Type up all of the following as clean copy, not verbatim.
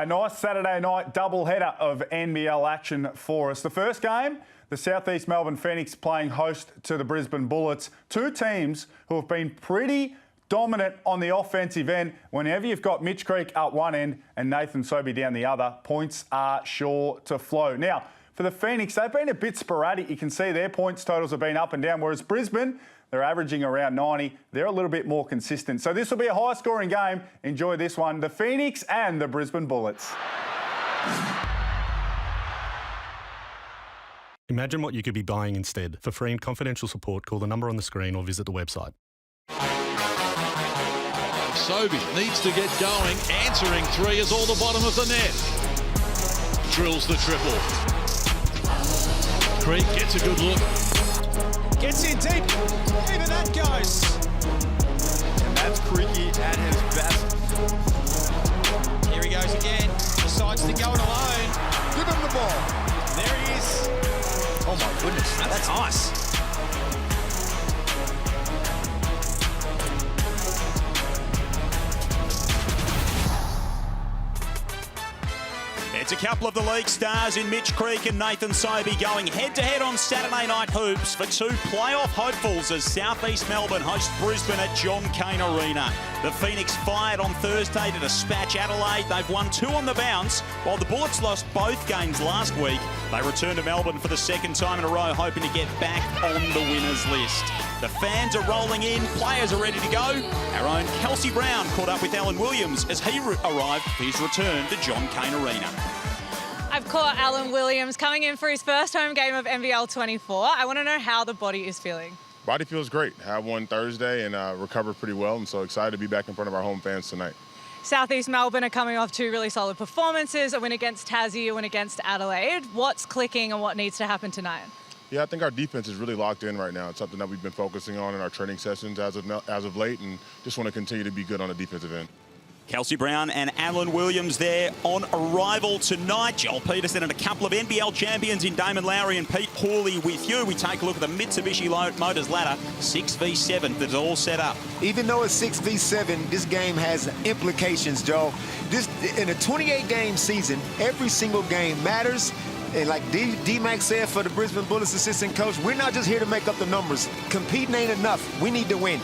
A nice Saturday night doubleheader of NBL action for us. The first game, the Southeast Melbourne Phoenix playing host to the Brisbane Bullets. Two teams who have been pretty dominant on the offensive end. Whenever you've got Mitch Creek up one end and Nathan Sobey down the other, points are sure to flow. Now, for the Phoenix, they've been a bit sporadic. You can see their points totals have been up and down, whereas Brisbane, they're averaging around 90. They're a little bit more consistent. So this will be a high-scoring game. Enjoy this one. The Phoenix and the Brisbane Bullets. Imagine what you could be buying instead. For free and confidential support, call the number on the screen or visit the website. Sobey needs to get going. Answering three is all the bottom of the net. Drills the triple. Creek gets a good look. Gets in deep. Even that goes. And that's Creaky at his best. Here he goes again. Decides to go it alone. Give him the ball. There he is. Oh my goodness, that's nice. It's a couple of the league stars in Mitch Creek and Nathan Sobey going head-to-head on Saturday Night Hoops for two playoff hopefuls as Southeast Melbourne hosts Brisbane at John Cain Arena. The Phoenix fired on Thursday to dispatch Adelaide. They've won two on the bounce, while the Bullets lost both games last week. They return to Melbourne for the second time in a row, hoping to get back on the winners list. The fans are rolling in, players are ready to go. Our own Kelsey Brown caught up with Alan Williams as he arrived for his return to John Cain Arena. I've caught Alan Williams coming in for his first home game of NBL24. I want to know how the body is feeling. Body feels great. Had one Thursday and recovered pretty well. I'm so excited to be back in front of our home fans tonight. Southeast Melbourne are coming off two really solid performances, a win against Tassie, a win against Adelaide. What's clicking and what needs to happen tonight? Yeah, I think our defense is really locked in right now. It's something that we've been focusing on in our training sessions as of late, and just want to continue to be good on the defensive end. Kelsey Brown and Alan Williams there on arrival tonight. Joel Peterson and a couple of NBL champions in Damon Lowry and Pete Hawley with you. We take a look at the Mitsubishi Motors ladder, 6v7 that's all set up. Even though it's 6v7, this game has implications, Joel. In a 28-game season, every single game matters. And like D-Mac said for the Brisbane Bullets assistant coach, we're not just here to make up the numbers. Competing ain't enough. We need to win.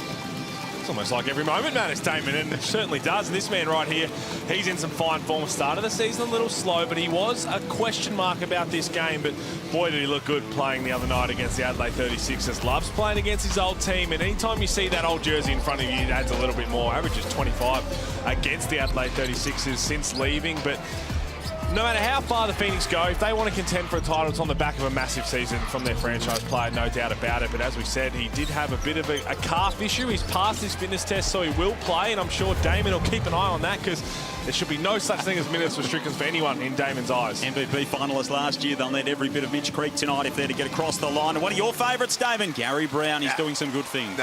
It's almost like every moment matters, Damon, and it certainly does. And this man right here, he's in some fine form. Start of the season a little slow, but he was a question mark about this game. But boy, did he look good playing the other night against the Adelaide 36ers. Loves playing against his old team, and anytime you see that old jersey in front of you, it adds a little bit more. Averages 25 against the Adelaide 36ers since leaving, but no matter how far the Phoenix go, if they want to contend for a title, it's on the back of a massive season from their franchise player, no doubt about it. But as we said, he did have a bit of a calf issue. He's passed his fitness test, so he will play, and I'm sure Damon will keep an eye on that because there should be no such thing as minutes restrictions for anyone in Damon's eyes. MVP finalist last year. They'll need every bit of Mitch Creek tonight if they're to get across the line. And one of your favourites, Damon, Gary Brown. He's doing some good things.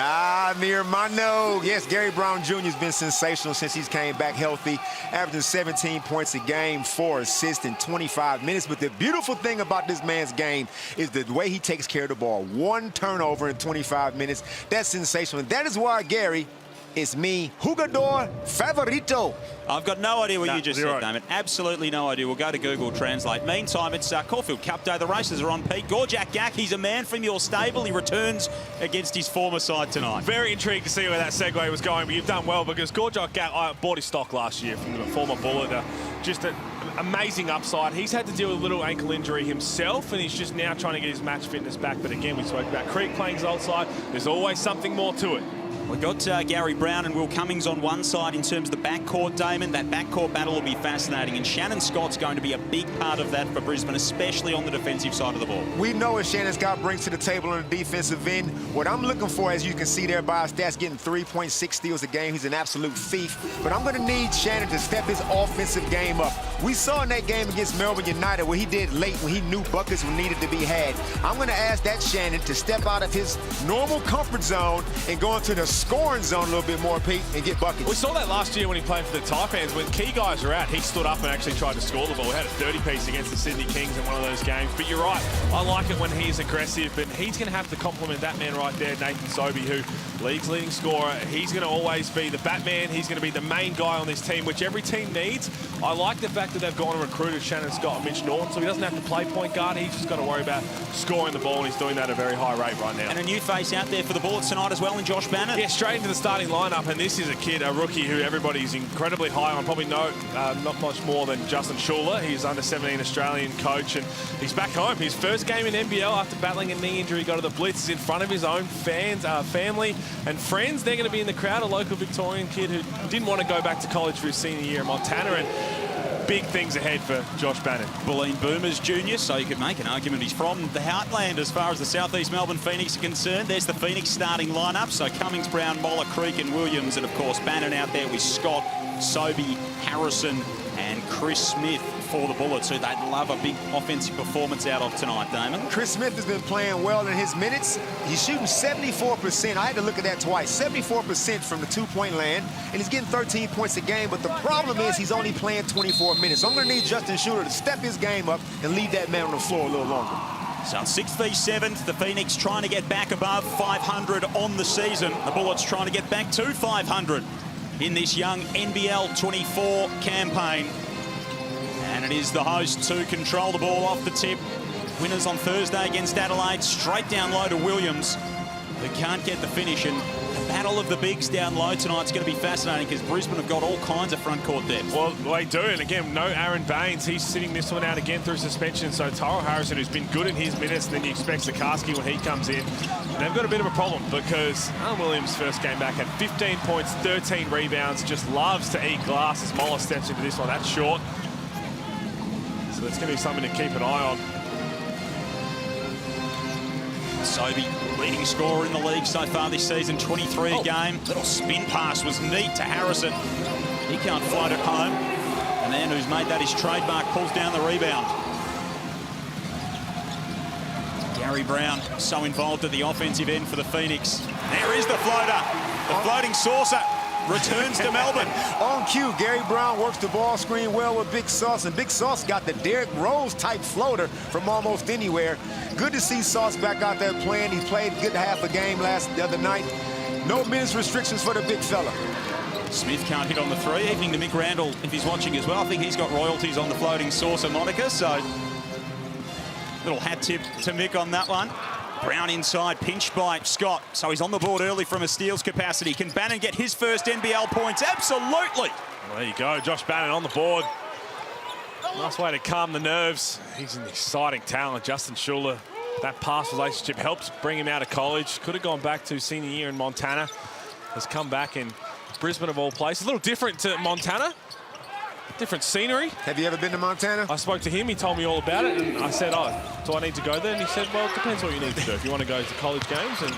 Near my nose. Yes, Gary Brown Jr. has been sensational since he's came back healthy, averaging 17 points a game, 4 assists in 25 minutes. But the beautiful thing about this man's game is the way he takes care of the ball. 1 turnover in 25 minutes. That's sensational. And that is why, Gary, it's me, jugador favorito. I've got no idea what you just said, Damon. Absolutely no idea. We'll go to Google Translate. Meantime, it's Caulfield Cup Day. The races are on, Pete. Gorjak Gak, he's a man from your stable. He returns against his former side tonight. Very intrigued to see where that segue was going, but you've done well because Gorjak Gak, I bought his stock last year from the former Bullet. Just an amazing upside. He's had to deal with a little ankle injury himself, and he's just now trying to get his match fitness back. But again, we spoke about Creek playing his old side. There's always something more to it. We've got Gary Brown and Will Cummings on one side in terms of the backcourt, Damon. That backcourt battle will be fascinating, and Shannon Scott's going to be a big part of that for Brisbane, especially on the defensive side of the ball. We know what Shannon Scott brings to the table on the defensive end. What I'm looking for, as you can see there by his stats, getting 3.6 steals a game. He's an absolute thief. But I'm going to need Shannon to step his offensive game up. We saw in that game against Melbourne United what he did late when he knew buckets were needed to be had. I'm going to ask that Shannon to step out of his normal comfort zone and go into the scoring zone a little bit more, Pete, and get buckets. We saw that last year when he played for the Taipans. When key guys are out, he stood up and actually tried to score the ball. He had a 30-piece against the Sydney Kings in one of those games. But you're right, I like it when he's aggressive, but he's going to have to complement that man right there, Nathan Sobey, who league's leading scorer. He's going to always be the Batman. He's going to be the main guy on this team, which every team needs. I like the fact that they've gone and recruited Shannon Scott and Mitch Norton, so he doesn't have to play point guard. He's just got to worry about scoring the ball, and he's doing that at a very high rate right now. And a new face out there for the Bullets tonight as well in Josh Bannon. Yeah, straight into the starting lineup, and this is a kid, a rookie, who everybody's incredibly high on. Probably not much more than Justin Schuller. He's under 17 Australian coach, and he's back home. His first game in NBL after battling a knee injury. He got to the Blitz. He's in front of his own fans, family, and friends. They're going to be in the crowd. A local Victorian kid who didn't want to go back to college for his senior year in Montana, and big things ahead for Josh Bannon. Bulleen Boomers Junior, so you could make an argument he's from the heartland as far as the Southeast Melbourne Phoenix are concerned. There's the Phoenix starting lineup, so Cummings, Brown, Moller, Creek and Williams, and of course Bannon out there with Scott, Sobey, Harrison and Chris Smith for the Bullets, who they'd love a big offensive performance out of tonight, Damon. Chris Smith has been playing well in his minutes. He's shooting 74%. I had to look at that twice. 74% from the two-point land, and he's getting 13 points a game. But the problem is he's only playing 24 minutes. So I'm going to need Justin Schuller to step his game up and leave that man on the floor a little longer. So 6 v 7th, the Phoenix trying to get back above 500 on the season. The Bullets trying to get back to 500 in this young NBL 24 campaign. And it is the hosts who control the ball off the tip. Winners on Thursday against Adelaide, straight down low to Williams, who can't get the finish. And the battle of the bigs down low tonight's going to be fascinating because Brisbane have got all kinds of front court depth. Well, they do, and again, no Aaron Baines. He's sitting this one out again through suspension. So Tyrell Harrison, who's been good in his minutes, and then you expect Sikorsky when he comes in. And they've got a bit of a problem because Alan Williams' first game back had 15 points, 13 rebounds, just loves to eat glass as Moller steps into this one. That's short. So that's going to be something to keep an eye on. Sobey, leading scorer in the league so far this season, 23 a game. Little spin pass was neat to Harrison. He can't float it home. And then who's made that his trademark pulls down the rebound. Gary Brown, so involved at the offensive end for the Phoenix. There is the floater. The floating saucer returns to Melbourne. On cue, Gary Brown works the ball screen well with Big Sauce, and Big Sauce got the Derrick Rose-type floater from almost anywhere. Good to see Sauce back out there playing. He played a good half a game the other night. No minutes restrictions for the big fella. Smith can't hit on the three. Evening to Mick Randall, if he's watching as well. I think he's got royalties on the floating saucer moniker, so little hat tip to Mick on that one. Brown inside, pinched by Scott. So he's on the board early from a steals capacity. Can Bannon get his first NBL points? Absolutely. There you go, Josh Bannon on the board. Nice way to calm the nerves. He's an exciting talent, Justin Schuller. That past relationship helps bring him out of college. Could have gone back to senior year in Montana. Has come back in Brisbane of all places. A little different to Montana. Different scenery. Have you ever been to Montana? I spoke to him, he told me all about it, and I said, oh, do I need to go there? And he said, well, it depends what you need to do. If you want to go to college games. And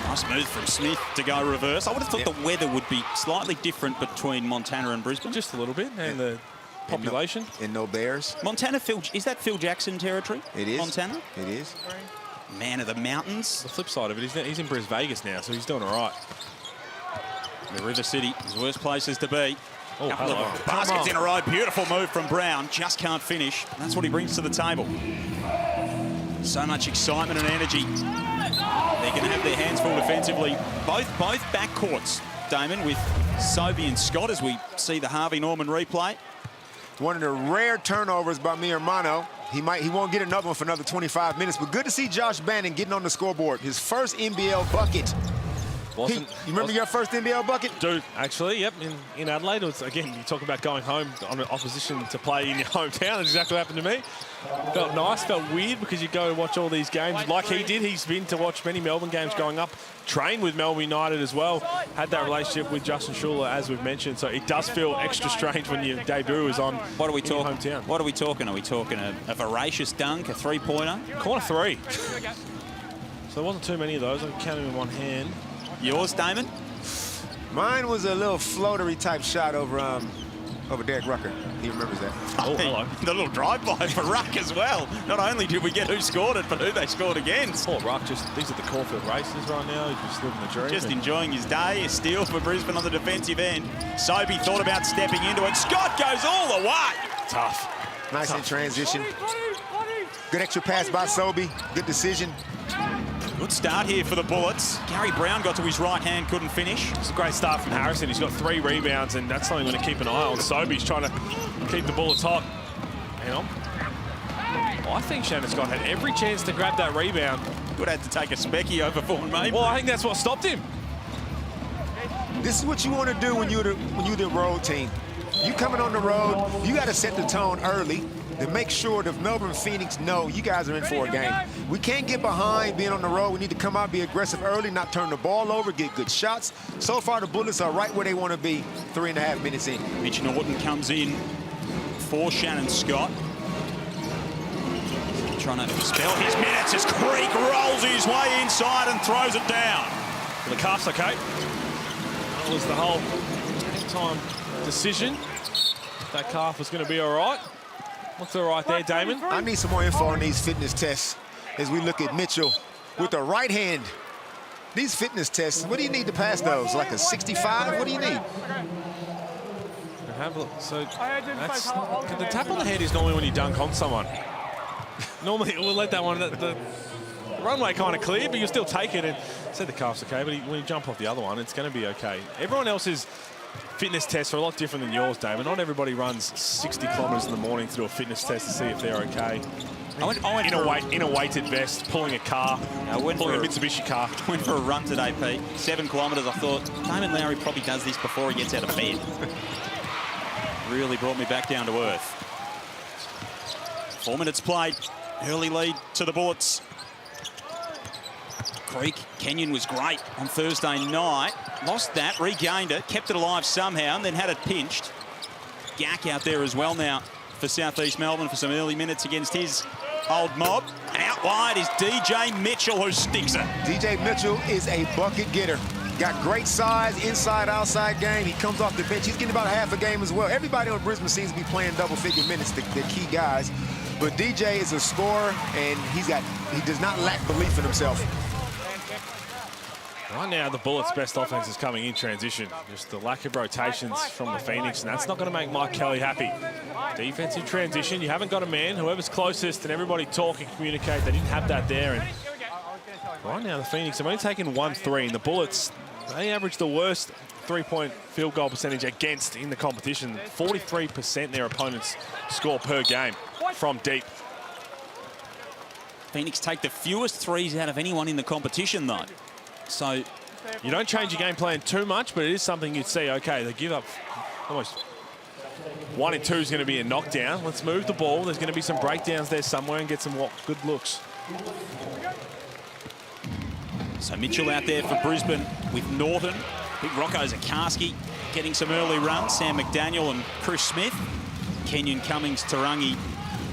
nice move from Smith to go reverse. I would have thought the weather would be slightly different between Montana and Brisbane. Just a little bit, and the population. And no bears. Montana, is that Phil Jackson territory? It is. Montana? It is. Man of the mountains. The flip side of it, he's in Bris Vegas now, so he's doing all right. The River City, his worst places to be. Oh, hello. Baskets in a row. Beautiful move from Brown. Just can't finish. That's what he brings to the table. So much excitement and energy. They're going to have their hands full defensively. Both backcourts, Damon, with Sobey and Scott as we see the Harvey Norman replay. One of the rare turnovers by mi hermano. He won't get another one for another 25 minutes, but good to see Josh Bannon getting on the scoreboard. His first NBL bucket. You remember your first NBL bucket? Dude, actually, yep, in Adelaide. It was, again, you talk about going home on an opposition to play in your hometown. That's exactly what happened to me. Felt nice, felt weird because you go and watch all these games like he did. He's been to watch many Melbourne games growing up, trained with Melbourne United as well, had that relationship with Justin Schuller, as we've mentioned. So it does feel extra strange when your debut is on What are we talking? Hometown. What are we talking? Are we talking a voracious dunk, a three-pointer? Corner three. So there wasn't too many of those. I can count them in one hand. Yours, Damon? Mine was a little floatery type shot over Derek Rucker. He remembers that. Oh, hello. The little drive-by for Ruck as well. Not only did we get who scored it, but who they scored against. Poor Ruck, these are the Caulfield races right now. He's just living the dream. Just enjoying his day. A steal for Brisbane on the defensive end. Sobey thought about stepping into it. Scott goes all the way. Tough. Nice in transition. Good extra pass by Sobey. Good decision. Good start here for the Bullets. Gary Brown got to his right hand, couldn't finish. It's a great start from Harrison. He's got 3 rebounds, and that's something we're going to keep an eye on. Sobey's trying to keep the Bullets hot. Hang on. I think Shannon Scott had every chance to grab that rebound. Would have had to take a specky over Vaughan, mate. Well, I think that's what stopped him. This is what you want to do when you're the road team. You coming on the road, you got to set the tone early to make sure the Melbourne Phoenix know you guys are in for a game. We can't get behind being on the road. We need to come out, be aggressive early, not turn the ball over, get good shots. So far, the Bullets are right where they want to be 3.5 minutes in. Mitch Norton comes in for Shannon Scott. Trying to spell his minutes as Creek rolls his way inside and throws it down. The calf's okay. That was the whole time decision. That calf was going to be all right. What's all right there, Damon? I need some more info on these fitness tests as we look at Mitchell with the right hand. These fitness tests, what do you need to pass those? Like a 65? What do you need? Have a look. So that's, the tap on the head is normally when you dunk on someone. Normally we'll let that one, the runway kind of clear, but you'll still take it and say the calf's okay, but when you jump off the other one, it's going to be okay. Everyone else's fitness tests are a lot different than yours, David. Not everybody runs 60 kilometres in the morning to do a fitness test to see if they're okay. I went in a weighted vest, pulling a car, pulling a Mitsubishi car. Went for a run today, Pete. 7 kilometres. I thought Damon Lowry probably does this before he gets out of bed. Really brought me back down to earth. 4 minutes played. Early lead to the Bullets. Creek, Kenyon was great on Thursday night. Lost that, regained it, kept it alive somehow, and then had it pinched. Gack out there as well now for South East Melbourne for some early minutes against his old mob. And out wide is DJ Mitchell, who sticks it. DJ Mitchell is a bucket getter. Got great size, inside, outside game. He comes off the bench. He's getting about half a game as well. Everybody on Brisbane seems to be playing double-figure minutes, the key guys. But DJ is a scorer, and he does not lack belief in himself. Right now, the Bullets' best offense is coming in transition. Just the lack of rotations from the Phoenix, and that's not going to make Mike Kelly happy. Defensive transition, you haven't got a man. Whoever's closest and everybody talk and communicate, they didn't have that there. And right now, the Phoenix have only taken 1 3, and the Bullets, they average the worst 3-point field goal percentage against in the competition. 43% their opponents score per game from deep. Phoenix take the fewest threes out of anyone in the competition, though. So you don't change your game plan too much, but it is something you'd see. Okay, they give up almost 1 and 2 is going to be a knockdown. Let's move the ball. There's going to be some breakdowns there somewhere and get some good looks. So Mitchell out there for Brisbane with Norton. Big Rocco Zakarski getting some early runs. Sam McDaniel and Chris Smith. Kenyon Cummings, Tarangi,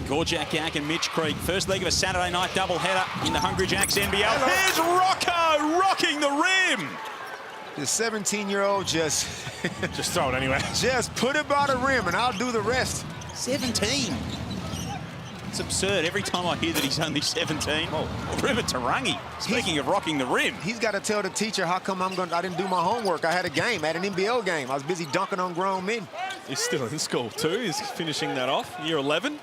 Gorjak Yak and Mitch Creek. First leg of a Saturday night doubleheader in the Hungry Jacks NBL. Here's Rocco rocking the rim. The 17-year-old just throw it anyway. Just put it by the rim and I'll do the rest. 17. It's absurd. Every time I hear that he's only 17. Oh, River Tarangi. Speaking of rocking the rim. He's got to tell the teacher how come I didn't do my homework. I had a game, I had an NBL game. I was busy dunking on grown men. He's still in school too. He's finishing that off. Year 11.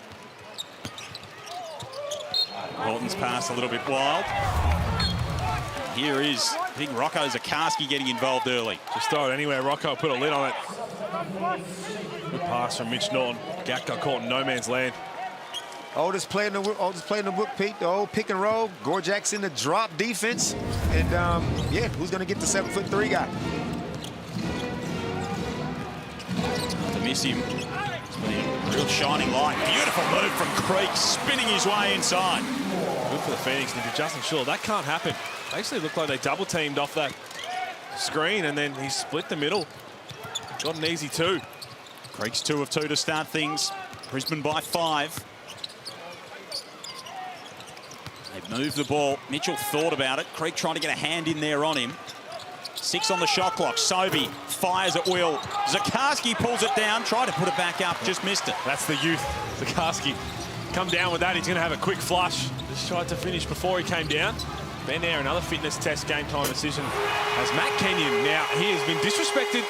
Norton's pass a little bit wild. Here is big Rocco Zakarski getting involved early. Just throw it anywhere. Rocco put a lid on it. Good pass from Mitch Norton. Gack got caught in no man's land. Oldest player in the book, Pete. The old pick and roll. Gorjak's in the drop defense. And, yeah, who's going to get the 7'3" guy? To miss him. Real shining light. Beautiful move from Creek, spinning his way inside. Good for the Phoenix. And to Justin Shaw, that can't happen. They actually looked like they double-teamed off that screen, and then he split the middle. Got an easy 2. Creek's 2 of 2 to start things. Brisbane by 5. They've moved the ball. Mitchell thought about it. Creek trying to get a hand in there on him. 6 on the shot clock. Sobey fires at will. Zakarski pulls it down, tried to put it back up, just missed it. That's the youth. Zakarski come down with that. He's going to have a quick flush. Just tried to finish before he came down. Ben Air, another fitness test, game time decision. As Matt Kenyon, now he has been disrespected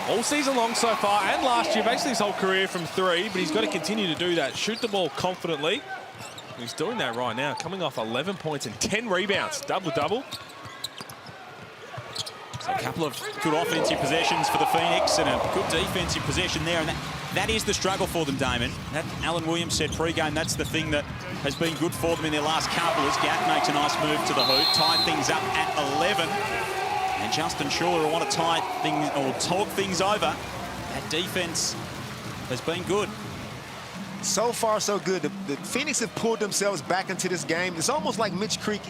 all season long so far and last year, basically his whole career from 3, but he's got to continue to do that. Shoot the ball confidently. He's doing that right now, coming off 11 points and 10 rebounds. Double-double. So a couple of good offensive possessions for the Phoenix and a good defensive possession there. And that is the struggle for them, Damon. That Alan Williams said pre-game, that's the thing that has been good for them in their last couple. As Gack makes a nice move to the hoop, tied things up at 11. And Justin Schuller will want to tie things or talk things over. That defense has been good. So far, so good. The Phoenix have pulled themselves back into this game. It's almost like Mitch Creek.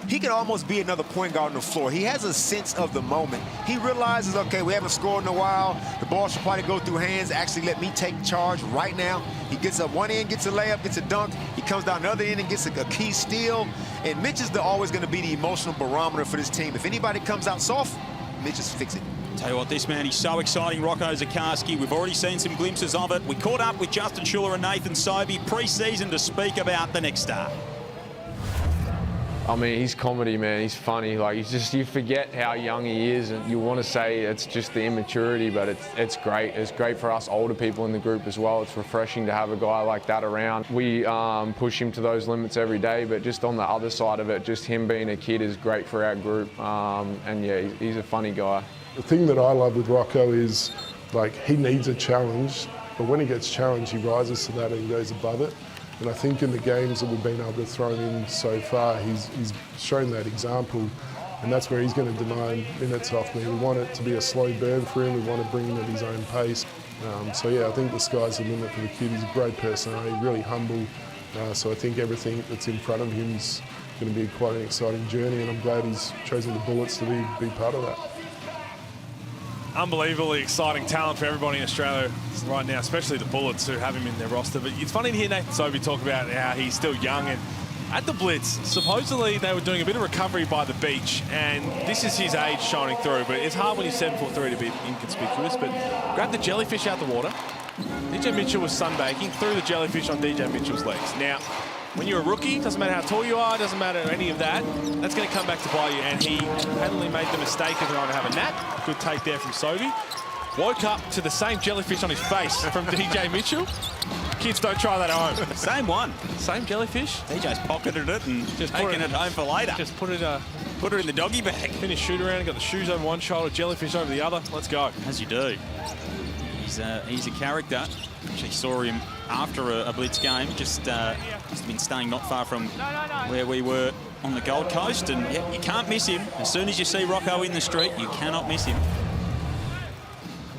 He could almost be another point guard on the floor. He has a sense of the moment. He realizes, okay, we haven't scored in a while. The ball should probably go through hands. Actually, let me take charge right now. He gets up one end, gets a layup, gets a dunk. He comes down the other end and gets a key steal. And Mitch is always going to be the emotional barometer for this team. If anybody comes out soft, Mitch is fix it. Tell you what, this man, he's so exciting, Rocco Zikarsky. We've already seen some glimpses of it. We caught up with Justin Schuller and Nathan Sobey pre-season to speak about the next star. I mean, he's comedy, man. He's funny. Like, he's just, you forget how young he is, and you want to say it's just the immaturity, but it's great. It's great for us older people in the group as well. It's refreshing to have a guy like that around. We push him to those limits every day, but just on the other side of it, just him being a kid is great for our group. And yeah, he's a funny guy. The thing that I love with Rocco is, like, he needs a challenge, but when he gets challenged, he rises to that and he goes above it. And I think in the games that we've been able to throw him in so far, he's shown that example, and that's where he's going to demand minutes off me. We want it to be a slow burn for him. We want to bring him at his own pace. So yeah, I think the sky's the limit for the kid. He's a great personality, really humble. So I think everything that's in front of him is going to be quite an exciting journey, and I'm glad he's chosen the Bullets to be part of that. Unbelievably exciting talent for everybody in Australia right now, especially the Bullets who have him in their roster. But it's funny to hear Nathan Sobey talk about how he's still young. And at the Blitz, supposedly they were doing a bit of recovery by the beach, and this is his age shining through. But it's hard when he's 7'3" to be inconspicuous. But grab the jellyfish out the water. DJ Mitchell was sunbaking, threw the jellyfish on DJ Mitchell's legs. Now, when you're a rookie, doesn't matter how tall you are, doesn't matter any of that, that's going to come back to bite you. And he hadn't made the mistake of trying to have a nap. Good take there from Sobey. Woke up to the same jellyfish on his face from DJ Mitchell. Kids, don't try that at home. Same one. Same jellyfish. DJ's pocketed it and just taking it home for later. Just put it in the doggy bag. Finish shoot around, got the shoes over one shoulder, jellyfish over the other. Let's go. As you do. He's a character. Actually saw him after a Blitz game. Just been staying not far from where we were on the Gold Coast, and yeah, you can't miss him. As soon as you see Rocco in the street, you cannot miss him.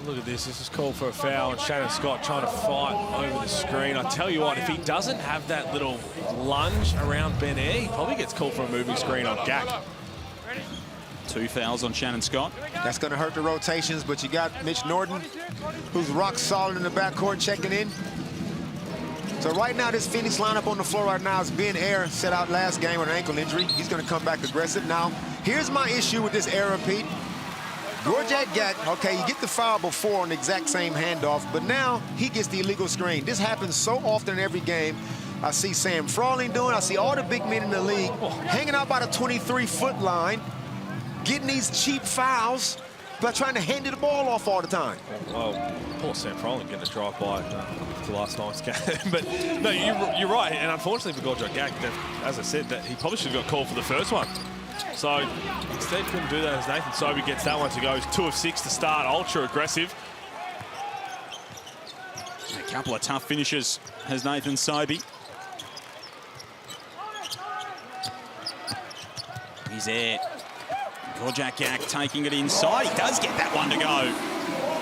Look at this. This is called for a foul, and Shannon Scott trying to fight over the screen. I tell you what, if he doesn't have that little lunge around Ben Air, he probably gets called for a moving screen on Gack. 2 fouls on Shannon Scott. That's going to hurt the rotations, but you got Mitch Norton, who's rock solid in the backcourt, checking in. So right now, this Phoenix lineup on the floor right now is Ben Air, set out last game with an ankle injury. He's going to come back aggressive. Now, here's my issue with this error, Pete. Gorjak Gack, okay, you get the foul before on the exact same handoff, but now he gets the illegal screen. This happens so often in every game. I see Sam Frawley doing, I see all the big men in the league hanging out by the 23-foot line, getting these cheap fouls, but trying to hand the ball off all the time. Oh, poor Sam Frawley getting a drive-by to last night's game. But no, you're right. And unfortunately for Gorjak Gack, as I said, that he probably should have got called for the first one. So instead couldn't do that as Nathan Sobey gets that one to go. He's 2 of 6 to start, ultra aggressive. A couple of tough finishes has Nathan Sobey. He's there. Gorjak Gack taking it inside. He does get that one to go.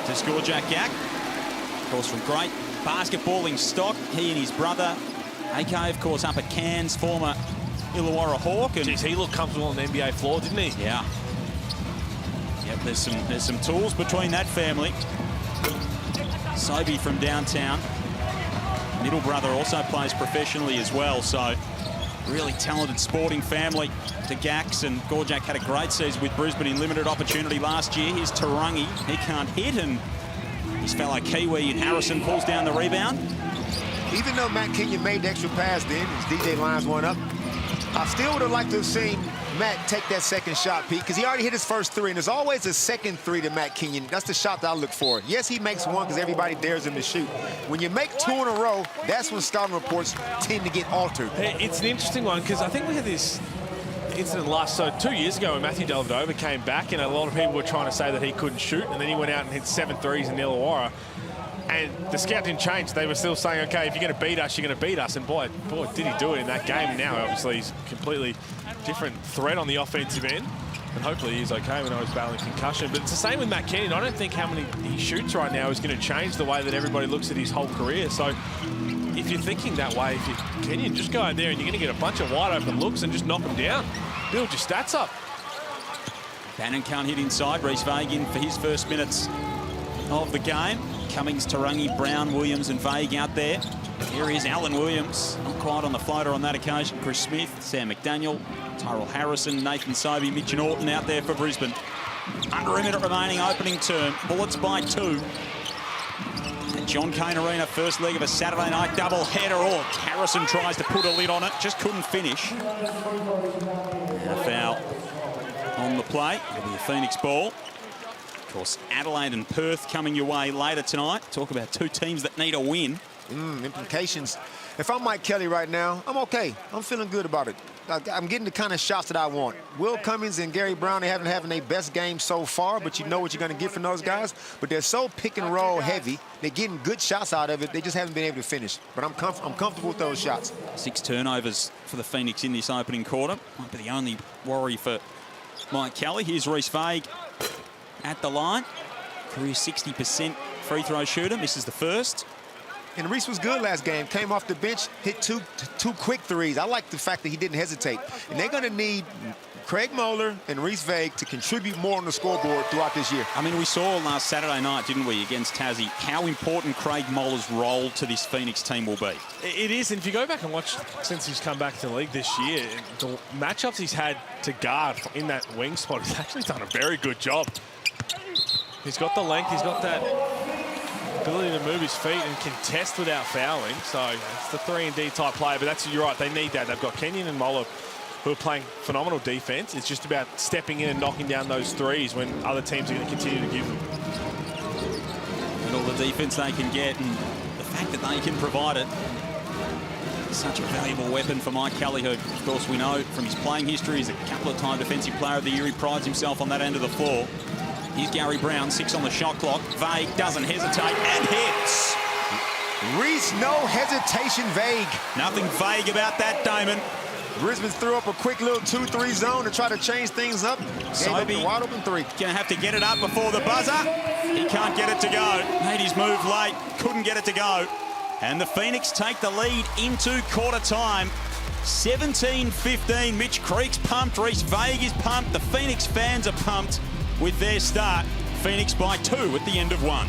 Does Gorjak Gack. Of course, from great basketballing stock. He and his brother, AK, of course, up at Cairns, former Illawarra Hawk. And geez, he looked comfortable on the NBA floor, didn't he? Yeah. Yep, there's some tools between that family. Sobey from downtown. Middle brother also plays professionally as well, so really talented sporting family to Gax, and Gorjak had a great season with Brisbane in limited opportunity last year. Here's Tarangi. He can't hit, and his fellow Kiwi Harrison pulls down the rebound. Even though Matt Kenyon made the extra pass then, as DJ lines one up, I still would have liked to have seen Matt take that second shot, Pete, because he already hit his first three, and there's always a second three to Matt Kenyon. That's the shot that I look for. Yes, he makes one because everybody dares him to shoot. When you make two in a row, that's when scouting reports tend to get altered. It's an interesting one because I think we had this incident last 2 years ago when Matthew Dellavedova came back, and a lot of people were trying to say that he couldn't shoot, and then he went out and hit 7 threes in Illawarra. And the scout didn't change. They were still saying, okay, if you're going to beat us, you're going to beat us. And boy, did he do it in that game. Now, obviously, he's a completely different threat on the offensive end. And hopefully he's okay. We know he's battling concussion. But it's the same with Matt Kenyon. I don't think how many he shoots right now is going to change the way that everybody looks at his whole career. So if you're thinking that way, if you're Kenyon, just go out there and you're going to get a bunch of wide open looks and just knock them down. Build your stats up. Bannon can't hit inside. Reece Vague in for his first minutes of the game. Cummings, Tarangi, Brown, Williams and Vague out there. Here is Alan Williams, not quite on the floater on that occasion. Chris Smith, Sam McDaniel, Tyrell Harrison, Nathan Sobey, Mitch Norton out there for Brisbane. Under a minute remaining, opening term. Bullets by 2. At John Cain Arena, first leg of a Saturday night double-header. Oh, Harrison tries to put a lid on it, just couldn't finish. And a foul on the play. It'll be a Phoenix ball. Of course, Adelaide and Perth coming your way later tonight. Talk about two teams that need a win. Implications. If I'm Mike Kelly right now, I'm okay. I'm feeling good about it. I'm getting the kind of shots that I want. Will Cummings and Gary Brown, they haven't having their best game so far, but you know what you're going to get from those guys. But they're so pick and roll heavy. They're getting good shots out of it. They just haven't been able to finish. But I'm comfortable with those shots. 6 turnovers for the Phoenix in this opening quarter. Might be the only worry for Mike Kelly. Here's Reece Vague at the line. Career 60% free throw shooter. Misses the first. And Reece was good last game. Came off the bench, hit two quick threes. I like the fact that he didn't hesitate. And they're going to need Craig Moeller and Reece Vague to contribute more on the scoreboard throughout this year. I mean, we saw last Saturday night, didn't we, against Tassie, how important Craig Moeller's role to this Phoenix team will be. It is, and if you go back and watch since he's come back to the league this year, the matchups he's had to guard in that wing spot, he's actually done a very good job. He's got the length, he's got that ability to move his feet and contest without fouling. So it's the 3-and-D type player, but you're right, they need that. They've got Kenyon and Moeller who are playing phenomenal defense. It's just about stepping in and knocking down those threes when other teams are going to continue to give them. And all the defense they can get and the fact that they can provide it. Such a valuable weapon for Mike Kelly, who, of course, we know from his playing history, is a couple-of-time Defensive Player of the Year. He prides himself on that end of the floor. Here's Gary Brown, 6 on the shot clock. Vague doesn't hesitate and hits. Reece, no hesitation, Vague. Nothing vague about that, Damon. Brisbane threw up a quick little 2-3 zone to try to change things up. Sobey, wide open 3. Gonna have to get it up before the buzzer. He can't get it to go. Made his move late, couldn't get it to go. And the Phoenix take the lead into quarter time. 17-15. Mitch Creek's pumped. Reece Vague is pumped. The Phoenix fans are pumped with their start. Phoenix by 2 at the end of 1.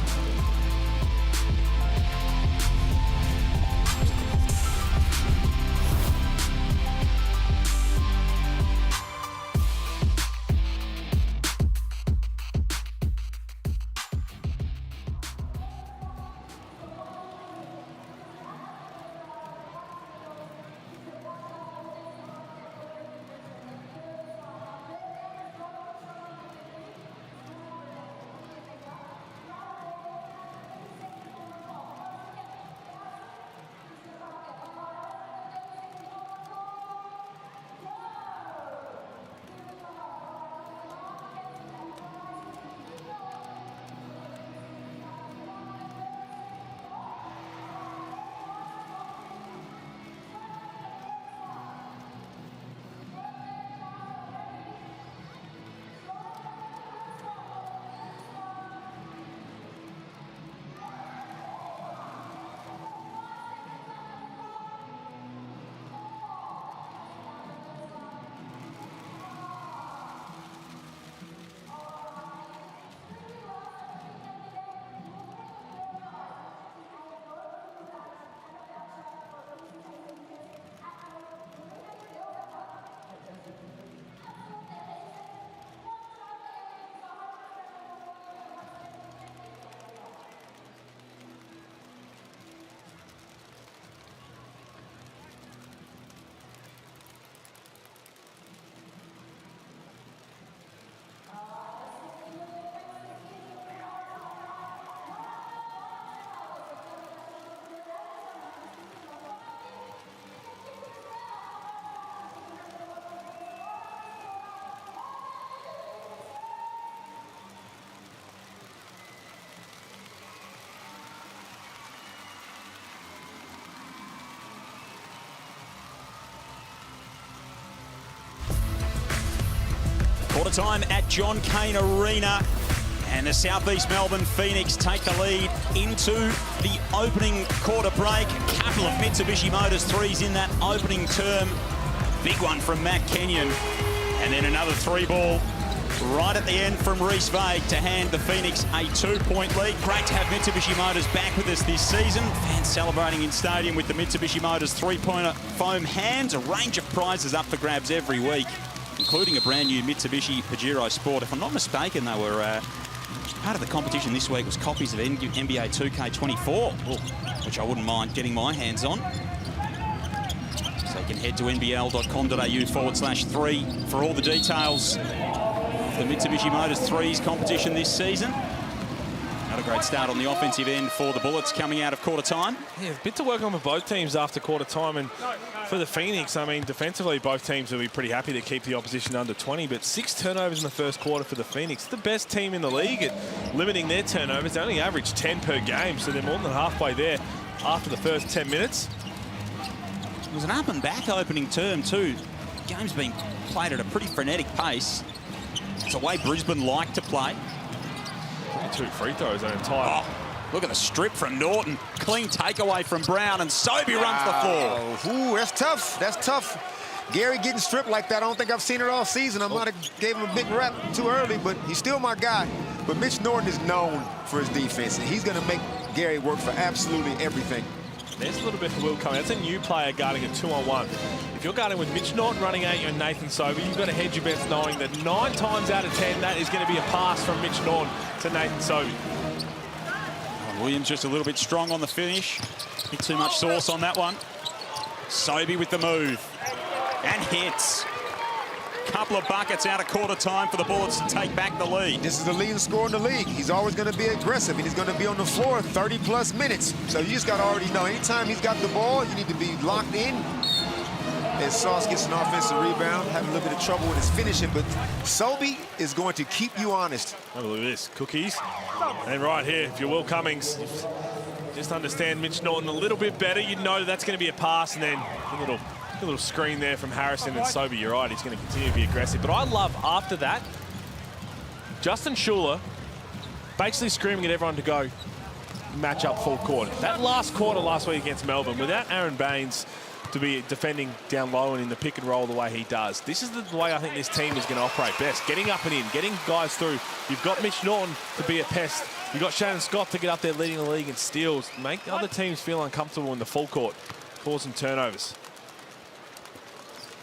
Quarter time at John Cain Arena. And the Southeast Melbourne Phoenix take the lead into the opening quarter break. A couple of Mitsubishi Motors threes in that opening term. Big one from Matt Kenyon. And then another 3-ball right at the end from Reece Vague to hand the Phoenix a 2-point lead. Great to have Mitsubishi Motors back with us this season. Fans celebrating in stadium with the Mitsubishi Motors 3-pointer foam hands. A range of prizes up for grabs every week, including a brand new Mitsubishi Pajero Sport. If I'm not mistaken, they were part of the competition this week was copies of NBA 2K24, which I wouldn't mind getting my hands on. So you can head to NBL.com.au/3 for all the details of the Mitsubishi Motors 3s competition this season. Not a great start on the offensive end for the Bullets coming out of quarter time. Yeah, a bit to work on for both teams after quarter time. And for the Phoenix, I mean, defensively, both teams will be pretty happy to keep the opposition under 20. But 6 turnovers in the first quarter for the Phoenix. The best team in the league at limiting their turnovers. They only average 10 per game, so they're more than halfway there after the first 10 minutes. It was an up and back opening term too. The game's been played at a pretty frenetic pace. It's the way Brisbane like to play. 2 free throws that entire. Oh, look at the strip from Norton. Clean takeaway from Brown, and Sobey runs the floor. Ooh, that's tough. That's tough. Gary getting stripped like that, I don't think I've seen it all season. I might have gave him a big rep too early, but he's still my guy. But Mitch Norton is known for his defense, and he's going to make Gary work for absolutely everything. There's a little bit of will coming. That's a new player guarding a 2-on-1. If you're guarding with Mitch Norton running at you and Nathan Sobey, you've got to hedge your bets knowing that 9 times out of 10, that is going to be a pass from Mitch Norton to Nathan Sobey. Williams just a little bit strong on the finish. A bit too much sauce on that one. Sobey with the move. And hits. Couple of buckets out of quarter time for the Bullets to take back the lead. This is the leading scorer in the league. He's always going to be aggressive, and he's going to be on the floor 30-plus minutes. So you just got to already know, anytime he's got the ball, you need to be locked in. As Sauce gets an offensive rebound, having a little bit of trouble with his finishing, but Sobey is going to keep you honest. Have a look at this. Cookies. And right here, if you're Will Cummings, just understand Mitch Norton a little bit better. You know that's going to be a pass, and then a little screen there from Harrison and Sobey. You're right, he's going to continue to be aggressive. But I love, after that, Justin Schuller basically screaming at everyone to go match up full court. That last quarter last week against Melbourne, without Aaron Baines to be defending down low and in the pick and roll the way he does. This is the way I think this team is going to operate best. Getting up and in, getting guys through. You've got Mitch Norton to be a pest. You've got Shannon Scott to get up there leading the league in steals. Make the other teams feel uncomfortable in the full court. Causing turnovers.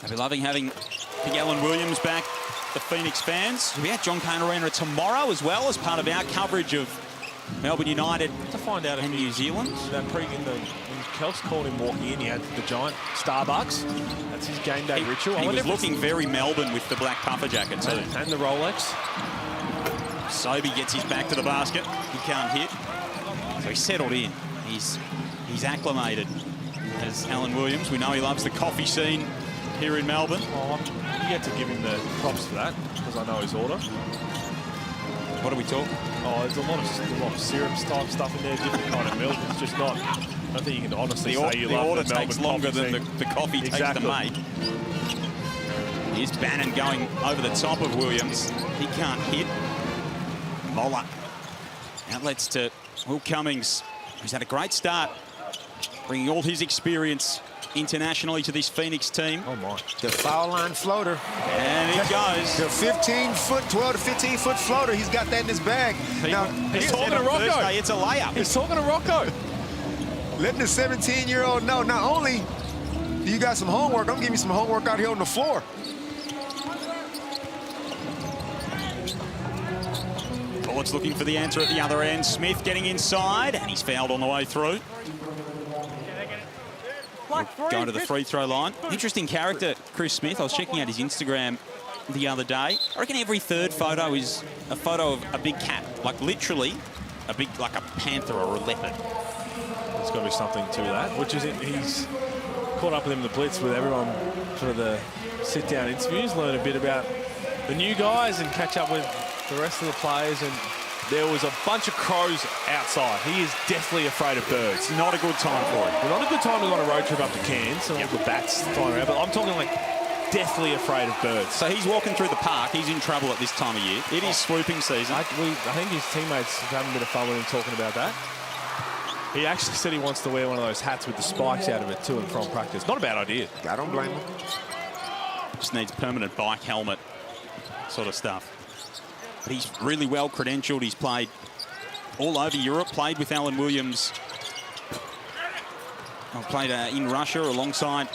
I'll be loving having Big Alan Williams back, the Phoenix fans. We'll be at John Cain Arena tomorrow as well as part of our coverage of Melbourne United to find out and New Zealand. When Kels called him walking in, he had the giant Starbucks. That's his game day ritual. He was looking very Melbourne with the black puffer jacket too. And the Rolex. Sobey gets his back to the basket. He can't hit. So he's settled in. He's acclimated as Alan Williams. We know he loves the coffee scene here in Melbourne. Oh, you get to give him the props for that, because I know his order. What are we talking? Oh, there's a lot of syrups type stuff in there, different kind of milk. It's just not. I don't think you can honestly say you love the order takes longer than the coffee takes to make. Here's Bannon going over the top of Williams. He can't hit. Moller. Outlets to Will Cummings, who's had a great start, bringing all his experience internationally to this Phoenix team. Oh my. The foul line floater. And it goes. The 15-foot, 12 to 15-foot floater. He's got that in his bag. He's talking to Rocco. Thursday, it's a layup. He's talking to Rocco. Letting the 17-year-old know, not only do you got some homework, I'm giving you some homework out here on the floor. Bullets looking for the answer at the other end. Smith getting inside, and he's fouled on the way through. Going to the free throw line. Interesting character, Chris Smith. I was checking out his Instagram the other day. I reckon every third photo is a photo of a big cat, like literally like a panther or a leopard. There's got to be something to that, which is he's caught up with him in the blitz with everyone for the sit-down interviews, learn a bit about the new guys and catch up with the rest of the players. And there was a bunch of crows outside. He is deathly afraid of birds. Not a good time for him. Well, not a good time to go on a road trip up to Cairns and all the bats flying around, but I'm talking like deathly afraid of birds. So he's walking through the park. He's in trouble at this time of year. It is swooping season. I think his teammates are having a bit of fun with him talking about that. He actually said he wants to wear one of those hats with the spikes out of it to and from practice. Not a bad idea. I don't blame him. Just needs permanent bike helmet sort of stuff. But he's really well credentialed. He's played all over Europe, played with Alan Williams. Played in Russia alongside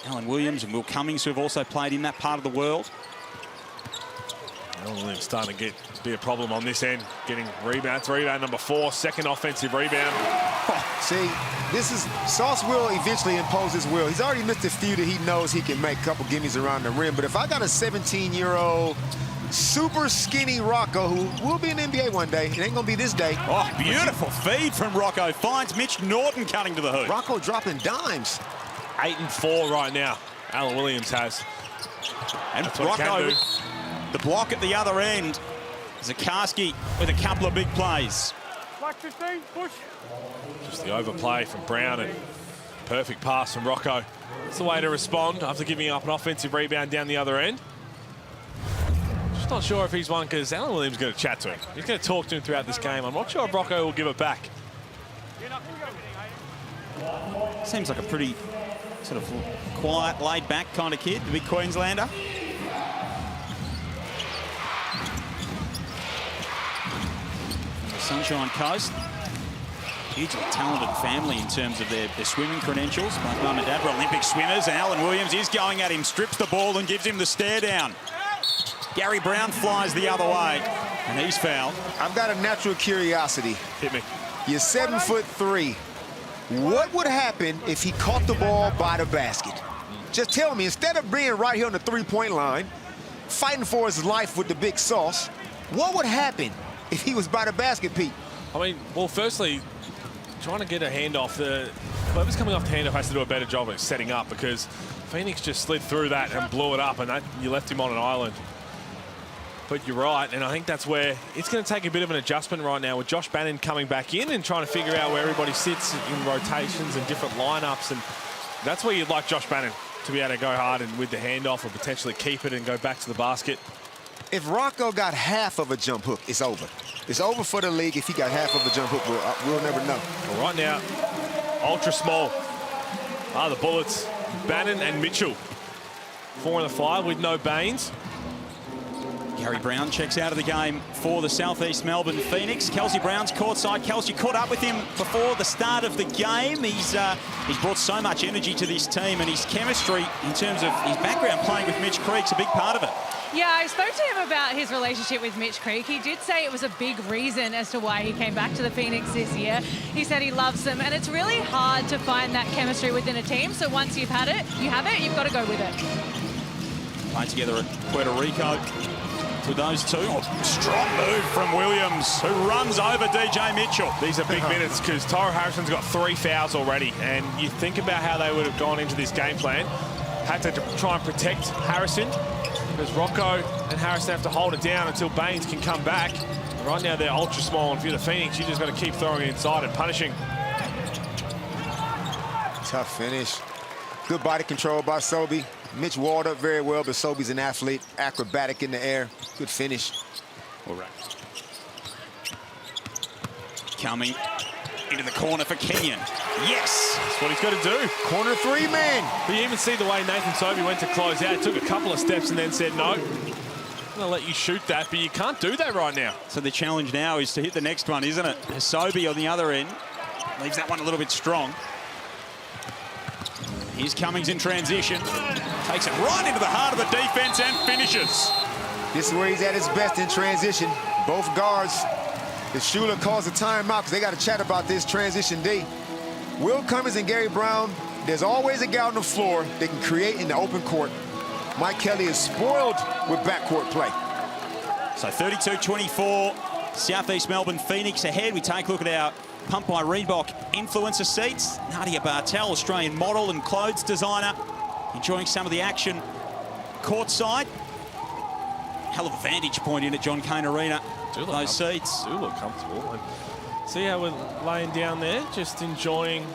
Alan Williams and Will Cummings, who have also played in that part of the world. Alan Williams starting to be a problem on this end, getting rebounds. Rebound number 4, second offensive rebound. See, this is Sauce will eventually impose his will. He's already missed a few that he knows he can make a couple gimmies around the rim. But if I got a 17-year-old super skinny Rocco who will be in the NBA one day, it ain't gonna be this day. Oh, beautiful feed from Rocco. Finds Mitch Norton cutting to the hoop. Rocco dropping dimes. 8 and 4 right now. Alan Williams has. And that's what Rocco, the block at the other end. Zakarski with a couple of big plays. Black 15, push. Just the overplay from Brown and perfect pass from Rocco. That's the way to respond after giving up an offensive rebound down the other end. Just not sure if he's one, because Alan Williams is going to chat to him. He's going to talk to him throughout this game. I'm not sure if Rocco will give it back. Seems like a pretty sort of quiet, laid-back kind of kid, the big Queenslander. The Sunshine Coast. Hugely talented family in terms of their swimming credentials. Both mum and dad were Olympic swimmers, and Alan Williams is going at him, strips the ball and gives him the stare down. Gary Brown flies the other way, and he's fouled. I've got a natural curiosity. Hit me. You're 7'3". What would happen if he caught the ball by the basket? Just tell me, instead of being right here on the three-point line, fighting for his life with the big sauce, what would happen if he was by the basket, Pete? I mean, well, firstly, trying to get a handoff. Whoever's coming off the handoff has to do a better job of setting up, because Phoenix just slid through that and blew it up, and you left him on an island. But you're right, and I think that's where it's going to take a bit of an adjustment right now with Josh Bannon coming back in and trying to figure out where everybody sits in rotations and different lineups. And that's where you'd like Josh Bannon to be able to go hard and with the handoff or potentially keep it and go back to the basket. If Rocco got half of a jump hook, it's over. It's over for the league if he got half of a jump hook. We'll never know. Well, right now, ultra small are the Bullets. Bannon and Mitchell. 4 in the 5 with no Baines. Gary Brown checks out of the game for the Southeast Melbourne Phoenix. Kelsey Brown's courtside. Kelsey caught up with him before the start of the game. He's brought so much energy to this team, and his chemistry in terms of his background playing with Mitch Creek's a big part of it. Yeah, I spoke to him about his relationship with Mitch Creek. He did say it was a big reason as to why he came back to the Phoenix this year. He said he loves them, and it's really hard to find that chemistry within a team. So once you've had it, you've got to go with it. Played together at Puerto Rico. With those two. Strong move from Williams, who runs over DJ Mitchell. These are big minutes because Tyra Harrison's got 3 fouls already, and you think about how they would have gone into this game plan. Had to try and protect Harrison, because Rocco and Harrison have to hold it down until Baines can come back. Right now they're ultra small, and if you're the Phoenix, you just got to keep throwing it inside and punishing. Tough finish. Good body control by Sobey. Mitch walled up very well, but Sobey's an athlete, acrobatic in the air. Good finish. All right. Coming into the corner for Kenyon. Yes! That's what he's got to do. Corner 3 man. But you even see the way Nathan Sobey went to close out. He took a couple of steps and then said, no, I'm going to let you shoot that, but you can't do that right now. So the challenge now is to hit the next one, isn't it? Sobey on the other end leaves that one a little bit strong. Here's Cummings in transition. Takes it right into the heart of the defense and finishes. This is where he's at his best in transition. Both guards. If Schuler calls a timeout, because they got to chat about this transition D. Will Cummings and Gary Brown, there's always a guy on the floor they can create in the open court. Mike Kelly is spoiled with backcourt play. So 32-24, Southeast Melbourne Phoenix ahead. We take a look at our Pump by Reebok influencer seats. Nadia Bartel, Australian model and clothes designer, enjoying some of the action courtside. Hell of a vantage point in at John Cain Arena. Those seats do look comfortable. And see how we're laying down there, just enjoying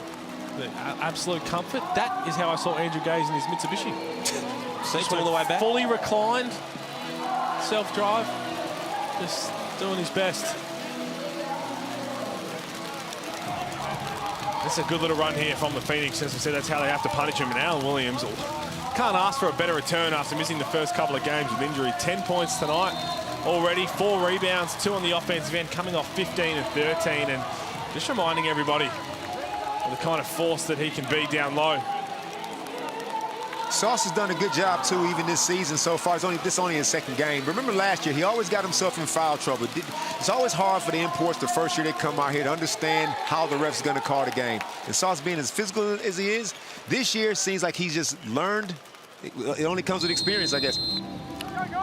the absolute comfort. That is how I saw Andrew Gaze in his Mitsubishi. Seats all the way back. Fully reclined, self-drive, just doing his best. That's a good little run here from the Phoenix. As I said, that's how they have to punish him. And Alan Williams can't ask for a better return after missing the first couple of games with injury. 10 points tonight already, 4 rebounds, 2 on the offensive end, coming off 15 and 13. And just reminding everybody of the kind of force that he can be down low. Sauce has done a good job, too, even this season so far. This is only his second game. Remember last year, he always got himself in foul trouble. It's always hard for the imports the first year they come out here to understand how the ref's going to call the game. And Sauce being as physical as he is, this year seems like he's just learned. It only comes with experience, I guess.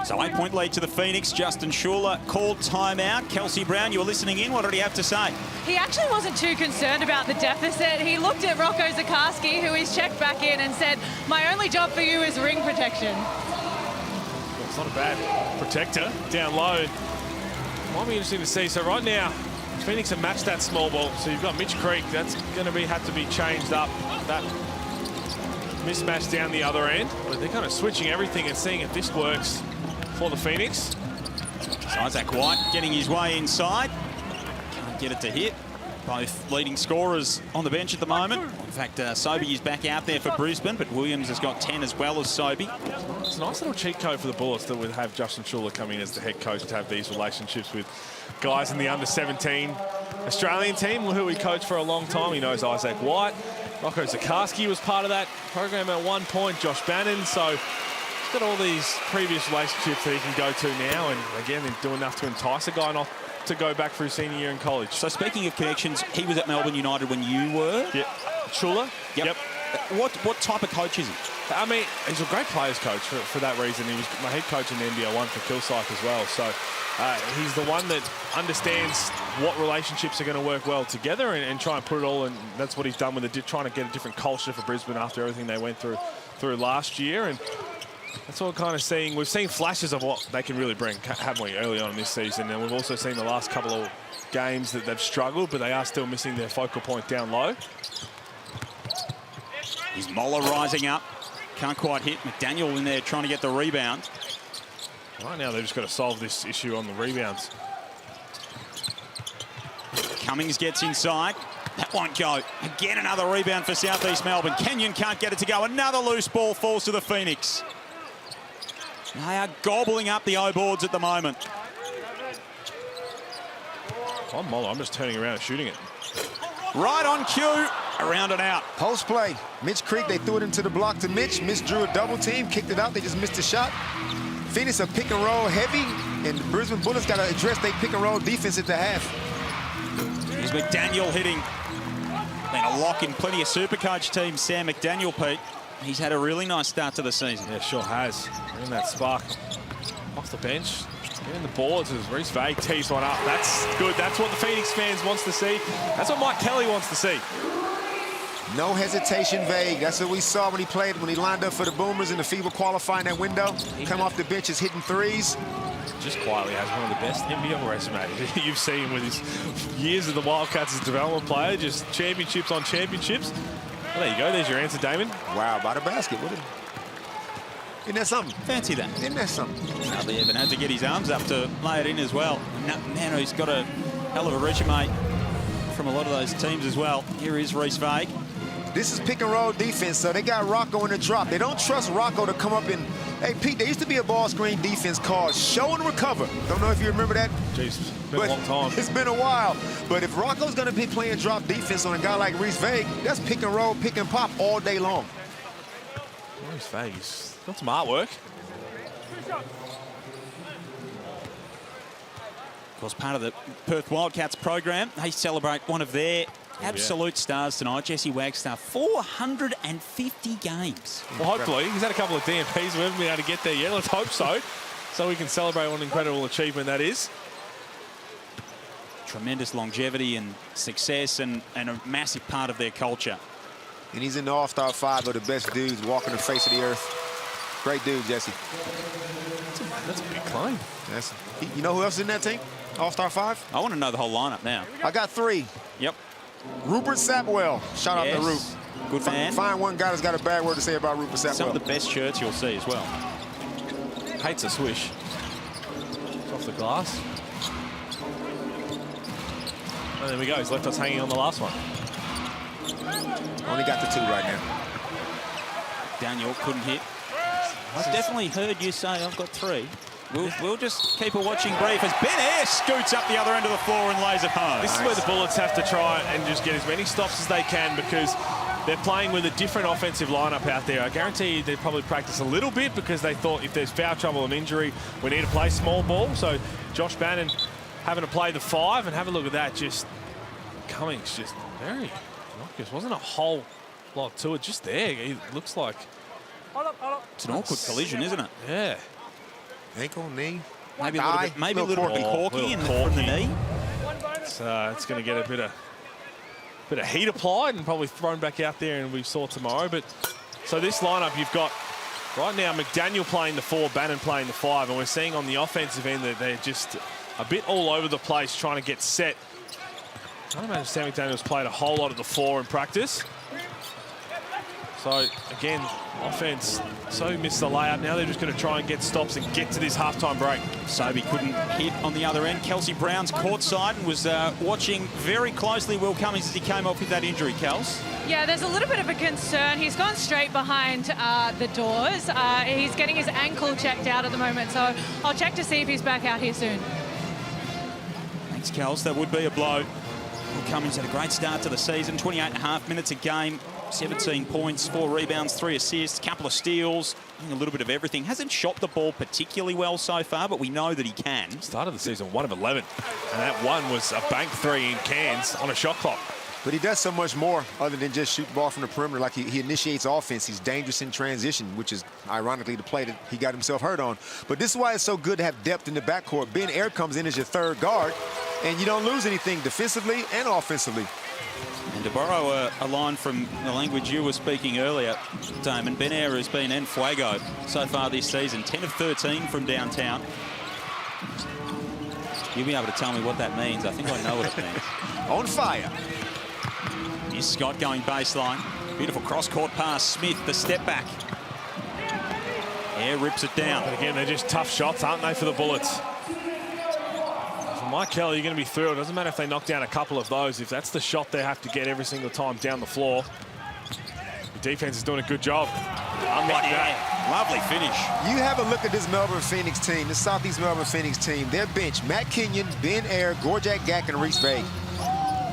So 8-point lead to the Phoenix. Justin Schuler called timeout. Kelsey Brown, you were listening in. What did he have to say? He actually wasn't too concerned about the deficit. He looked at Rocco Zikarsky, who he's checked back in, and said, my only job for you is ring protection. Well, it's not a bad protector down low. Might be interesting to see. So right now, Phoenix have matched that small ball. So you've got Mitch Creek. That's going to have to be changed up. That mismatch down the other end. But they're kind of switching everything and seeing if this works for the Phoenix. So Isaac White getting his way inside. Can't get it to hit. Both leading scorers on the bench at the moment. In fact, Sobey is back out there for Brisbane, but Williams has got 10 as well as Sobey. It's a nice little cheat code for the Bullets that would have Justin Schuler come in as the head coach to have these relationships with guys in the under-17 Australian team who we coached for a long time. He knows Isaac White. Rocco Zikarsky was part of that program at one point. Josh Bannon. So he's got all these previous relationships that he can go to now, and again, they're doing enough to entice a guy not to go back for his senior year in college. So speaking of connections, he was at Melbourne United when you were? Yep. Schuler? Yep. What type of coach is he? I mean, he's a great players coach for that reason. He was my head coach in the NBL1 for Kilsyth as well. So he's the one that understands what relationships are going to work well together and try and put it all in. That's what he's done with it, trying to get a different culture for Brisbane after everything they went through last year. And that's what we're kind of seeing. We've seen flashes of what they can really bring, haven't we, early on in this season. And we've also seen the last couple of games that they've struggled, but they are still missing their focal point down low. Is Moller rising up? Can't quite hit. McDaniel in there trying to get the rebound. Right now, they've just got to solve this issue on the rebounds. Cummings gets inside. That won't go. Again, another rebound for South East Melbourne. Kenyon can't get it to go. Another loose ball falls to the Phoenix. They are gobbling up the O-boards at the moment. I'm Moller. I'm just turning around and shooting it. Right on cue. Around and out. Post play. Mitch Creek, they threw it into the block to Mitch. Mitch drew a double team, kicked it out. They just missed the shot. Phoenix are pick and roll heavy, and the Brisbane Bullets got to address their pick and roll defense at the half. Here's McDaniel hitting. Been a lock in plenty of Supercoach teams, Sam McDaniel, Pete. He's had a really nice start to the season. Yeah, sure has. Bringing that spark off the bench. Getting the boards as Reece Vague tees one up. That's good. That's what the Phoenix fans wants to see. That's what Mike Kelly wants to see. No hesitation, Vague. That's what we saw when he lined up for the Boomers in the FIBA qualifying that window. Come off the bench is hitting threes. Just quietly has one of the best NBL resumes you've seen with his years of the Wildcats as a development player. Just championships on championships. Well, there you go. There's your answer, Damon. Wow, by the basket. Isn't that something? Fancy that. Isn't that something? Hardly even had to get his arms up to lay it in as well. Man, he's got a hell of a resume from a lot of those teams as well. Here is Reece Vague. This is pick and roll defense, so they got Rocco in the drop. They don't trust Rocco to come up and, hey, Pete, there used to be a ball screen defense called show and recover. Don't know if you remember that. Jeez, it's been a long time. It's been a while. But if Rocco's going to be playing drop defense on a guy like Reece Vague, that's pick and roll, pick and pop all day long. Reece Vague, he's got some artwork. Of course, part of the Perth Wildcats program, they celebrate one of their absolute stars tonight, Jesse Wagstaff, 450 games. Well, hopefully. He's had a couple of DMPs. We haven't been able to get there yet. Let's hope so. So we can celebrate what an incredible achievement that is. Tremendous longevity and success and a massive part of their culture. And he's in the All-Star 5 of the best dudes walking the face of the earth. Great dude, Jesse. That's a big claim. You know who else is in that team? All-Star 5? I want to know the whole lineup now. I got 3. Yep. Rupert Sapwell. Shout out to Roop. Good man. Find one guy that's got a bad word to say about Rupert Sapwell. Some of the best shirts you'll see as well. Hates a swish. It's off the glass. And there we go. He's left us hanging on the last one. Only got the 2 right now. Daniel couldn't hit. I've definitely heard you say I've got 3. We'll just keep a watching brief as Ben Ayre scoots up the other end of the floor and lays it home. This is where the Bullets have to try and just get as many stops as they can, because they're playing with a different offensive lineup out there. I guarantee you they probably practice a little bit because they thought if there's foul trouble and injury, we need to play small ball. So Josh Bannon having to play the 5, and have a look at that. Just Cummings just very innocuous. Wasn't a whole lot to it. Just there, it looks like. It's an awkward collision, isn't it? Yeah. Ankle, knee. Maybe a little bit corky from the knee. It's going to get a bit of heat applied and probably thrown back out there, and we saw tomorrow. But so this lineup, you've got right now McDaniel playing the 4, Bannon playing the 5, and we're seeing on the offensive end that they're just a bit all over the place trying to get set. I don't imagine Sam McDaniel's played a whole lot of the 4 in practice. So again, offense missed the layup. Now they're just going to try and get stops and get to this halftime break. Sobey couldn't hit on the other end. Kelsey Brown's courtside and was watching very closely Will Cummings as he came off with that injury, Kels. Yeah, there's a little bit of a concern. He's gone straight behind the doors. He's getting his ankle checked out at the moment, so I'll check to see if he's back out here soon. Thanks, Kels. That would be a blow. Will Cummings had a great start to the season. 28.5 minutes a game. 17 points, 4 rebounds, 3 assists, couple of steals, a little bit of everything. Hasn't shot the ball particularly well so far, but we know that he can. Started the season 1 of 11, and that one was a bank 3 in Cairns on a shot clock. But he does so much more other than just shoot the ball from the perimeter. Like he initiates offense. He's dangerous in transition, which is ironically the play that he got himself hurt on. But this is why it's so good to have depth in the backcourt. Ben Ayre comes in as your 3rd guard, and you don't lose anything defensively and offensively. And to borrow a line from the language you were speaking earlier, Damon, Ben Ayre has been en fuego so far this season. 10 of 13 from downtown. You'll be able to tell me what that means. I think I know what it means. On fire. Here's Scott going baseline. Beautiful cross-court pass. Smith, the step back. Ayre rips it down. But again, they're just tough shots, aren't they, for the Bullets? Mike Kelly, you're going to be thrilled. It doesn't matter if they knock down a couple of those. If that's the shot they have to get every single time down the floor, the defense is doing a good job. Unlike that. Lovely finish. You have a look at this Melbourne Phoenix team, the Southeast Melbourne Phoenix team. Their bench, Matt Kenyon, Ben Ayre, Gorjak Gak, and Reese Vague.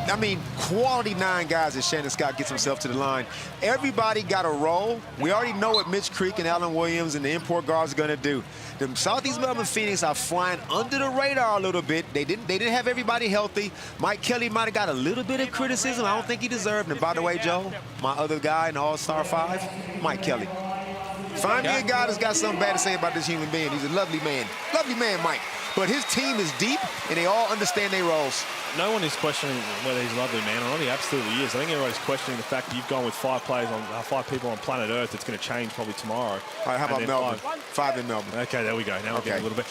I mean, quality 9 guys as Shannon Scott gets himself to the line. Everybody got a role. We already know what Mitch Creek and Allen Williams and the import guards are going to do. The Southeast Melbourne Phoenix are flying under the radar a little bit. They didn't have everybody healthy. Mike Kelly might have got a little bit of criticism. I don't think he deserved. And by the way, Joe, my other guy in the All-Star 5, Mike Kelly. Find me a guy that's got something bad to say about this human being. He's a lovely man. Lovely man, Mike. But his team is deep, and they all understand their roles. No one is questioning whether he's a lovely man or not. He absolutely is. I think everybody's questioning the fact that you've gone with 5 players on 5 people on planet Earth. It's going to change probably tomorrow. All right, how about Melbourne? 5 in Melbourne. Okay, there we go. Now we're getting a little bit.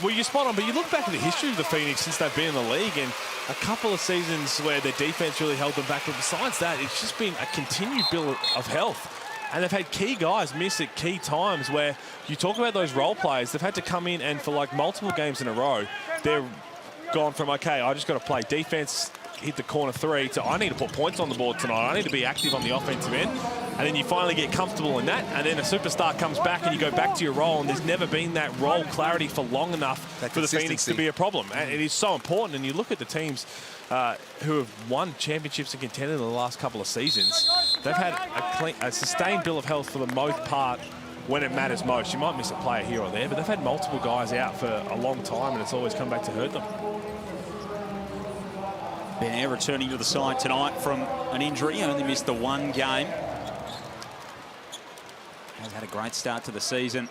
Well, you're spot on, but you look back at the history of the Phoenix since they've been in the league, and a couple of seasons where their defense really held them back. But besides that, it's just been a continued build of health. And they've had key guys miss at key times where you talk about those role players. They've had to come in and for like multiple games in a row, they're gone from, okay, I just got to play defense, hit the corner 3, to I need to put points on the board tonight. I need to be active on the offensive end. And then you finally get comfortable in that. And then a superstar comes back and you go back to your role. And there's never been that role clarity for long enough for the Phoenix to be a problem. And it is so important. And you look at the teams who have won championships and contended in the last couple of seasons. They've had a sustained bill of health for the most part when it matters most. You might miss a player here or there, but they've had multiple guys out for a long time, and it's always come back to hurt them. Ben Ayre returning to the side tonight from an injury. Only missed the 1 game. Has had a great start to the season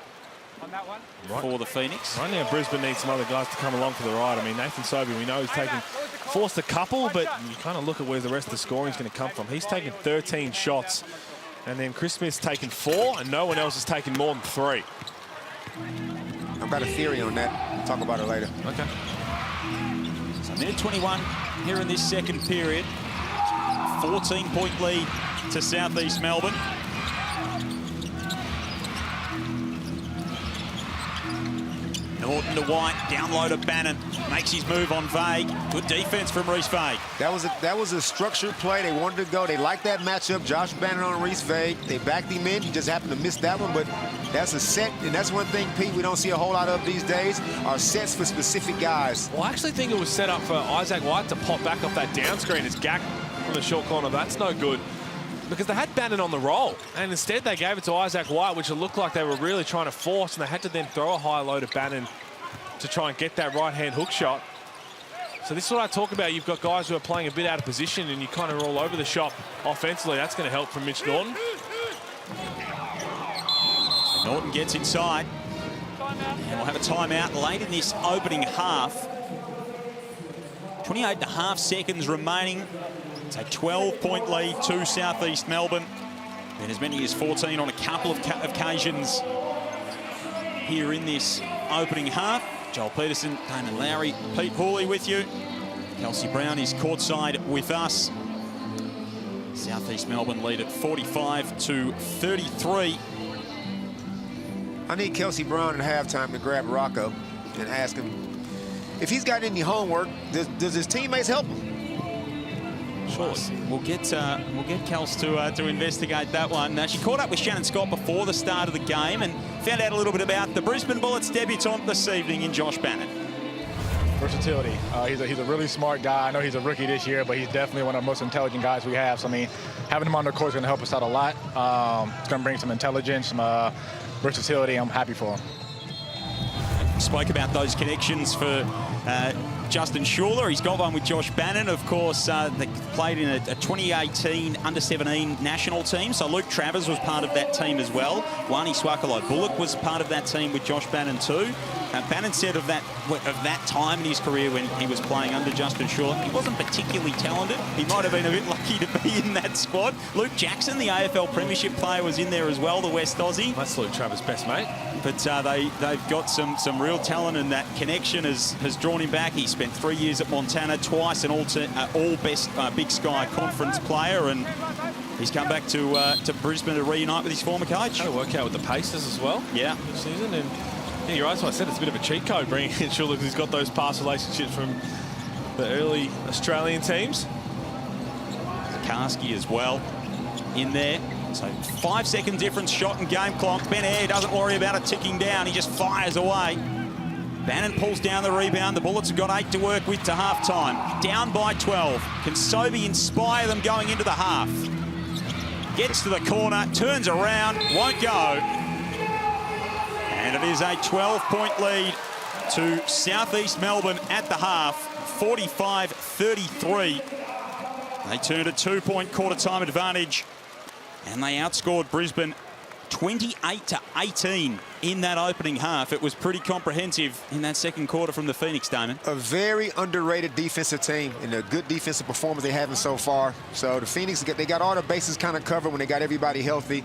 for the Phoenix. Right now, Brisbane needs some other guys to come along for the ride. I mean, Nathan Sobey, we know he's forced a couple, but you kind of look at where the rest of the scoring is going to come from. He's taken 13 shots, and then Chris Smith's taken 4, and no one else has taken more than 3. I've got a theory on that. We'll talk about it later. Okay. So minute 21 here in this second period. 14-point lead to South East Melbourne. Norton to White, down low to Bannon, makes his move on Vague. Good defense from Reece Vague. That was a structured play. They wanted to go. They liked that matchup. Josh Bannon on Reece Vague. They backed him in. He just happened to miss that one, but that's a set, and that's one thing, Pete, we don't see a whole lot of these days, are sets for specific guys. Well, I actually think it was set up for Isaac White to pop back off that down screen. It's Gack from the short corner. That's no good, because they had Bannon on the roll, and instead they gave it to Isaac White, which it looked like they were really trying to force, and they had to then throw a high low to Bannon to try and get that right-hand hook shot. So this is what I talk about. You've got guys who are playing a bit out of position, and you kind of roll over the shop offensively. That's going to help from Mitch Norton. So Norton gets inside. And we'll have a timeout late in this opening half. 28.5 seconds remaining. It's a 12-point lead to South East Melbourne. And as many as 14 on a couple of occasions here in this opening half. Joel Peterson, Damon Lowry, Pete Hawley with you. Kelsey Brown is courtside with us. South East Melbourne lead at 45-33. I need Kelsey Brown at halftime to grab Rocco and ask him if he's got any homework. Does his teammates help him? Sure. We'll get Kels to investigate that one. She caught up with Shannon Scott before the start of the game and found out a little bit about the Brisbane Bullets debutant this evening in Josh Bannon. Versatility. He's a really smart guy. I know he's a rookie this year, but he's definitely one of the most intelligent guys we have. So, I mean, having him on the court is going to help us out a lot. It's going to bring some intelligence, some versatility. I'm happy for him. Spoke about those connections for Justin Schuler. He's got one with Josh Bannon. Of course, they played in a 2018 under-17 national team. So Luke Travers was part of that team as well. Wani Swakalo-Bullock was part of that team with Josh Bannon too. Bannon said of that time in his career when he was playing under Justin Schuler, he wasn't particularly talented. He might have been a bit lucky to be in that squad. Luke Jackson, the AFL Premiership player, was in there as well, the West Aussie. That's Luke Travers' best mate. But they've got some real talent, and that connection has drawn him back. He spent 3 years at Montana, twice an all-best Big Sky Conference player, and he's come back to Brisbane to reunite with his former coach. Had to work out with the Pacers as well. Yeah. This season, and yeah, you're right. So I said it's a bit of a cheat code bringing in Schuler because he's got those past relationships from the early Australian teams. Karski as well in there. So 5 second difference, shot and game clock. Ben Air doesn't worry about it ticking down. He just fires away. Bannon pulls down the rebound. The Bullets have got 8 to work with to halftime. Down by 12. Can Sobey inspire them going into the half? Gets to the corner, turns around, won't go. And it is a 12-point lead to South East Melbourne at the half, 45-33. They turned a 2-point quarter-time advantage, and they outscored Brisbane 28-18 in that opening half. It was pretty comprehensive in that second quarter from the Phoenix, Damon. A very underrated defensive team and a good defensive performance they haven't so far. So the Phoenix, they got all the bases kind of covered when they got everybody healthy,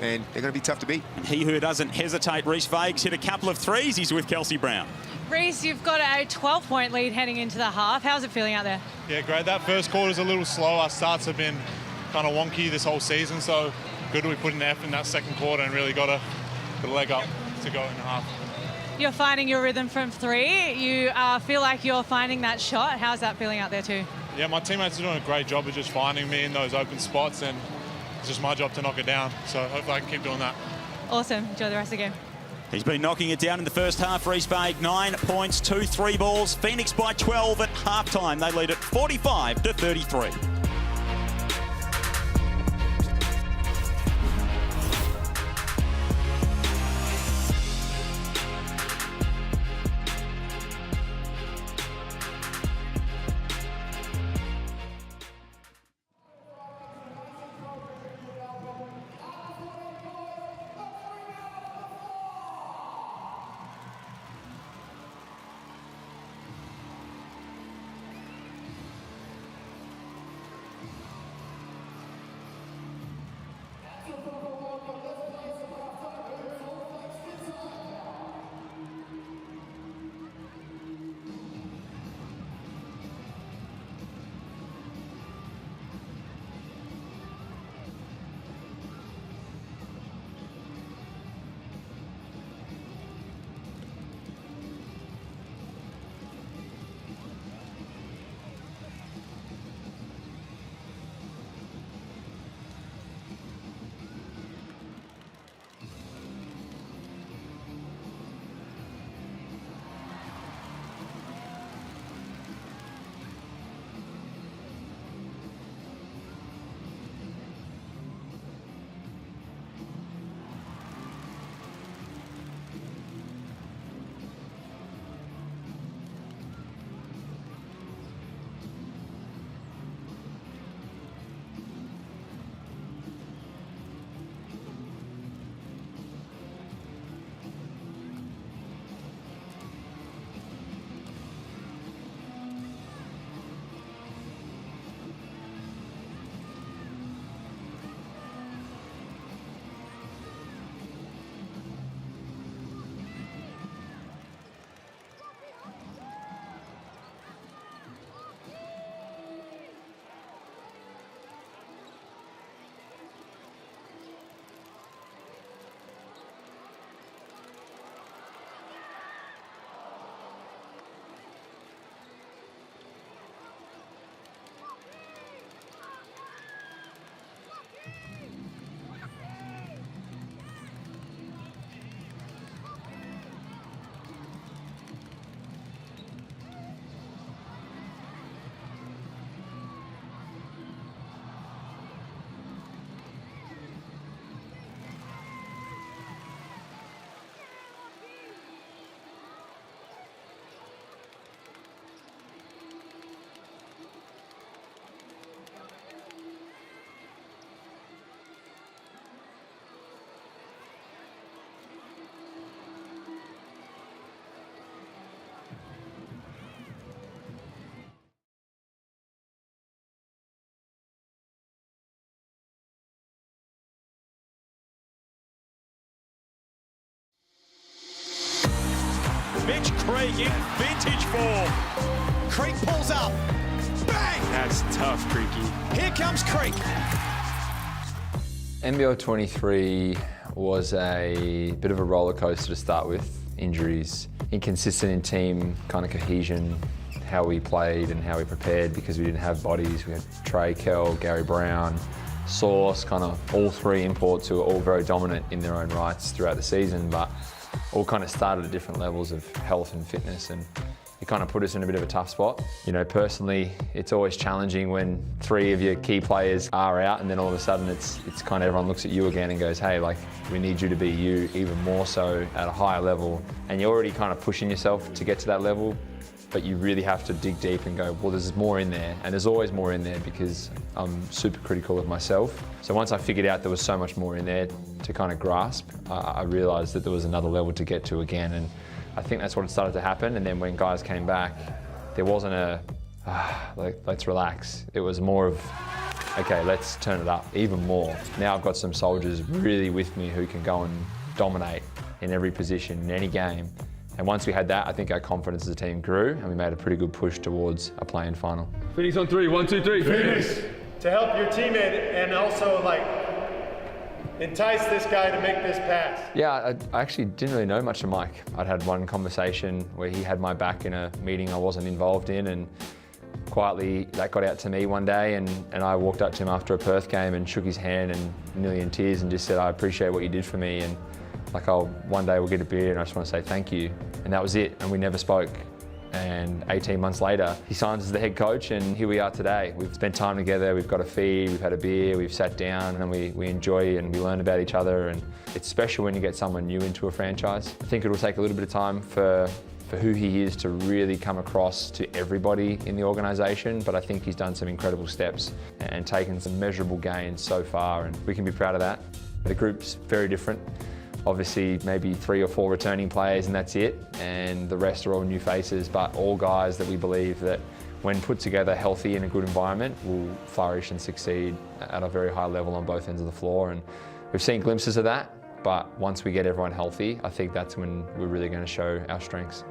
and they're going to be tough to beat. And he who doesn't hesitate, Reece Vague's hit a couple of threes. He's with Kelsey Brown. Reece, you've got a 12-point lead heading into the half. How's it feeling out there? Yeah, great. That first quarter's a little slow. Our starts have been kind of wonky this whole season, so good we put in effort in that second quarter and really got a leg up to go in the half. You're finding your rhythm from three. You feel like you're finding that shot. How's that feeling out there too? Yeah, my teammates are doing a great job of just finding me in those open spots, and it's just my job to knock it down. So hopefully I can keep doing that. Awesome. Enjoy the rest of the game. He's been knocking it down in the first half. Reece Vague, 9 points, 2 3 balls. Phoenix by 12 at halftime. They lead at 45-33. Mitch Creek in vintage form. Creek pulls up. Bang! That's tough, Creaky. Here comes Creek. NBL23 was a bit of a roller coaster to start with. Injuries, inconsistent in team kind of cohesion, how we played and how we prepared because we didn't have bodies. We had Trey, Kell, Gary Brown, Sauce, kind of all three imports who were all very dominant in their own rights throughout the season, but all kind of started at different levels of health and fitness, and it kind of put us in a bit of a tough spot. You know, personally, it's always challenging when three of your key players are out and then all of a sudden it's kind of everyone looks at you again and goes, hey, like, we need you to be you even more so at a higher level. And you're already kind of pushing yourself to get to that level, but you really have to dig deep and go, well, there's more in there. And there's always more in there because I'm super critical of myself. So once I figured out there was so much more in there to kind of grasp, I realized that there was another level to get to again. And I think that's what started to happen. And then when guys came back, there wasn't a, like, let's relax. It was more of, okay, let's turn it up even more. Now I've got some soldiers really with me who can go and dominate in every position, in any game. And once we had that, I think our confidence as a team grew and we made a pretty good push towards a play-in final. Phoenix on three, 1, 2, 3, Phoenix. To help your teammate and also like entice this guy to make this pass. Yeah, I actually didn't really know much of Mike. I'd had one conversation where he had my back in a meeting I wasn't involved in, and quietly that got out to me one day, and I walked up to him after a Perth game and shook his hand and nearly in tears and just said, I appreciate what you did for me, and like, one day we'll get a beer and I just want to say thank you. And that was it, and we never spoke. And 18 months later, he signs as the head coach, and here we are today. We've spent time together, we've got a feed, we've had a beer, we've sat down, and we enjoy and we learn about each other, and it's special when you get someone new into a franchise. I think it'll take a little bit of time for who he is to really come across to everybody in the organisation, but I think he's done some incredible steps and taken some measurable gains so far, and we can be proud of that. The group's very different. Obviously, maybe 3 or 4 returning players and that's it, and the rest are all new faces, but all guys that we believe that when put together healthy in a good environment will flourish and succeed at a very high level on both ends of the floor. And we've seen glimpses of that, but once we get everyone healthy, I think that's when we're really going to show our strengths.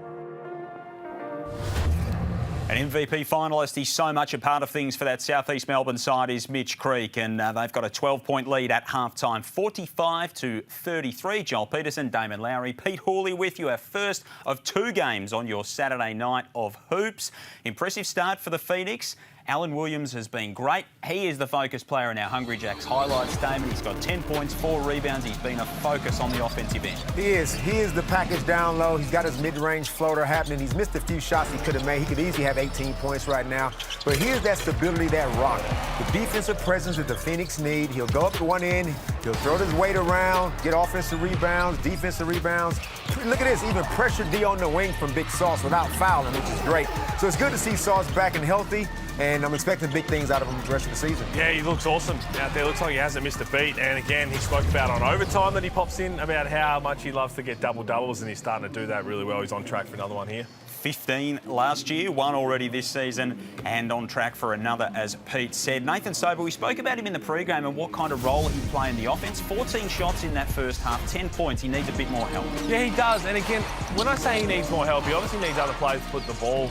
An MVP finalist, he's so much a part of things for that South East Melbourne side, is Mitch Creek, and they've got a 12-point lead at half-time, 45-33. Joel Peterson, Damon Lowry, Pete Hooley with you, our first of 2 games on your Saturday night of hoops. Impressive start for the Phoenix. Alan Williams has been great. He is the focus player in our Hungry Jacks highlights, Damon. He's got 10 points, 4 rebounds. He's been a focus on the offensive end. He is the package down low. He's got his mid-range floater happening. He's missed a few shots he could have made. He could easily have 18 points right now. But here's that stability, that rock. The defensive presence that the Phoenix need. He'll go up to one end. He'll throw his weight around, get offensive rebounds, defensive rebounds. Look at this, even pressure D on the wing from Big Sauce without fouling, which is great. So it's good to see Sauce back and healthy, and I'm expecting big things out of him the rest of the season. Yeah, he looks awesome out there. Looks like he hasn't missed a beat. And again, he spoke about on overtime that he pops in about how much he loves to get double-doubles, and he's starting to do that really well. He's on track for another one here. 15 last year, 1 already this season, and on track for another, as Pete said. Nathan Sober, we spoke about him in the pre-game and what kind of role he'd play in the offense. 14 shots in that first half, 10 points. He needs a bit more help. Yeah, he does. And again, when I say he needs more help, he obviously needs other players to put the ball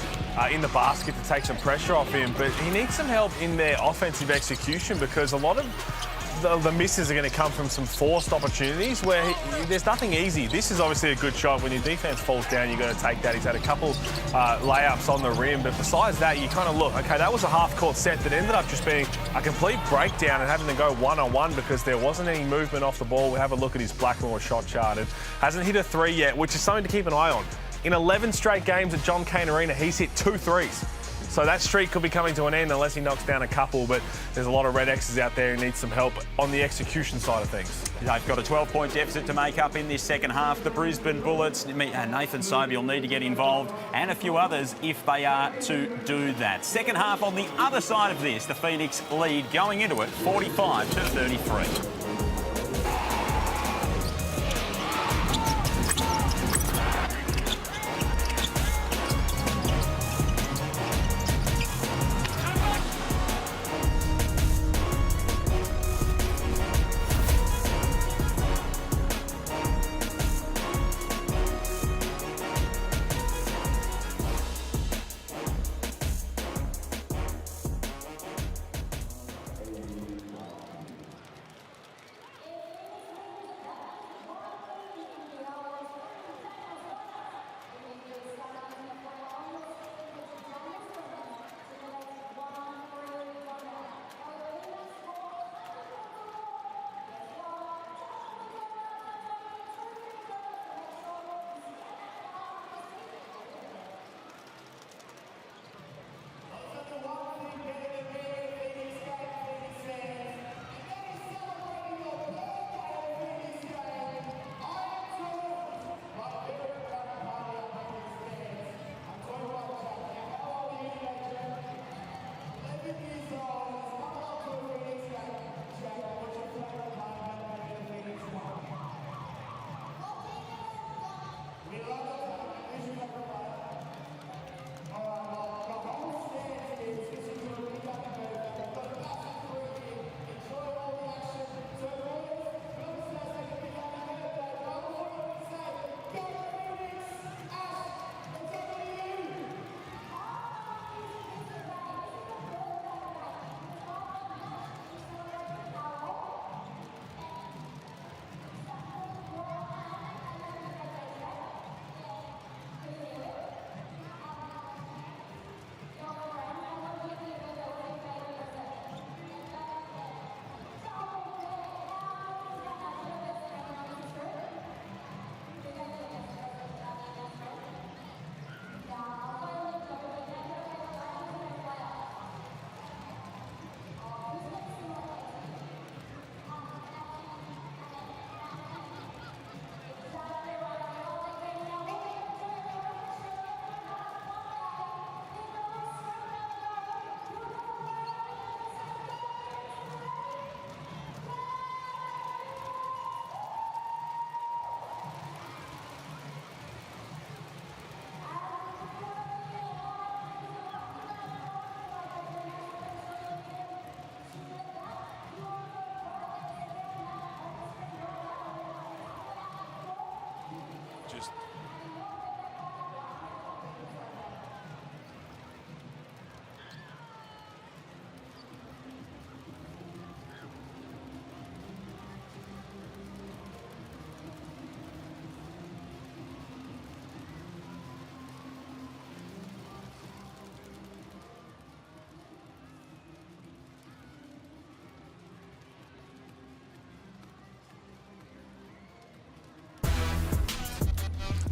in the basket to take some pressure off him, but he needs some help in their offensive execution, because a lot of the misses are going to come from some forced opportunities where there's nothing easy. This is obviously a good shot. When your defense falls down, you've got to take that. He's had a couple layups on the rim, but besides that, you kind of look, okay, that was a half-court set that ended up just being a complete breakdown and having to go one-on-one because there wasn't any movement off the ball. We have a look at his Blackmore shot chart, and hasn't hit a 3 yet, which is something to keep an eye on. In 11 straight games at John Cain Arena, he's hit 2 threes. So that streak could be coming to an end unless he knocks down a couple, but there's a lot of red X's out there who need some help on the execution side of things. They've got a 12-point deficit to make up in this second half. The Brisbane Bullets, Nathan Sobe will need to get involved, and a few others if they are to do that. Second half on the other side of this, the Phoenix lead going into it, 45-33.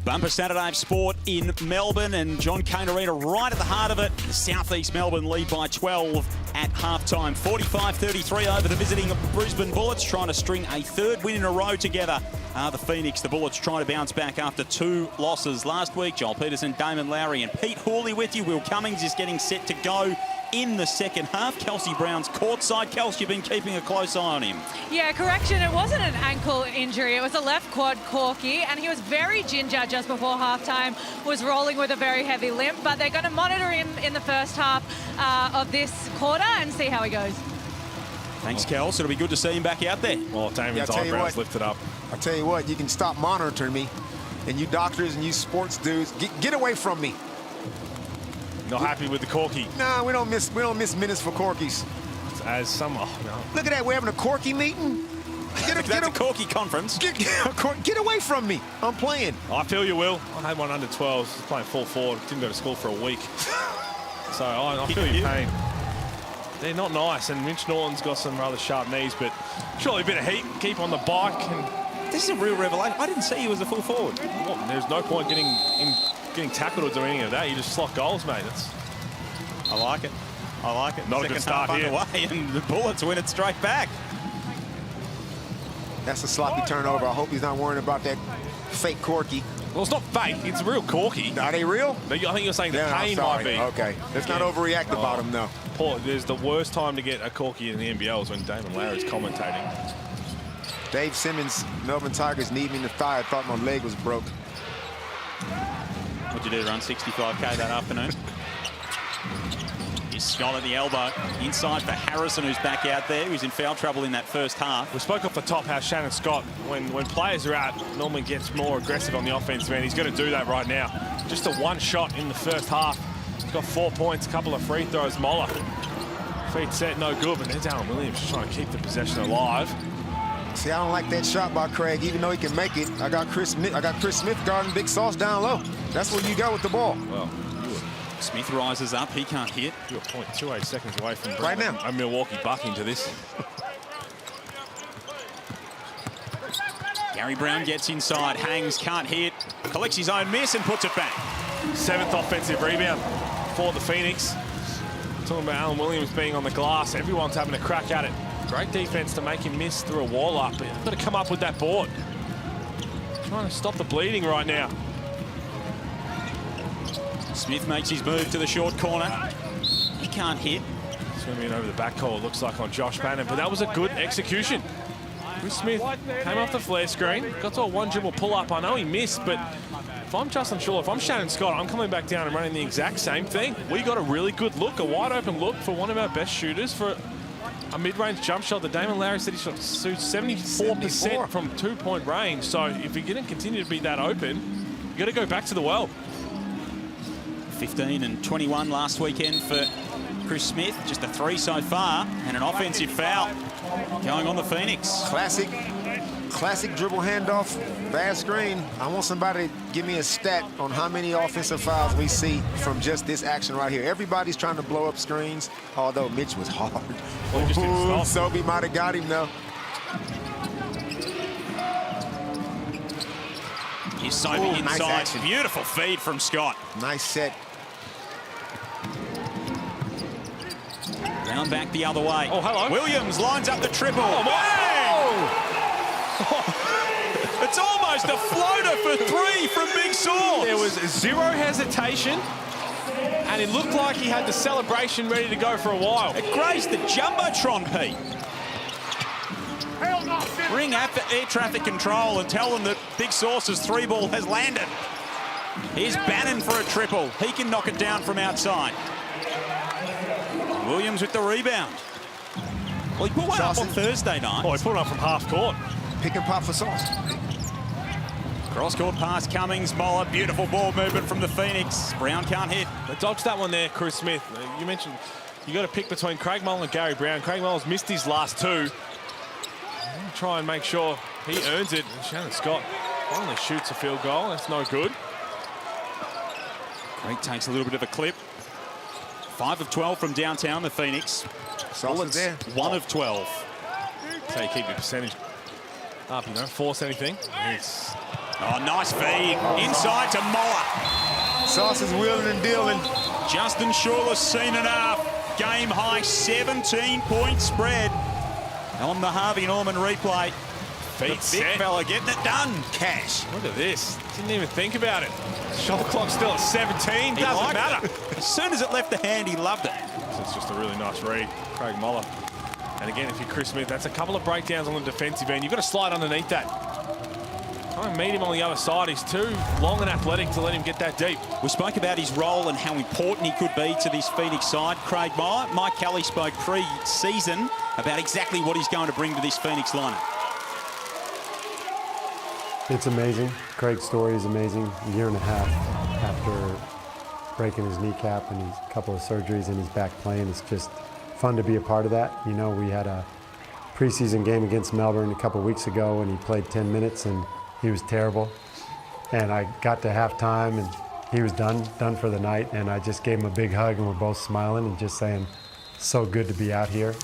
Bumper Saturday of sport in Melbourne, and John Cain Arena right at the heart of it. The Southeast Melbourne lead by 12 at halftime. 45-33 over the visiting Brisbane Bullets, trying to string a third win in a row together. The Phoenix, the Bullets trying to bounce back after 2 losses last week. Joel Peterson, Damon Lowry and Pete Hawley with you. Will Cummings is getting set to go in the second half. Kelsey Brown's courtside. Kelsey, you've been keeping a close eye on him. Yeah, correction, it wasn't an ankle injury. It was a left quad corky, and he was very ginger just before halftime, was rolling with a very heavy limp, but they're going to monitor him in the first half of this quarter and see how he goes. Thanks, Kels. It'll be good to see him back out there. Well, Damon's eyebrows lifted up. I'll tell you what, you can stop monitoring me, and you doctors and you sports dudes, get away from me. Not happy with the corky. Nah, we don't miss minutes for corkies. As some, no. Look at that, we're having a corky meeting. That's a corky conference. Get away from me. I'm playing. I feel you, Will. I had one under 12. Playing full forward. Didn't go to school for a week. So I feel your pain. They're not nice, and Mitch Norton's got some rather sharp knees, but surely a bit of heat. Keep on the bike. And this is a real revelation. I didn't see you as a full forward. Well, there's no point getting tackled or doing any of that. You just slot goals, mate. I like it. I like it. Not a good start here. Underway, and the Bullets win it straight back. That's a sloppy turnover. I hope he's not worrying about that fake corky. Well, it's not fake. It's a real corky. Are they real? I think you're saying the pain might be. Okay. Let's not overreact about him, though. Paul, there's the worst time to get a corky in the NBL is when Damon Lowry's commentating. Dave Simmons, Melbourne Tigers need me in the thigh. I thought my leg was broke. What'd you do, run 65K that afternoon? Here's Scott at the elbow. Inside for Harrison, who's back out there. Who's in foul trouble in that first half. We spoke off the top how Shannon Scott, when players are out, normally gets more aggressive on the offensive end. He's going to do that right now. Just a one shot in the first half. He's got 4 points, a couple of free throws. Moller. Feet set, no good, but there's Alan Williams just trying to keep the possession alive. See, I don't like that shot by Craig, even though he can make it. I got Chris Smith guarding Big Sauce down low. That's where you go with the ball. Well, Smith rises up. He can't hit. You're 0.28 seconds away from right now a Milwaukee buck into this. Gary Brown gets inside, hangs, can't hit, collects his own miss and puts it back. 7th offensive rebound for the Phoenix. Talking about Alan Williams being on the glass. Everyone's having a crack at it. Great defense to make him miss through a wall up. But you've got to come up with that board. Trying to stop the bleeding right now. Smith makes his move to the short corner. He can't hit. It's going to be an over the back call, it looks like, on Josh Bannon. But that was a good execution. Chris Smith came off the flare screen, got to a one dribble pull up. I know he missed, but if I'm Justin Schuller, if I'm Shannon Scott, I'm coming back down and running the exact same thing. We got a really good look, a wide open look for one of our best shooters for a mid-range jump shot that Damon Lowry said he shot 74% from 2-point range. So if you're going to continue to be that open, you got to go back to the well. 15 and 21 last weekend for Chris Smith. Just a 3 so far, and an offensive foul going on the Phoenix. Classic dribble handoff, bad screen. I want somebody to give me a stat on how many offensive fouls we see from just this action right here. Everybody's trying to blow up screens, although Mitch was hard. Ooh, Sobey might have got him, though. Here's Sobey inside. Nice beautiful feed from Scott. Nice set. Round back the other way. Oh, hello. Williams lines up the triple. Oh, It's almost a floater for 3 from Big Sauce. There was 0 hesitation, and it looked like he had the celebration ready to go for a while. It grazed the Jumbotron, Pete. Ring air traffic control and tell them that Big Sauce's 3-ball has landed. Here's Bannon for a triple. He can knock it down from outside. Williams with the rebound. Well, he put one up on Thursday night. Oh, he put it up from half court. Pick and pop for Sauce. Cross-court pass, Cummings, Moller. Beautiful ball movement from the Phoenix. Brown can't hit. They dodged that one there, Chris Smith. You mentioned you got to pick between Craig Mullin and Gary Brown. Craig Mullin's missed his last 2. Try and make sure he earns it. Shannon Scott finally shoots a field goal. That's no good. Creek takes a little bit of a clip. 5 of 12 from downtown, the Phoenix. Bullets there. 1 of 12. That's how you keep your percentage up, you don't force anything. It's Oh, nice feed. Inside to Moller. Sauce is wheeling and dealing. Justin Shula's seen enough. Game high 17-point spread on the Harvey Norman replay. Feet the big set. fella getting it done. Cash. Look at this. Didn't even think about it. Shot clock still at 17. Doesn't matter. As soon as it left the hand, he loved it. So it's just a really nice read. Craig Moller. And again, if you're Chris Smith, that's a couple of breakdowns on the defensive end. You've got to slide underneath that. Try and meet him on the other side. He's too long and athletic to let him get that deep. We spoke about his role and how important he could be to this Phoenix side. Craig Moller, Mike Kelly spoke pre-season about exactly what he's going to bring to this Phoenix lineup. It's amazing. Craig's story is amazing. A year and a half after breaking his kneecap and a couple of surgeries and he's back playing. It's just fun to be a part of that. You know, we had a preseason game against Melbourne a couple of weeks ago and he played 10 minutes and he was terrible. And I got to halftime and he was done for the night. And I just gave him a big hug and we're both smiling and just saying, so good to be out here.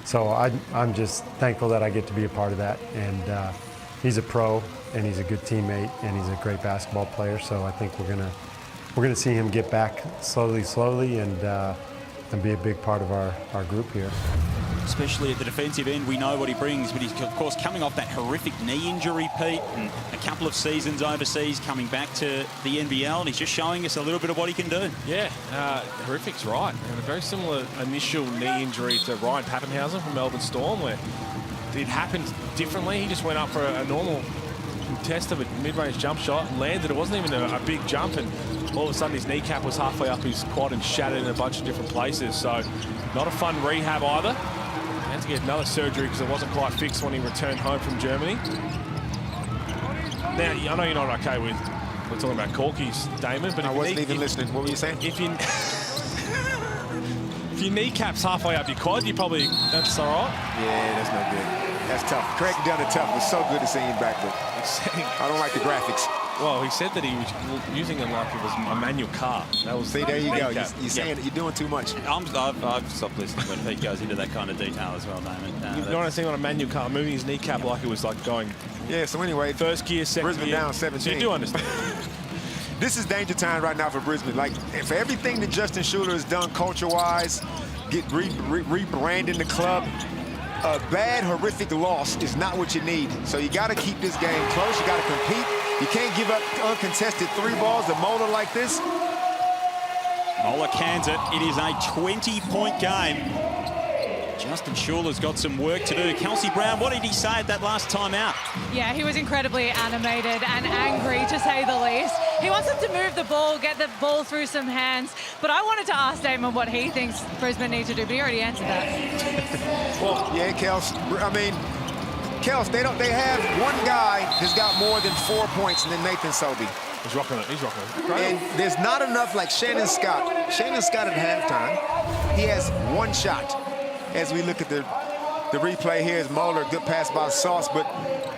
So I'm just thankful that I get to be a part of that. And he's a pro and he's a good teammate and he's a great basketball player. So I think we're gonna see him get back slowly and be a big part of our group here. Especially at the defensive end, we know what he brings, but he's, of course, coming off that horrific knee injury, Pete, and a couple of seasons overseas, coming back to the NBL, and he's just showing us a little bit of what he can do. Yeah, horrific's right. And a very similar initial knee injury to Ryan Pappenhausen from Melbourne Storm, where it happened differently. He just went up for a normal test of a mid-range jump shot and landed. It wasn't even a big jump, and all of a sudden his kneecap was halfway up his quad and shattered in a bunch of different places. So not a fun rehab either. He had to get another surgery because it wasn't quite fixed when he returned home from Germany. Now, I know you're not okay with, we're talking about corkies, Damon, but I wasn't even listening. What were you saying? If your kneecap's halfway up your quad, you probably, that's all right. Yeah, that's no good. That's tough. Craig done it tough. It's so good to see him back, but I don't like the graphics. Well, he said that he was using them like it was a manual car. That was. See, there you go. You're saying it. You're doing too much. I've stopped listening when Pete goes into that kind of detail as well, Damon. You know what I'm saying on a manual car, moving his kneecap like it was like going. Yeah. So anyway, first gear, second Brisbane gear. down 17. So you do understand. This is danger time right now for Brisbane. Like for everything that Justin Shula has done culture-wise, rebranding the club. A bad, horrific loss is not what you need. So you got to keep this game close. You got to compete. You can't give up uncontested 3 balls to Moller like this. Moller cans it. It is a 20-point game. Justin Shula's got some work to do. Kelsey Brown, what did he say at that last time out? Yeah, he was incredibly animated and angry, to say the least. He wants them to move the ball, get the ball through some hands. But I wanted to ask Damon what he thinks Brisbane needs to do, but he already answered that. Well, yeah, Kels. I mean, Kels, they have one guy that's got more than 4 points than Nathan Sobey. He's rocking it. He's rocking it. And there's not enough like Shannon Scott. Shannon Scott at halftime, he has 1 shot. As we look at the replay here, is Moller, good pass by Sauce, but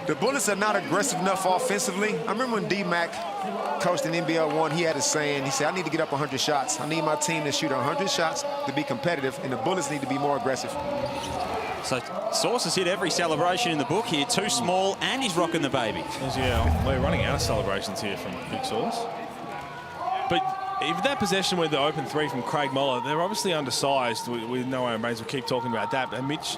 the Bullets are not aggressive enough offensively. I remember when D-Mac coached in NBL1, he had a saying, he said, I need to get up 100 shots. I need my team to shoot 100 shots to be competitive, and the Bullets need to be more aggressive. So Sauce has hit every celebration in the book here, too small, and he's rocking the baby. Yeah, we're running out of celebrations here from Big Sauce. But if that possession with the open 3 from Craig Moller, they're obviously undersized with no Aaron Baines. We'll keep talking about that. But Mitch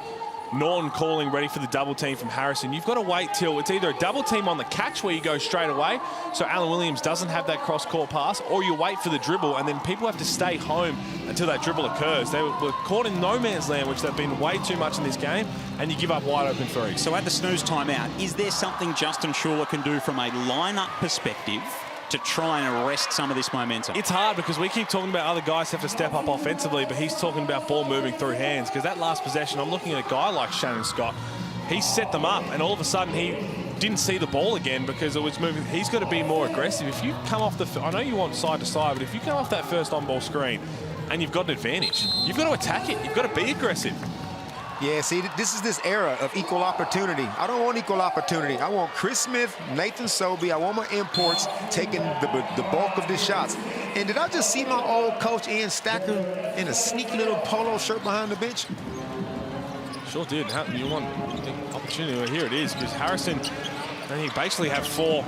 Norton calling ready for the double team from Harrison. You've got to wait till it's either a double team on the catch where you go straight away, so Alan Williams doesn't have that cross-court pass, or you wait for the dribble, and then people have to stay home until that dribble occurs. They were caught in no man's land, which they've been way too much in this game, and you give up wide open threes. So at the snooze timeout, is there something Justin Shula can do from a lineup perspective to try and arrest some of this momentum? It's hard because we keep talking about other guys have to step up offensively, but he's talking about ball moving through hands, because that last possession, I'm looking at a guy like Shannon Scott. He set them up, and all of a sudden he didn't see the ball again because it was moving. He's got to be more aggressive. If you come off I know you want side to side, but if you come off that first on-ball screen and you've got an advantage, you've got to attack it. You've got to be aggressive. Yeah, see, this is this era of equal opportunity. I don't want equal opportunity. I want Chris Smith, Nathan Sobey. I want my imports taking the bulk of the shots. And did I just see my old coach, Ian Stacker, in a sneaky little polo shirt behind the bench? Sure did. You want the opportunity. Well, here it is, because Harrison, And you basically have 4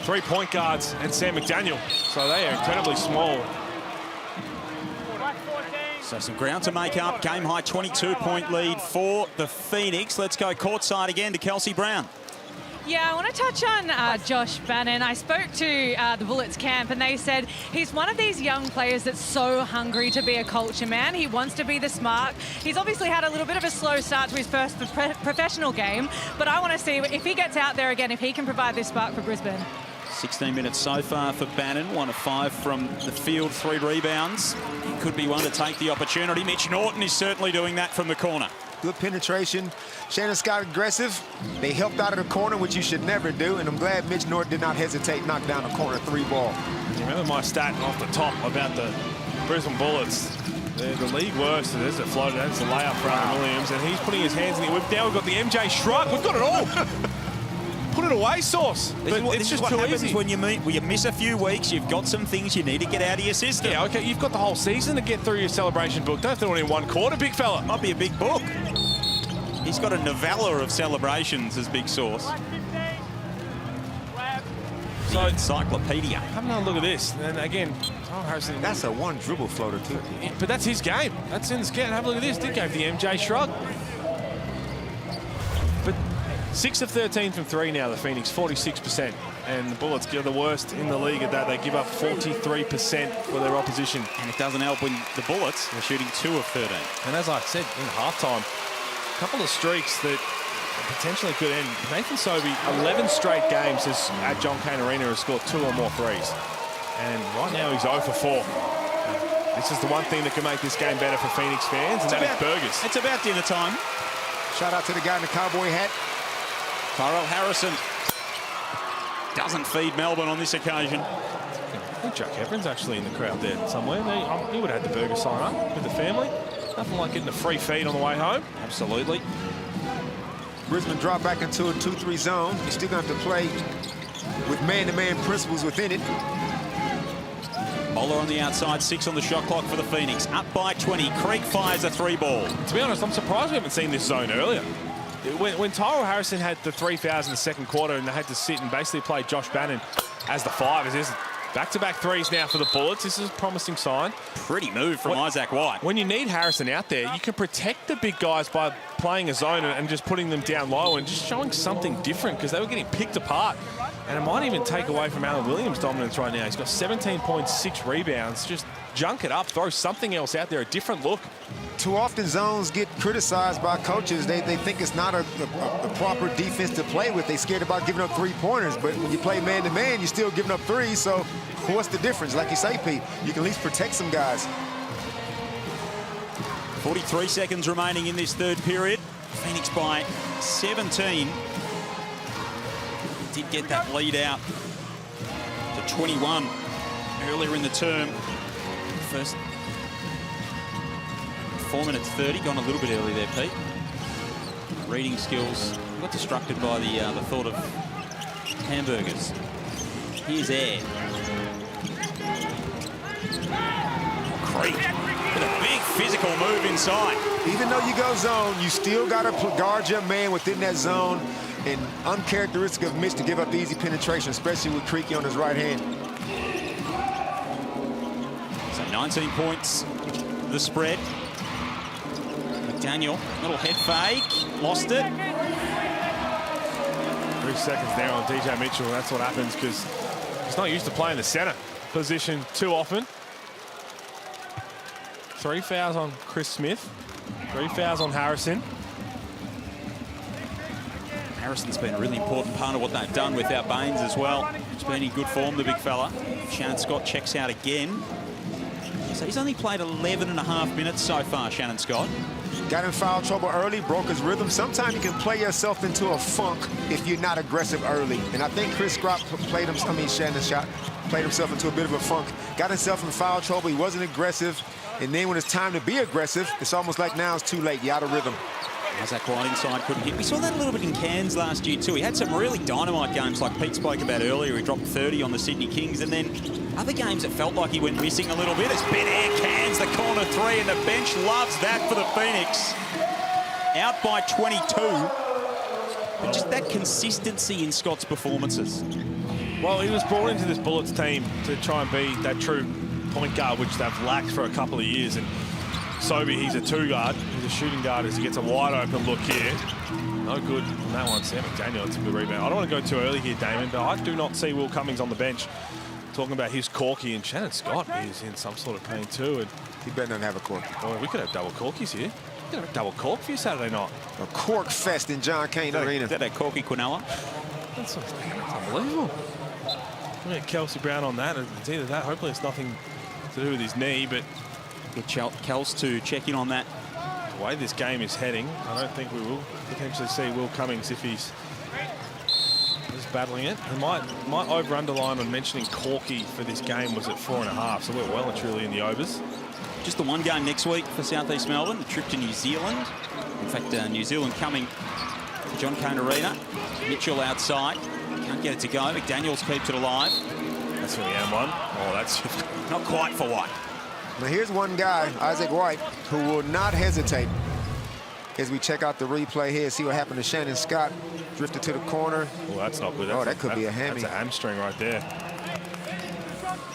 3-point guards and Sam McDaniel. So they are incredibly small. So some ground to make up. Game high 22-point lead for the Phoenix. Let's go courtside again to Kelsey Brown. Yeah, I want to touch on Josh Bannon. I spoke to the Bullets camp and they said he's one of these young players that's so hungry to be a culture man. He wants to be the smart. He's obviously had a little bit of a slow start to his first professional game, but I want to see if he gets out there again, if he can provide this spark for Brisbane. 16 minutes so far for Bannon, 1 of 5 from the field, 3 rebounds. He could be one to take the opportunity. Mitch Norton is certainly doing that from the corner. Good penetration. Shannon Scott aggressive. They helped out of the corner, which you should never do, and I'm glad Mitch Norton did not hesitate, knock down the corner 3 ball. You remember my stat off the top about the Brisbane Bullets? They're the league worst. There's a floater, that's a layup for Alan Williams, and he's putting his hands in the whip. Now we've got the MJ shrug. We've got it all. Put it away, Sauce. It's just too easy. When you miss a few weeks, you've got some things you need to get out of your system. Yeah, okay, you've got the whole season to get through your celebration book. Don't do it in 1 quarter, big fella. Might be a big book. He's got a novella of celebrations as Big Sauce. So encyclopedia. Have another look at this. And again, Tyrell Harrison. That's a 1 dribble floater too. Yeah, but that's his game. That's in the scan. Have a look at this. Did go for the MJ shrug. But 6 of 13 from 3 now, the Phoenix, 46%. And the Bullets are the worst in the league at that. They give up 43% for their opposition. And it doesn't help when the Bullets are shooting 2 of 13. And as I said, in halftime, a couple of streaks that potentially could end. Nathan Sobey, 11 straight games at John Cain Arena has scored 2 or more threes. And right now he's 0 for 4. This is the one thing that can make this game better for Phoenix fans, and that is burgers. It's about dinner time. Shout out to the guy in the cowboy hat. Tyrell Harrison doesn't feed Melbourne on this occasion. I think Jack Hepburn's actually in the crowd there somewhere. He would have had the burger sign up with the family. Nothing like getting a free feed on the way home. Absolutely. Brisbane drop back into a 2-3 zone. You're still going to have to play with man-to-man principles within it. Bowler on the outside, 6 on the shot clock for the Phoenix. Up by 20. Creek fires a 3 ball. To be honest, I'm surprised we haven't seen this zone earlier. When Tyrell Harrison had the 3 fouls in the second quarter and they had to sit and basically play Josh Bannon as the 5, there's back-to-back threes now for the Bullets. This is a promising sign. Pretty move from Isaac White. When you need Harrison out there, you can protect the big guys by playing a zone and just putting them down low and just showing something different, because they were getting picked apart. And it might even take away from Alan Williams' dominance right now. He's got 17.6 rebounds. Just junk it up, throw something else out there, a different look. Too often zones get criticized by coaches. They think it's not a proper defense to play with. They're scared about giving up 3-pointers. But when you play man-to-man, you're still giving up 3s. So what's the difference? Like you say, Pete, you can at least protect some guys. 43 seconds remaining in this third period. Phoenix by 17. Did get that lead out to 21 earlier in the term. First 4 minutes 30, gone a little bit early there, Pete. Reading skills, got distracted by the thought of hamburgers. Here's Air. Creek with a big physical move inside. Even though you go zone, you still got to guard your man within that zone. And uncharacteristic of Mitch to give up the easy penetration, especially with Creaky on his right hand. So 19 points, the spread. McDaniel, little head fake, lost it. 3 seconds there on DJ Mitchell. That's what happens because he's not used to playing the center position too often. 3 fouls on Chris Smith, 3 fouls on Harrison. Harrison's been a really important part of what they've done without Baines as well. He's been in good form, the big fella. Shannon Scott checks out again. So he's only played 11.5 minutes so far, Shannon Scott. Got in foul trouble early, broke his rhythm. Sometimes you can play yourself into a funk if you're not aggressive early. And I think Chris Scott played himself into a bit of a funk. Got himself in foul trouble. He wasn't aggressive. And then when it's time to be aggressive, it's almost like now it's too late. You're out of rhythm. Isaac White inside couldn't hit. We saw that a little bit in Cairns last year too. He had some really dynamite games like Pete spoke about earlier. He dropped 30 on the Sydney Kings, and then other games it felt like he went missing a little bit. It's Ben Air cans the corner 3, and the bench loves that for the Phoenix. Out by 22. but just that consistency in Scott's performances. Well, he was brought into this Bullets team to try and be that true point guard, which they've lacked for a couple of years. And Sobey, he's a 2-guard. He's a shooting guard as he gets a wide open look here. No good on that one. Sam McDaniel, it's a good rebound. I don't want to go too early here, Damon, but I do not see Will Cummings on the bench talking about his corky, and Shannon Scott is in some sort of pain too. And he better not have a corky. Boy, we could have double corkies here. We could have a double cork for you Saturday night. A cork fest in John Cain Arena. Is that a corky Quinella? That's unbelievable. We'll get Kelsey Brown on that. It's either that. Hopefully it's nothing to do with his knee, but get Kels to check in on that. The way this game is heading, I don't think we will potentially see Will Cummings if he's battling it. I might over-underline on mentioning corky for this game was at 4.5, so we're well and truly in the overs. Just the one game next week for South East Melbourne, a trip to New Zealand. In fact, New Zealand coming to John Cain Arena. Mitchell outside, can't get it to go. McDaniels keeps it alive. That's for the M1. Oh, that's not quite for White. Now here's one guy, Isaac White, who will not hesitate as we check out the replay here, see what happened to Shannon Scott. Drifted to the corner. Well, that's not good. That could be a hammy. That's a hamstring right there.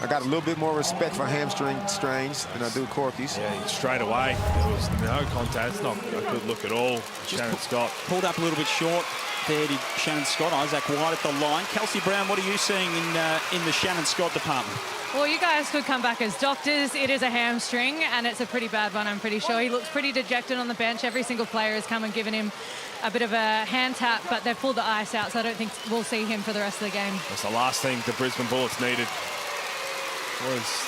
I got a little bit more respect for hamstring strains than I do corkies. Yeah, straight away. There was no contact. It's not a good look at all. Shannon Scott pulled up a little bit short. There did Shannon Scott. Isaac White at the line. Kelsey Brown, what are you seeing in the Shannon Scott department? Well, you guys could come back as doctors. It is a hamstring, and it's a pretty bad one, I'm pretty sure. He looks pretty dejected on the bench. Every single player has come and given him a bit of a hand tap, but they've pulled the ice out, so I don't think we'll see him for the rest of the game. That's the last thing the Brisbane Bullets needed was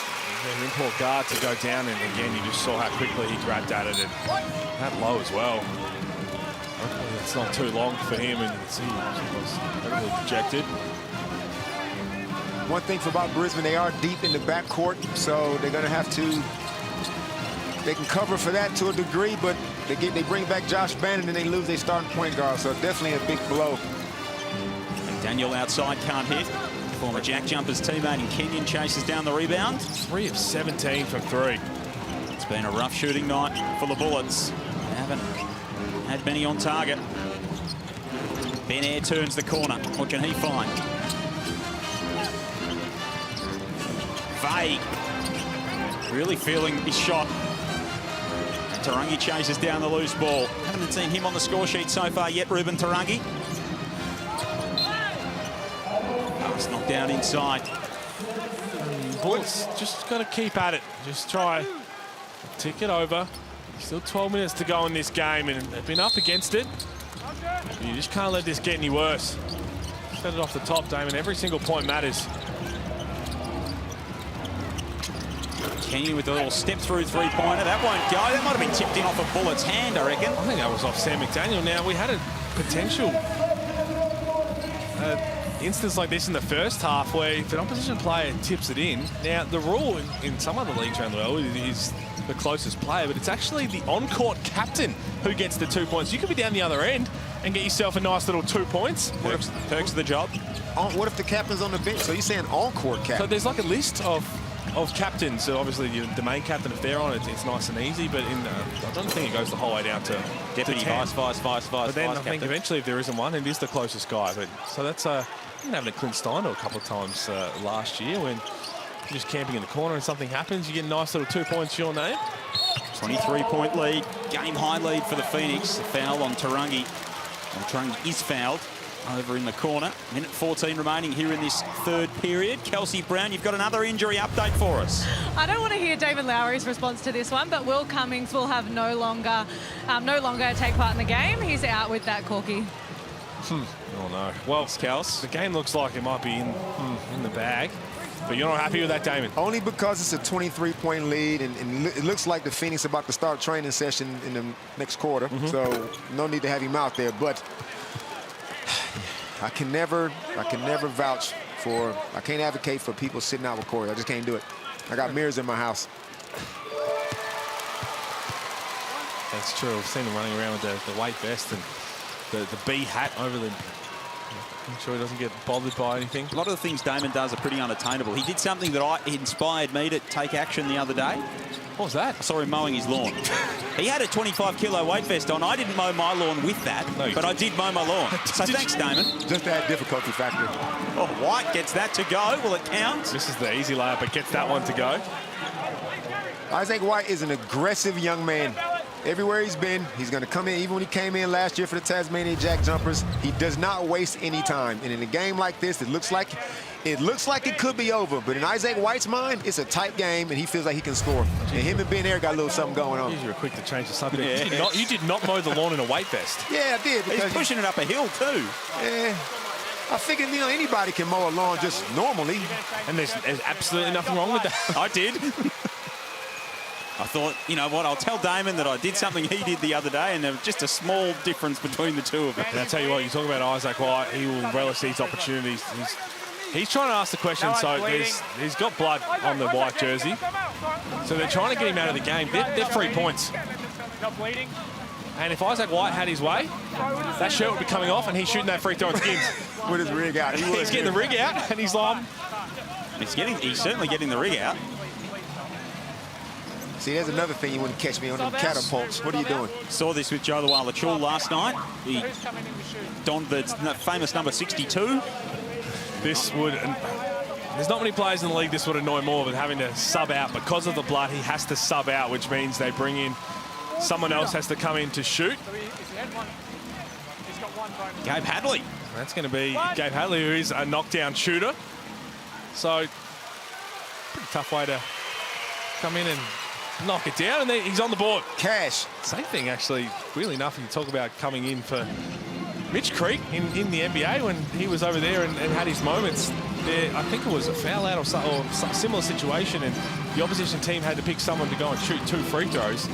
an import guard to go down, and again, you just saw how quickly he grabbed at it, and that low as well. Hopefully it's not too long for him, and he was incredibly dejected. One thing about Brisbane, they are deep in the backcourt, so they're going to have to, they can cover for that to a degree, but they bring back Josh Bannon and they lose their starting point guard, so definitely a big blow. McDaniel outside, can't hit. Former Jack Jumpers teammate in Kenyon chases down the rebound. 3 of 17 from 3. It's been a rough shooting night for the Bullets. They haven't had many on target. Ben Air turns the corner. What can he find? Vague. Really feeling his shot. And Tarangi chases down the loose ball. Haven't seen him on the score sheet so far yet, Ruben Tarangi. It's knocked down inside. Bullets just got to keep at it. Just try tick it over. Still 12 minutes to go in this game, and they've been up against it. You just can't let this get any worse. Set it off the top, Damon. Every single point matters. Kenyon with a little step-through three-pointer. That won't go. That might have been tipped in off a Bullet's hand, I reckon. I think that was off Sam McDaniel. Now, we had a potential instance like this in the first half where if an opposition player tips it in. Now, the rule in some other leagues around the world is the closest player, but it's actually the on-court captain who gets the 2 points. You could be down the other end and get yourself a nice little 2 points. Perks of the job. What if the captain's on the bench? So you're saying on-court captain? So there's like a list of captains. So obviously the main captain, if they're on it, it's nice and easy. But I don't think it goes the whole way down to deputy, vice. But then I think eventually, if there isn't one, it is the closest guy. But so that's having a Clint Steindl a couple of times last year when you're just camping in the corner and something happens, you get a nice little 2 points to your name. 23-point lead, game-high lead for the Phoenix. A foul on Tarangi. And Tarangi is fouled over in the corner. Minute 14 remaining here in this third period. Kelsey Brown, you've got another injury update for us. I don't want to hear David Lowry's response to this one, but Will Cummings will have no longer take part in the game. He's out with that corky. Oh no. Well, Kels, the game looks like it might be in the bag. But you're not happy with that, Damon? Only because it's a 23-point lead, and it looks like the Phoenix about to start training session in the next quarter. So no need to have him out there. But I can never vouch for, I can't advocate for people sitting out with Corey. I just can't do it. I got mirrors in my house. That's true. I've seen him running around with the white vest and the B hat over the I'm sure he doesn't get bothered by anything. A lot of the things Damon does are pretty unattainable. He did something that inspired me to take action the other day. What was that? I saw him mowing his lawn. He had a 25-kilo weight vest on. I didn't mow my lawn with that, but I did mow my lawn. So thanks, Damon. Just that difficulty factor. Oh, White gets that to go. Will it count? This is the easy layup, but gets that one to go. Isaac White is an aggressive young man. Everywhere he's been, he's going to come in. Even when he came in last year for the Tasmania Jack Jumpers, he does not waste any time. And in a game like this, it looks like it could be over. But in Isaac White's mind, it's a tight game, and he feels like he can score. And him and Ben Air got a little something going on. You were quick to change the subject. Yeah. You did not mow the lawn in a weight vest. Yeah, I did. He's pushing it up a hill, too. Yeah. I figured, anybody can mow a lawn just normally. And there's absolutely nothing wrong with that. I did. I thought, you know what, I'll tell Damon that I did something he did the other day, and there was just a small difference between the two of them. And I tell you what, you talk about Isaac White, he will relish these opportunities. He's trying to ask the question, so he's got blood on the white jersey. So they're trying to get him out of the game. They're 3 points. Not bleeding. And if Isaac White had his way, that shirt would be coming off and he's shooting that free throw at skins. With his rig out. He's getting the rig out and he's like... He's certainly getting the rig out. See, there's another thing you wouldn't catch me on them catapults. What are you doing? Saw this with Joe Lachul last night. He donned the famous number 62. This would... There's not many players in the league this would annoy more than having to sub out. Because of the blood, he has to sub out, which means they bring in... Someone else has to come in to shoot. Gabe Hadley. That's going to be Gabe Hadley, who is a knockdown shooter. So, pretty tough way to come in and knock it down, and then he's on the board. Cash. Same thing, actually. Really enough, you talk about coming in for Mitch Creek in the NBA when he was over there and had his moments. There, I think it was a foul out or some similar situation, and the opposition team had to pick someone to go and shoot 2 free throws.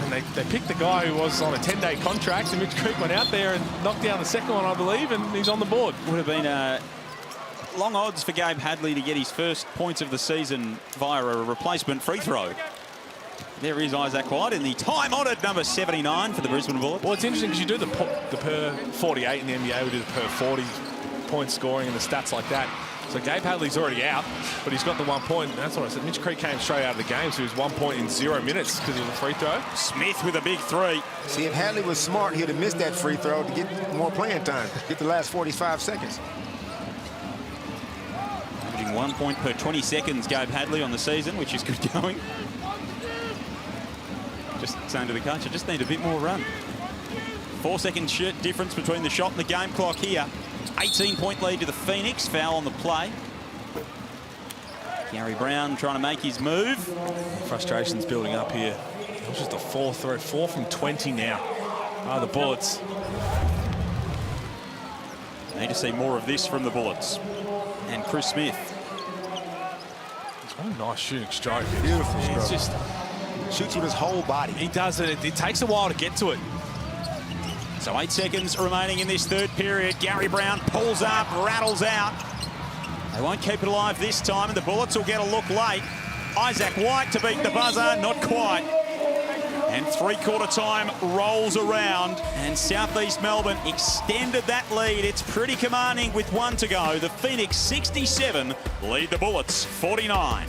And they picked the guy who was on a 10-day contract, and Mitch Creek went out there and knocked down the second one, I believe, and he's on the board. Would have been long odds for Gabe Hadley to get his first points of the season via a replacement free throw. There is Isaac White in the time-honoured number 79 for the Brisbane Bullets. Well, it's interesting because you do the per 48 in the NBA, we do the per 40 point scoring and the stats like that. So Gabe Hadley's already out, but he's got the 1 point. That's what I said. Mitch Creek came straight out of the game, so he was 1 point in 0 minutes because of the free throw. Smith with a big 3. See, if Hadley was smart, he'd have missed that free throw to get more playing time, get the last 45 seconds. Averaging 1 point per 20 seconds, Gabe Hadley on the season, which is good going. Just saying to the coach, I just need a bit more run. 4-second difference between the shot and the game clock here. 18-point lead to the Phoenix. Foul on the play. Gary Brown trying to make his move. Frustration's building up here. It was just a 4 from 20 now. The Bullets. Need to see more of this from the Bullets. And Chris Smith. What a nice shooting stroke. Beautiful stroke. It's just... Shoots with his whole body. He does it. It takes a while to get to it. So 8 seconds remaining in this third period. Gary Brown pulls up, rattles out. They won't keep it alive this time, and the Bullets will get a look late. Isaac White to beat the buzzer, not quite. And three-quarter time rolls around, and Southeast Melbourne extended that lead. It's pretty commanding with 1 to go. The Phoenix 67 lead the Bullets 49.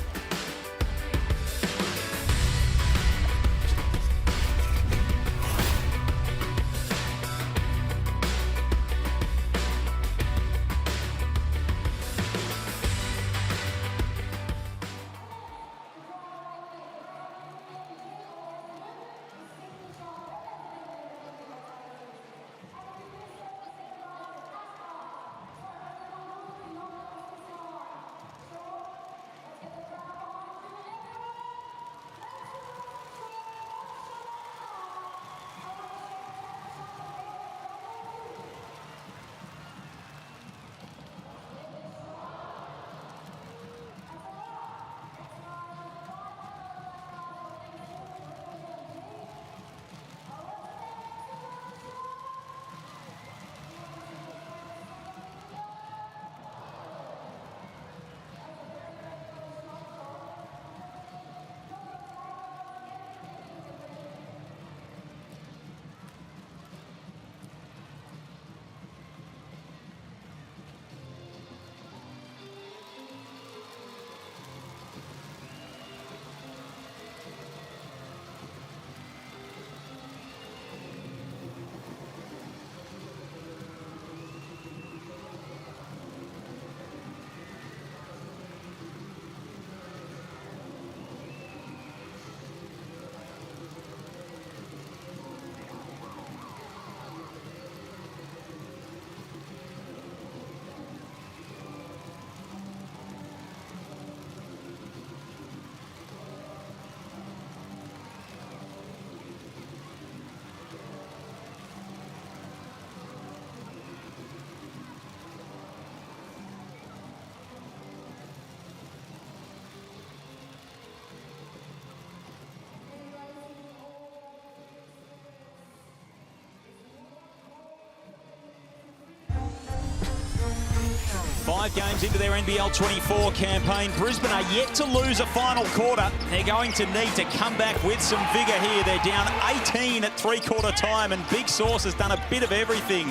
5 games into their NBL24 campaign. Brisbane are yet to lose a final quarter. They're going to need to come back with some vigour here. They're down 18 at three-quarter time, and Big Sauce has done a bit of everything.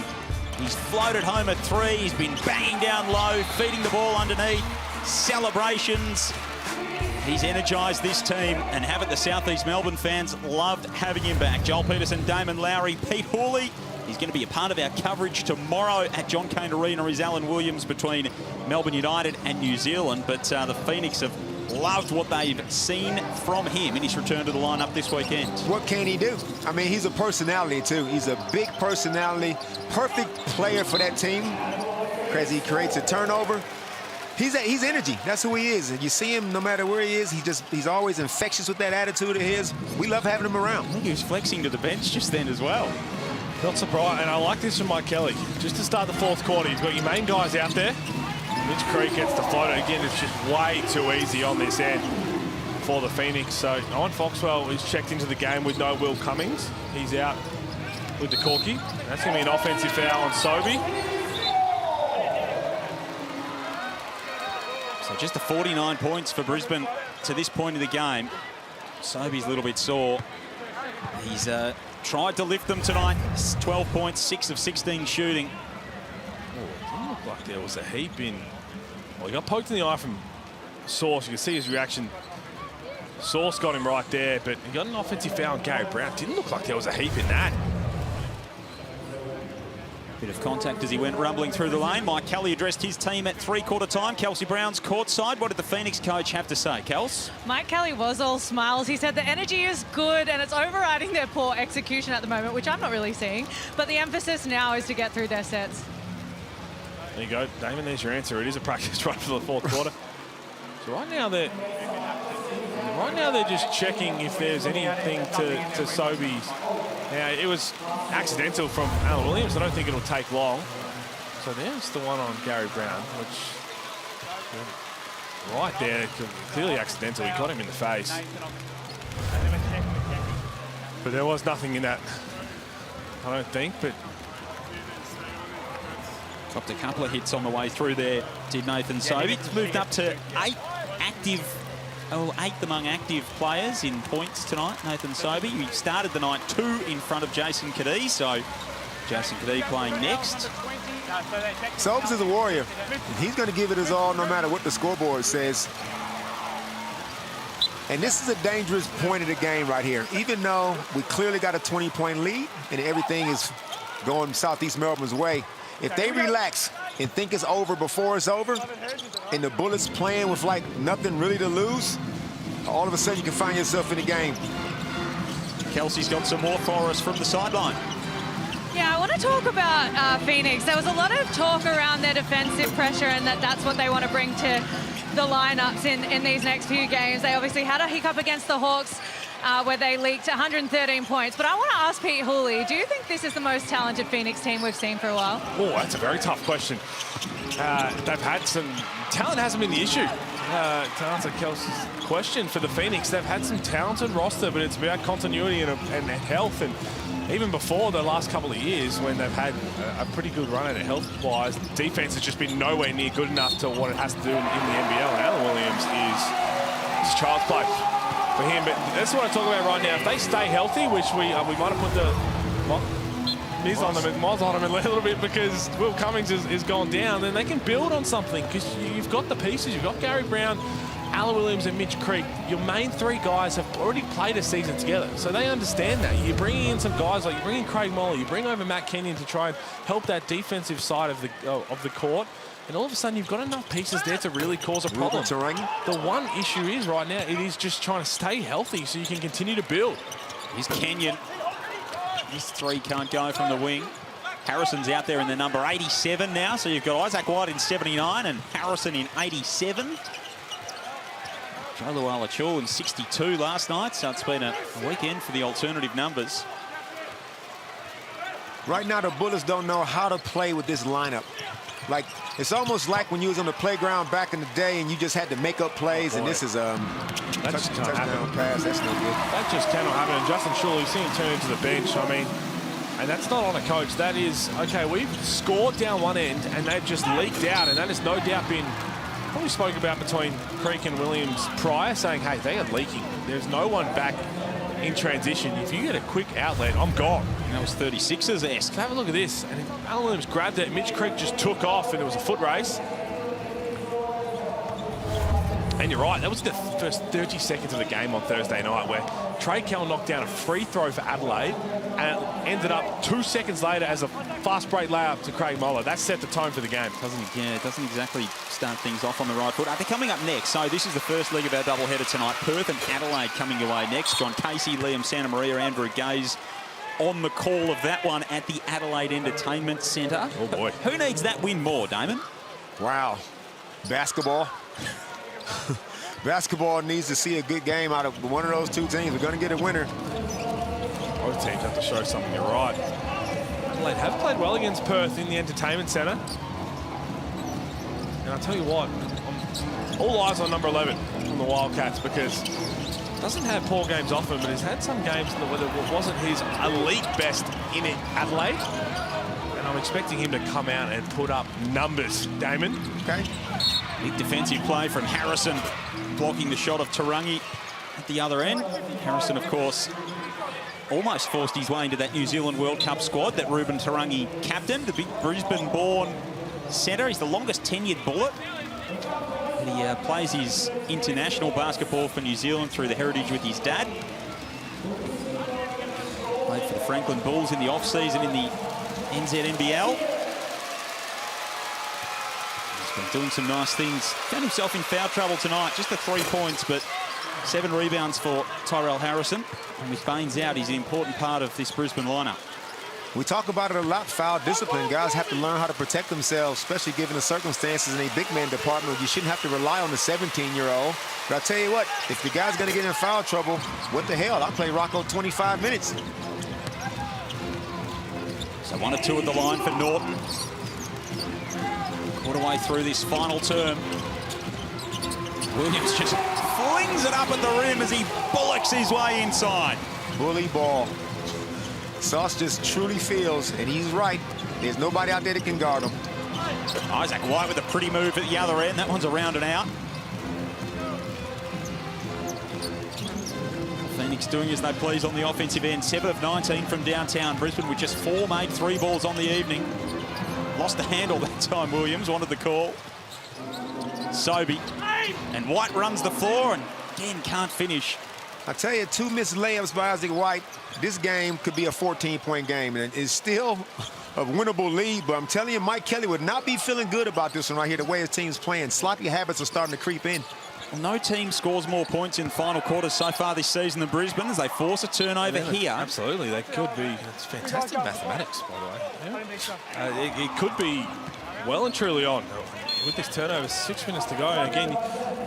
He's floated home at 3. He's been banging down low, feeding the ball underneath. Celebrations. He's energised this team, and have it, the South East Melbourne fans loved having him back. Joel Peterson, Damon Lowry, Pete Hooley. He's going to be a part of our coverage tomorrow at John Cain Arena is Alan Williams between Melbourne United and New Zealand. But the Phoenix have loved what they've seen from him in his return to the lineup this weekend. What can he do? I mean, he's a personality, too. He's a big personality, perfect player for that team because he creates a turnover. He's energy. That's who he is. And you see him no matter where he is, he's always infectious with that attitude of his. We love having him around. I think he was flexing to the bench just then as well. Not surprised, and I like this from Mike Kelly. Just to start the fourth quarter, you've got your main guys out there. Mitch Creek gets the floater. Again, it's just way too easy on this end for the Phoenix. So Owen Foxwell is checked into the game with no Will Cummings. He's out with the corky. That's going to be an offensive foul on Sobey. So just the 49 points for Brisbane to this point of the game. Sobey's a little bit sore. He's tried to lift them tonight. 12 points, 6 of 16 shooting. Oh, it didn't look like there was a heap in. Well, he got poked in the eye from Sauce. You can see his reaction. Sauce got him right there, but he got an offensive foul on Gary Brown. Didn't look like there was a heap in that. Bit of contact as he went rumbling through the lane. Mike Kelly addressed his team at three-quarter time. Kelsey Brown's courtside. What did the Phoenix coach have to say, Kels? Mike Kelly was all smiles. He said the energy is good and it's overriding their poor execution at the moment, which I'm not really seeing. But the emphasis now is to get through their sets. There you go, Damon, there's your answer. It is a practice run for the fourth quarter. So right now they're just checking if there's anything to Sobey's. Now, it was accidental from Alan Williams. I don't think it'll take long. So there's the one on Gary Brown, which right there, clearly accidental. He got him in the face. But there was nothing in that, I don't think. But dropped a couple of hits on the way through there, did Nathan Sobey. It's moved up to 8th among active players in points tonight, Nathan Sobey. He started the night 2 in front of Jason Kadee, so Jason Kadee playing next. Sobes is a warrior. He's going to give it his all no matter what the scoreboard says. And this is a dangerous point of the game right here. Even though we clearly got a 20-point lead and everything is going Southeast Melbourne's way, if they relax and think it's over before it's over, and the Bullets playing with like nothing really to lose, all of a sudden you can find yourself in the game. Kelsey's got some more for us from the sideline. Yeah, I want to talk about Phoenix. There was a lot of talk around their defensive pressure and that's what they want to bring to the lineups in these next few games. They obviously had a hiccup against the Hawks where they leaked 113 points. But I want to ask Pete Hooley, do you think this is the most talented Phoenix team we've seen for a while? Oh, that's a very tough question. They've had some... Talent hasn't been the issue. To answer Kelsey's question, for the Phoenix, they've had some talented roster, but it's about continuity and health. And even before the last couple of years, when they've had a pretty good run at it health-wise, defense has just been nowhere near good enough to what it has to do in the NBL. And Alan Williams is child's play for him. But that's what I'm talking about right now. If they stay healthy, which we might have put the Moz on them a little bit because Will Cummings is gone down, then they can build on something because you've got the pieces. You've got Gary Brown, Alan Williams and Mitch Creek. Your main 3 guys have already played a season together, so they understand that. You're bringing in some guys like you bring in Craig Moller, you bring over Matt Kenyon to try and help that defensive side of the court. And all of a sudden, you've got enough pieces there to really cause a problem. The one issue is right now, it is just trying to stay healthy so you can continue to build. Here's Kenyon. His 3 can't go from the wing. Harrison's out there in the number 87 now, so you've got Isaac White in 79 and Harrison in 87. Joe Luala-Chul in 62 last night, so it's been a weekend for the alternative numbers. Right now, the Bullets don't know how to play with this lineup. Like, it's almost like when you was on the playground back in the day and you just had to make up plays, and this is touchdown pass. That's no good. That just cannot happen. And Justin Schuller, you see him turn into the bench. I mean, And that's not on a coach. That is, okay, we've scored down one end and they've just leaked out. And that has no doubt been what we spoke about between Creek and Williams prior, saying, hey, they are leaking. There's no one back in transition. If you get a quick outlet, I'm gone. And that was 36ers-esque. Have a look at this. And Alan Williams grabbed it. Mitch Creek just took off and it was a foot race. And you're right, that was the first 30 seconds of the game on Thursday night where Trey Kell knocked down a free throw for Adelaide and it ended up 2 seconds later as a fast break layup to Craig Moller. That set the tone for the game. It doesn't exactly start things off on the right foot. They're coming up next. So this is the first leg of our doubleheader tonight. Perth and Adelaide coming away next. John Casey, Liam Santa Maria, Andrew Gaze on the call of that one at the Adelaide Entertainment Centre. Oh, boy. Who needs that win more, Damon? Wow. Basketball. Basketball needs to see a good game out of one of those two teams. We're going to get a winner. Both teams have to show something. You're right. Adelaide have played well against Perth in the Entertainment Centre. And I'll tell you what, all eyes on number 11 from the Wildcats because doesn't have poor games off him, but he's had some games where it wasn't his elite best in Adelaide. And I'm expecting him to come out and put up numbers. Damon? Okay. Big defensive play from Harrison, blocking the shot of Tarangi at the other end. Harrison, of course, almost forced his way into that New Zealand World Cup squad that Ruben Tarangi captained, the big Brisbane-born centre. He's the longest tenured Bullet. And he plays his international basketball for New Zealand through the heritage with his dad. Played for the Franklin Bulls in the off-season in the NZNBL. Been doing some nice things. Found himself in foul trouble tonight. Just the 3 points, but 7 rebounds for Tyrell Harrison. And with Baines out, he's an important part of this Brisbane lineup. We talk about it a lot, foul discipline. Guys have to learn how to protect themselves, especially given the circumstances in a big man department. You shouldn't have to rely on the 17-year-old. But I tell you what, if the guy's going to get in foul trouble, what the hell? I'll play Rocco 25 minutes. So 1 or 2 at the line for Norton. Quarter way through this final term. Williams just flings it up at the rim as he bullocks his way inside. Bully ball. Sauce just truly feels, and he's right, there's nobody out there that can guard him. Isaac White with a pretty move at the other end. That one's around and out. Phoenix doing as they please on the offensive end. 7 of 19 from downtown Brisbane with just 4 made 3 balls on the evening. Lost the handle that time, Williams wanted the call. Sobey. And White runs the floor and again can't finish. I tell you, 2 missed layups by Isaac White. This game could be a 14-point game, and it's still a winnable lead, but I'm telling you, Mike Kelly would not be feeling good about this one right here, the way his team's playing. Sloppy habits are starting to creep in. Well, no team scores more points in final quarters so far this season than Brisbane as they force a turnover here. Absolutely, they could be. It's fantastic mathematics, by the way. It could be well and truly on with this turnover. 6 minutes to go. And again,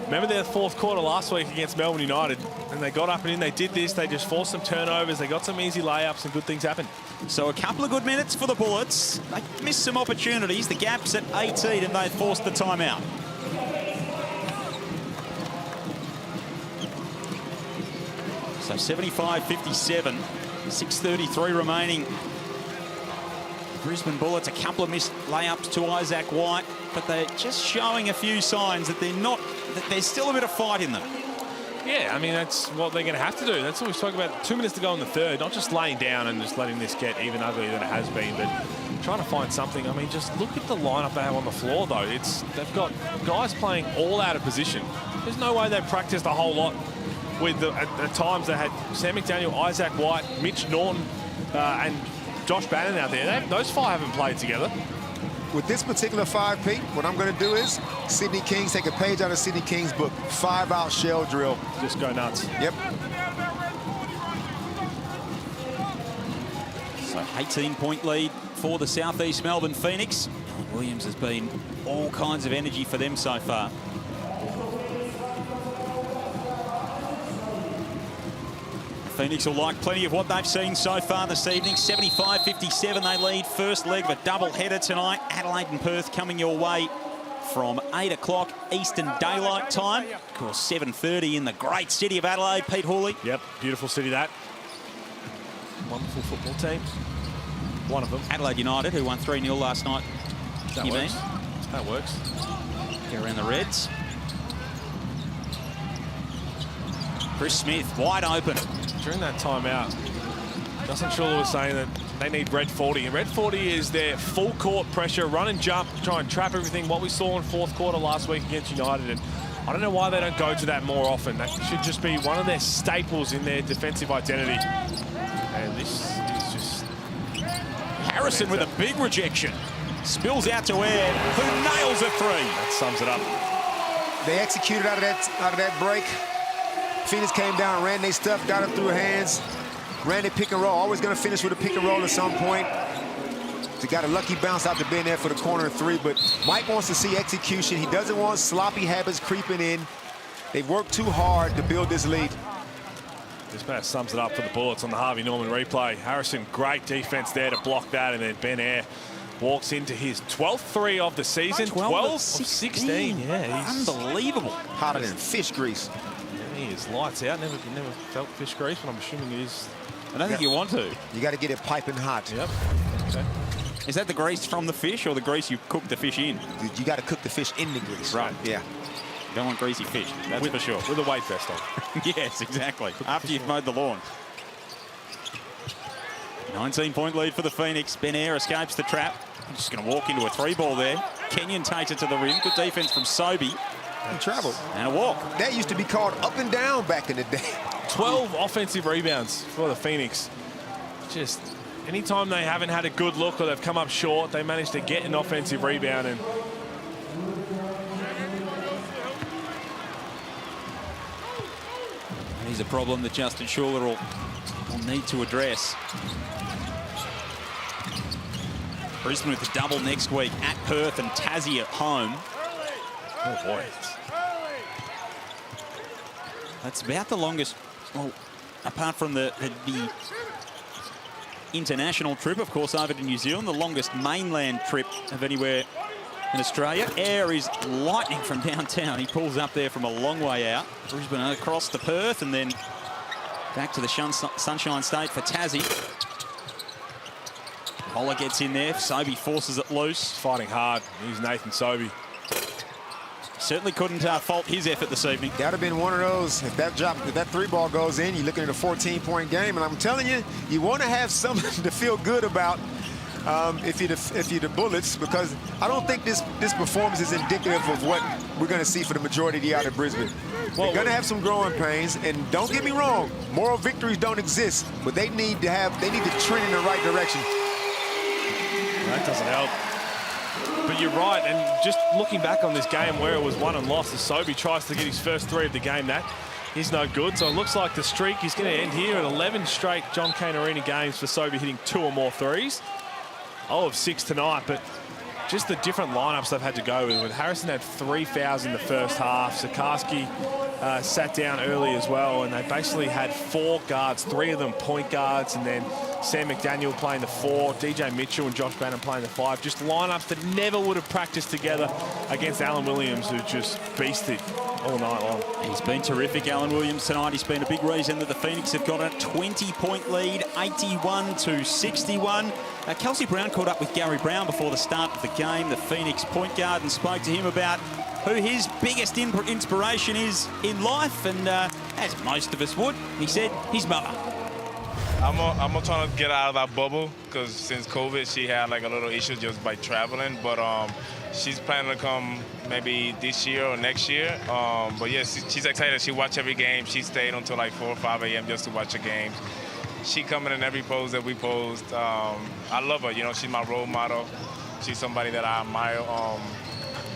remember their 4th quarter last week against Melbourne United, and they got up and in. They did this. They just forced some turnovers. They got some easy layups, and good things happened. So a couple of good minutes for the Bullets. They missed some opportunities. The gap's at 18, and they forced the timeout. So 75-57, 6:33 remaining. Brisbane Bullets, a couple of missed layups to Isaac White, but they're just showing a few signs that there's still a bit of fight in them. Yeah, I mean, that's what they're going to have to do. That's what we spoke about. 2 minutes to go in the third, not just laying down and just letting this get even uglier than it has been, but trying to find something. I mean, just look at the lineup they have on the floor, though. They've got guys playing all out of position. There's no way they've practiced a whole lot. At times they had Sam McDaniel, Isaac White, Mitch Norton, and Josh Bannon out there. Those 5 haven't played together. With this particular 5, Pete, what I'm going to do is Sidney King's, take a page out of Sidney King's book, 5-out shell drill. Just go nuts. Yep. So 18-point lead for the Southeast Melbourne Phoenix. Williams has been all kinds of energy for them so far. Phoenix will like plenty of what they've seen so far this evening. 75-57 they lead. First leg of a double-header tonight. Adelaide and Perth coming your way from 8 o'clock Eastern Daylight Time. Of course, 7:30 in the great city of Adelaide. Pete Hawley. Yep, beautiful city that. Wonderful football team. One of them. Adelaide United, who won 3-0 last night. That works. That works. Get around the Reds. Chris Smith, wide open. During that timeout, Justin Schuller was saying that they need red 40. And red 40 is their full court pressure, run and jump, try and trap everything. What we saw in fourth quarter last week against United. And I don't know why they don't go to that more often. That should just be one of their staples in their defensive identity. And this is just... Harrison with a big rejection. Spills out to Ed, who nails a three. That sums it up. They executed out of that break. Phoenix came down, ran their stuff, got it through hands, ran their pick and roll. Always going to finish with a pick and roll at some point. They got a lucky bounce out the bin there for the corner three, but Mike wants to see execution. He doesn't want sloppy habits creeping in. They've worked too hard to build this lead. This match sums it up for the Bullets on the Harvey Norman replay. Harrison, great defense there to block that, and then Ben Air walks into his 12th three of the season. 12 of 16. Yeah, he's unbelievable. Hotter than fish grease. Yeah, he is lights out. Never felt fish grease, but I'm assuming it is. I don't think you want to. You got to get it piping hot. Yep. Okay. Is that the grease from the fish or the grease you cook the fish in? You got to cook the fish in the grease. Right. Yeah. You don't want greasy fish. That's for sure. With a weight vest on. Yes, exactly. After you've mowed the lawn. 19-point lead for the Phoenix. Ben Air escapes the trap. Just going to walk into a three ball there. Kenyon takes it to the rim. Good defense from Sobey. He traveled. And a walk. That used to be called up and down back in the day. 12 offensive rebounds for the Phoenix. Just anytime they haven't had a good look or they've come up short, they managed to get an offensive rebound. And here's a problem that Justin Schuller will need to address. Brisbane with the double next week at Perth and Tassie at home. oh boy. That's about the longest, well, apart from the international trip, of course, over to New Zealand, the longest mainland trip of anywhere in Australia. Air is lightning from downtown. He pulls up there from a long way out. Brisbane across to Perth and then back to the Sunshine State for Tassie. Holler gets in there. Sobey forces it loose. Fighting hard. He's Nathan Sobey. Certainly couldn't fault his effort this evening. That would have been one of those. If that three ball goes in, you're looking at a 14-point game. And I'm telling you, you want to have something to feel good about if you're the Bullets, because I don't think this performance is indicative of what we're going to see for the majority of the out of Brisbane. They're going to have some growing pains, and don't get me wrong, moral victories don't exist, but they need to trend in the right direction. That doesn't help. But you're right, and just looking back on this game where it was won and lost, as Sobey tries to get his first three of the game, that is no good. So it looks like the streak is going to end here at 11 straight John Cain Arena games for Sobey hitting 2 or more threes. 0 of 6 tonight, but just the different lineups they've had to go with. Harrison had 3 fouls in the first half. Sikorsky sat down early as well, and they basically had 4 guards, 3 of them point guards, and then Sam McDaniel playing the 4, DJ Mitchell and Josh Bannon playing the 5. Just lineups that never would have practiced together against Alan Williams, who just beasted all night long. He's been terrific, Alan Williams, tonight. He's been a big reason that the Phoenix have got a 20-point lead, 81-61. Kelsey Brown caught up with Gary Brown before the start of the game, the Phoenix point guard, and spoke to him about who his biggest inspiration is in life, and as most of us would, he said his mother. I'm trying to get out of that bubble, because since COVID, she had like a little issue just by traveling, but she's planning to come maybe this year or next year. But yeah, she's excited. She watched every game. She stayed until like 4 or 5 a.m. just to watch the games. She coming in every pose that we posed. I love her. You know, she's my role model. She's somebody that I admire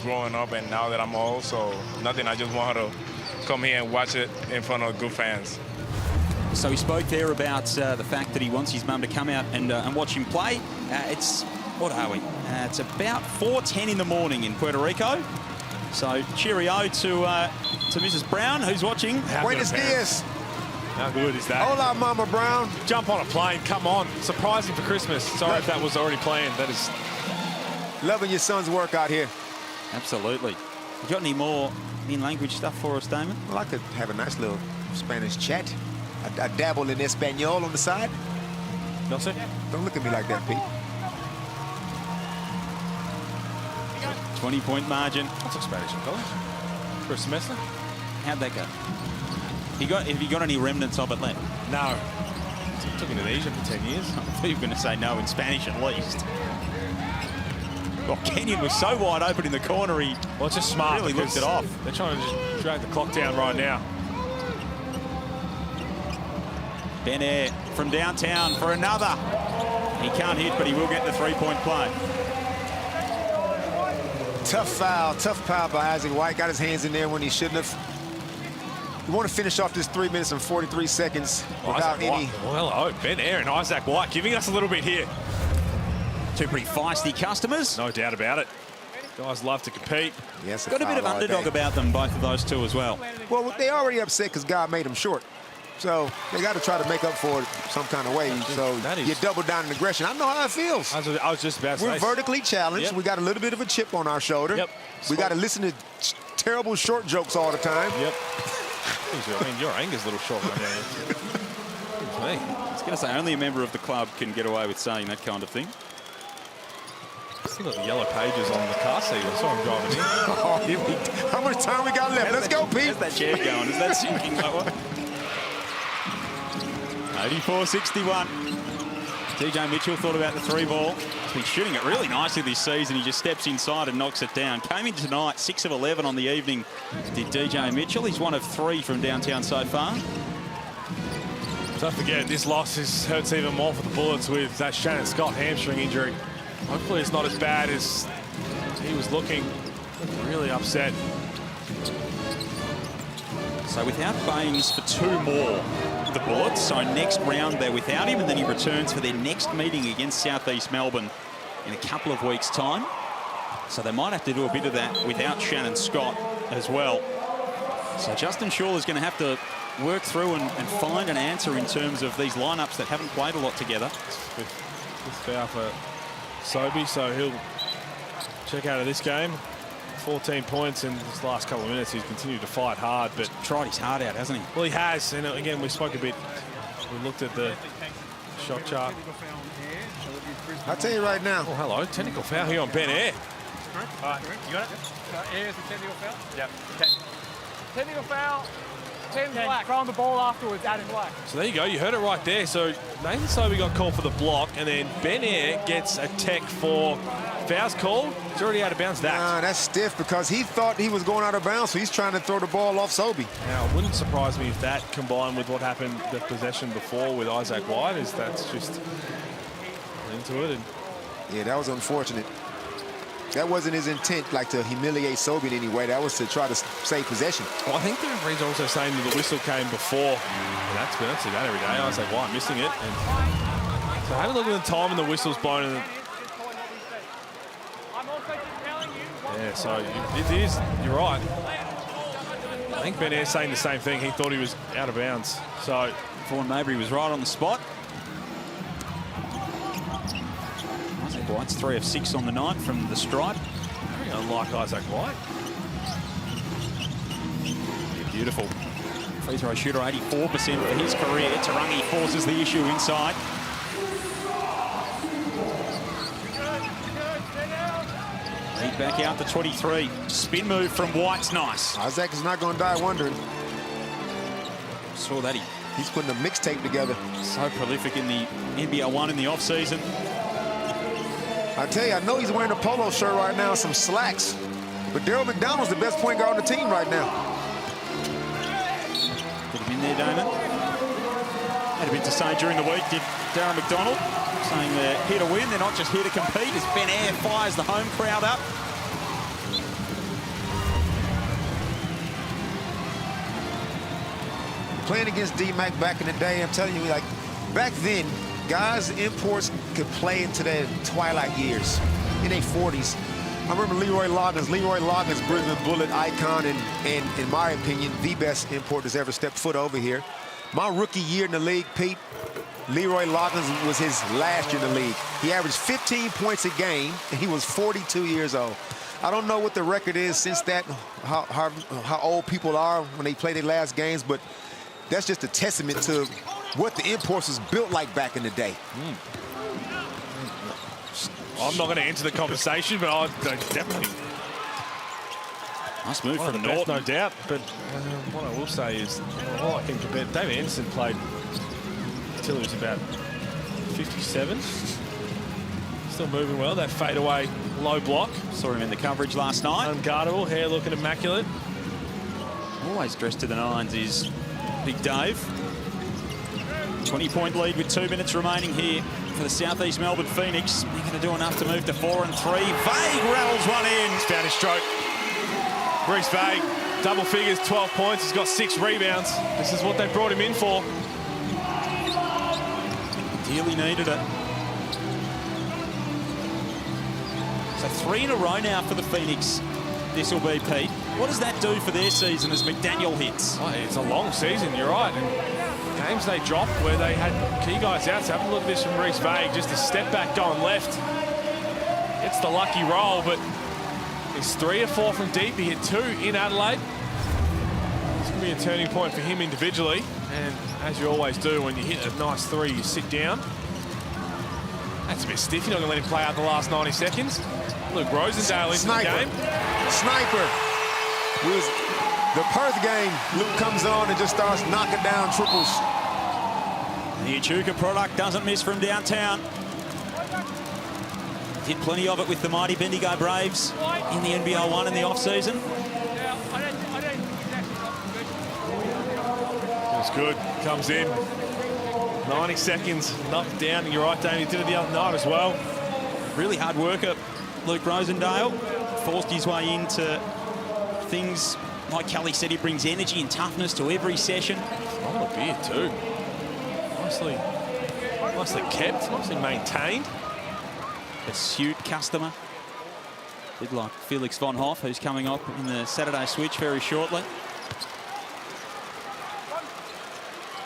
growing up, and now that I'm old, so nothing. I just want her to come here and watch it in front of good fans. So he spoke there about the fact that he wants his mum to come out and watch him play. It's, what are we? It's about 4:10 in the morning in Puerto Rico. So cheerio to Mrs. Brown, who's watching. Buenos dias. How good is that? Hola, Mama Brown. Jump on a plane, come on. Surprising for Christmas. Sorry if that was already planned. That is... Loving your son's work out here. Absolutely. You got any more in-language stuff for us, Damon? Well, I could have a nice little Spanish chat. I dabble in Espanol on the side. No, sir. Don't look at me like that, Pete. 20-point margin. I took Spanish in college for a semester. How'd that go? Have you got any remnants of it left? No. I took Indonesia for 10 years. I thought you were going to say no in Spanish at least. Well, Kenyon was so wide open in the corner, he well, it's just smart really looked it off. They're trying to just drag the clock down right now. Ben Air from downtown for another. He can't hit, but he will get the three-point play. Tough foul by Isaac White. Got his hands in there when he shouldn't have. We want to finish off this 3 minutes and 43 seconds without any. Well, hello, Ben Air and Isaac White giving us a little bit here. Two pretty feisty customers. No doubt about it. Guys love to compete. Yes, got a bit of underdog about them, both of those two as well. Well, they already upset because God made them short. So they got to try to make up for it some kind of way. So you double down in aggression. I know how it feels. I was just about to say. We're vertically challenged. Yep. We got a little bit of a chip on our shoulder. Yep. We got to listen to terrible short jokes all the time. Yep. I mean, your anger's a little short right now. I was going to say, only a member of the club can get away with saying that kind of thing. Still got the yellow pages on the car seat. I saw him driving in. How much time we got left? Let's go, Pete. How's that chair going? Is that sinking lower? 84-61. DJ Mitchell thought about the three ball. He's been shooting it really nicely this season. He just steps inside and knocks it down. Came in tonight, 6 of 11 on the evening, did DJ Mitchell. He's 1 of 3 from downtown so far. Don't forget, this loss hurts even more for the Bullets with that Shannon Scott hamstring injury. Hopefully it's not as bad as he was looking. Really upset. So without Baines for 2 more, the Bullets. So next round they're without him, and then he returns for their next meeting against Southeast Melbourne in a couple of weeks' time. So they might have to do a bit of that without Shannon Scott as well. So Justin Shaw is going to have to work through and find an answer in terms of these lineups that haven't played a lot together. This foul for Sobey, so he'll check out of this game. 14 points in this last couple of minutes. He's continued to fight hard, but tried his heart out, hasn't he? Well, he has. And again, we spoke a bit. We looked at the shot chart. I'll tell you right now. Oh, hello. Technical foul here on Ben Air. All right, you got it? Air is a technical foul? Yep. Technical foul. 10 black. Throwing the ball afterwards, adding black. So there you go. You heard it right there. So Nathan Sobey got called for the block, and then Ben Air gets a tech for fouls called. It's already out of bounds. That's stiff because he thought he was going out of bounds, so he's trying to throw the ball off Sobey. Now, it wouldn't surprise me if that combined with what happened the possession before with Isaac White is that's just into it. And yeah, that was unfortunate. That wasn't his intent, like to humiliate Sobey in any way. That was to try to save possession. Well, I think the referee's also saying that the whistle came before. And that's that every day. Isaac White missing it. And so have a look at the time and the whistle's blown. And yeah, so it is. You're right. I think Ben Air's saying the same thing. He thought he was out of bounds. So Vaughan Mabry was right on the spot. Isaac White's 3 of 6 on the night from the stripe. Very unlike Isaac White. Yeah, beautiful. Free throw shooter, 84% for his career. Tarangi forces the issue inside. Lead back out to 23. Spin move from White's nice. Isaac is not going to die wondering. Saw that he's putting a mixtape together. So prolific in the NBL 1 in the off-season. I tell you, I know he's wearing a polo shirt right now, some slacks. But Daryl McDonald's the best point guard on the team right now. Get him in there, Damon. Had a bit to say during the week, did Darren McDonald, saying they're here to win, they're not just here to compete, as Ben Air fires the home crowd up. Playing against D-Mac back in the day, I'm telling you, like, back then, guys, imports could play into their twilight years, in their 40s. I remember Leroy Loggins, Brisbane Bullet icon, and in my opinion, the best import that's ever stepped foot over here. My rookie year in the league, Pete, Leroy Loggins was his last year in the league. He averaged 15 points a game, and he was 42 years old. I don't know what the record is since that, how old people are when they play their last games, but that's just a testament to what the imports was built like back in the day. I'm not going to enter the conversation, but I definitely Nice move One from of the best, Norton. no doubt. But what I will say is, all I can compare, David Anderson played until he was about 57. Still moving well. That fadeaway low block. Saw him in the coverage last night. Unguardable, hair looking immaculate. Always dressed to the nines is Big Dave. 20-point lead with 2 minutes remaining here for the South East Melbourne Phoenix. They're going to do enough to move to 4 and 3. Vague rattles one in. Down his stroke. Reece Vague, double figures, 12 points. He's got 6 rebounds. This is what they brought him in for. Dearly needed it. So 3 in a row now for the Phoenix. This will be, Pete. What does that do for their season as McDaniel hits? Oh, it's a long season, you're right. And games they dropped where they had key guys out. So have a look at this from Reece Vague. Just a step back going left. It's the lucky roll, but it's 3 or 4 from deep. He hit 2 in Adelaide. It's going to be a turning point for him individually. And as you always do, when you hit a nice 3, you sit down. That's a bit stiff. You're not going to let him play out the last 90 seconds. Luke Rosendale into the game. Sniper. The Perth game, Luke comes on and just starts knocking down triples. The Echuca product doesn't miss from downtown. Did plenty of it with the mighty Bendigo Braves in the NBL 1 in the off-season. That's good. Comes in. 90 seconds. Knocked down. You're right, Damien. He did it the other night as well. Really hard worker, Luke Rosendale. Forced his way into things. Like Kelly said, he brings energy and toughness to every session. Oh, a beer too. Nicely kept, nicely maintained. Astute customer. Bit like Felix von Hoff, who's coming up in the Saturday switch very shortly.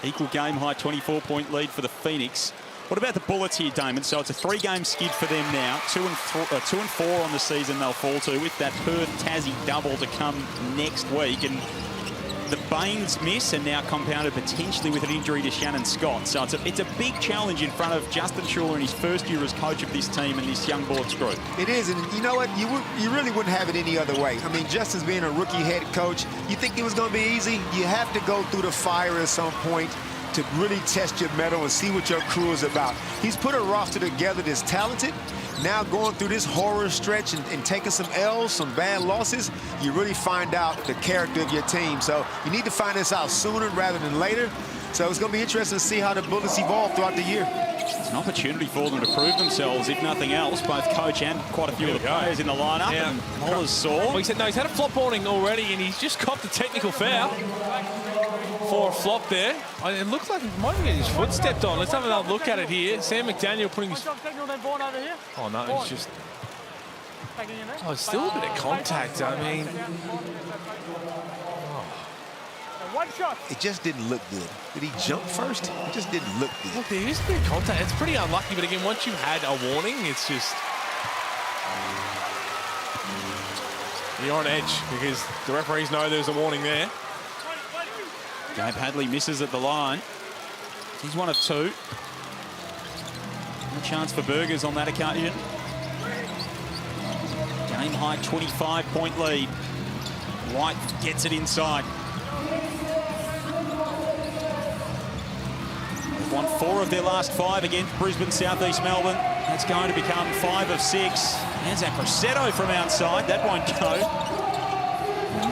Equal game high 24-point lead for the Phoenix. What about the Bullets here, Damon? So it's a 3-game skid for them now. 2 and 4 on the season they'll fall to, with that Perth-Tassie double to come next week. And the Baines miss, and now compounded potentially with an injury to Shannon Scott. So it's a big challenge in front of Justin Schuller in his first year as coach of this team and this young boards group. It is, and you know what? You really wouldn't have it any other way. I mean, Justin's being a rookie head coach. You think it was going to be easy? You have to go through the fire at some point to really test your mettle and see what your crew is about. He's put a roster together that's talented. Now going through this horror stretch and taking some L's, some bad losses, you really find out the character of your team. So you need to find this out sooner rather than later. So it's going to be interesting to see how the Bullets evolve throughout the year. It's an opportunity for them to prove themselves, if nothing else, both coach and quite a few of the players in the lineup. Yeah. And Moller's sore. Well, he said no, he's had a flop warning already, and he's just copped a technical foul for a flop there. It looks like he might be getting his foot stepped on. Let's have another look at it here. Sam McDaniel putting his... Oh, no, it's just... Oh, it's still a bit of contact. I mean... It just didn't look good. Did he jump first? It just didn't look good. Look, there is a bit of contact. It's pretty unlucky, but again, once you've had a warning, it's just... You're on edge because the referees know there's a warning there. Gabe Hadley misses at the line. He's 1 of 2. No chance for Burgers on that occasion. Game high 25-point lead. White gets it inside. They've won 4 of their last 5 against Brisbane, South East Melbourne. That's going to become 5 of 6. There's that Grosseto from outside. That won't go.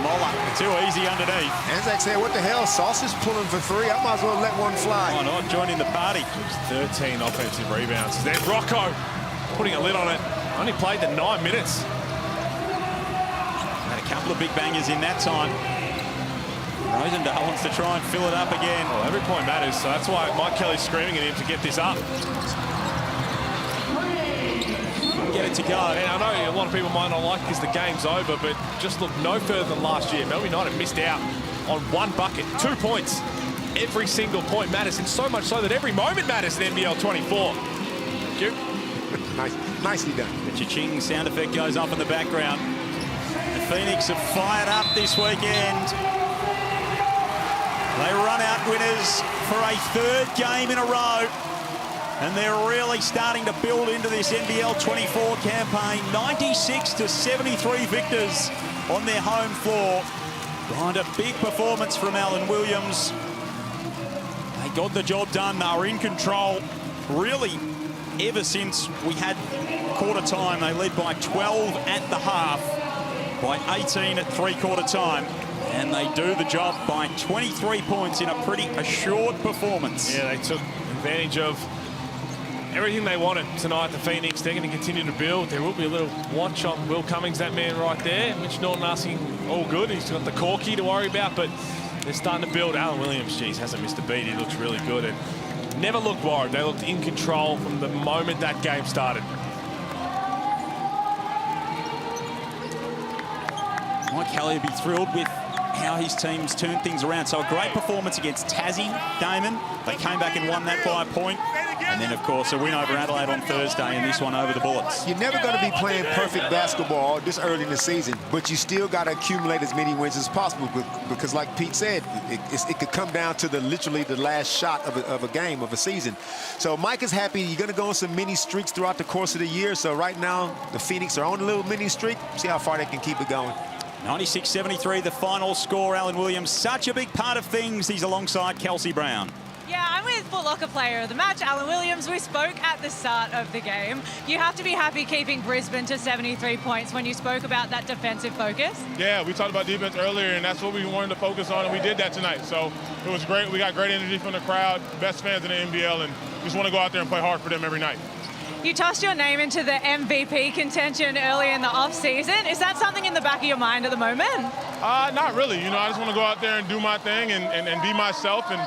Moller, too easy underneath. Anzac said, what the hell? Sauce is pulling for 3. I might as well let one fly. Why not? Joining the party. 13 offensive rebounds. Then Rocco putting a lid on it. Only played the 9 minutes. Had a couple of big bangers in that time. Rosendale wants to try and fill it up again. Well, every point matters, so that's why Mike Kelly's screaming at him to get this up. Get it to go. And I know a lot of people might not like this, the game's over, but just look no further than last year. Melbourne United missed out on 1 bucket, 2 points. Every single point matters, and so much so that every moment matters in NBL 24. Thank you. Nicely done. The cha-ching sound effect goes off in the background. The Phoenix have fired up this weekend. They run out winners for a 3rd game in a row. And they're really starting to build into this NBL24 campaign. 96-73 victors on their home floor. Behind a big performance from Alan Williams. They got the job done. They were in control. Really, ever since we had quarter time, they led by 12 at the half, by 18 at three-quarter time. And they do the job by 23 points in a pretty assured performance. Yeah, they took advantage of everything they wanted tonight, the Phoenix. They're going to continue to build. There will be a little watch on Will Cummings, that man right there. Mitch Norton asking, all good. He's got the corky to worry about, but they're starting to build. Alan Williams, geez, hasn't missed a beat. He looks really good and never looked worried. They looked in control from the moment that game started. Mike Kelly would be thrilled with how his team's turned things around. So a great performance against Tassie, Damon. They came back and won that by a point. And then, of course, a win over Adelaide on Thursday and this one over the Bullets. You're never going to be playing perfect basketball this early in the season, but you still got to accumulate as many wins as possible because, like Pete said, it could come down to literally the last shot of a game, of a season. So Mike is happy. You're going to go on some mini streaks throughout the course of the year. So right now, the Phoenix are on a little mini streak. See how far they can keep it going. 96-73, the final score. Alan Williams, such a big part of things. He's alongside Kelsey Brown. Yeah, I'm with Foot Locker player of the match, Alan Williams. We spoke at the start of the game. You have to be happy keeping Brisbane to 73 points when you spoke about that defensive focus. Yeah, we talked about defense earlier, and that's what we wanted to focus on, and we did that tonight. So it was great. We got great energy from the crowd, best fans in the NBL, and just want to go out there and play hard for them every night. You tossed your name into the MVP contention early in the off-season. Is that something in the back of your mind at the moment? Not really. You know, I just want to go out there and do my thing and be myself and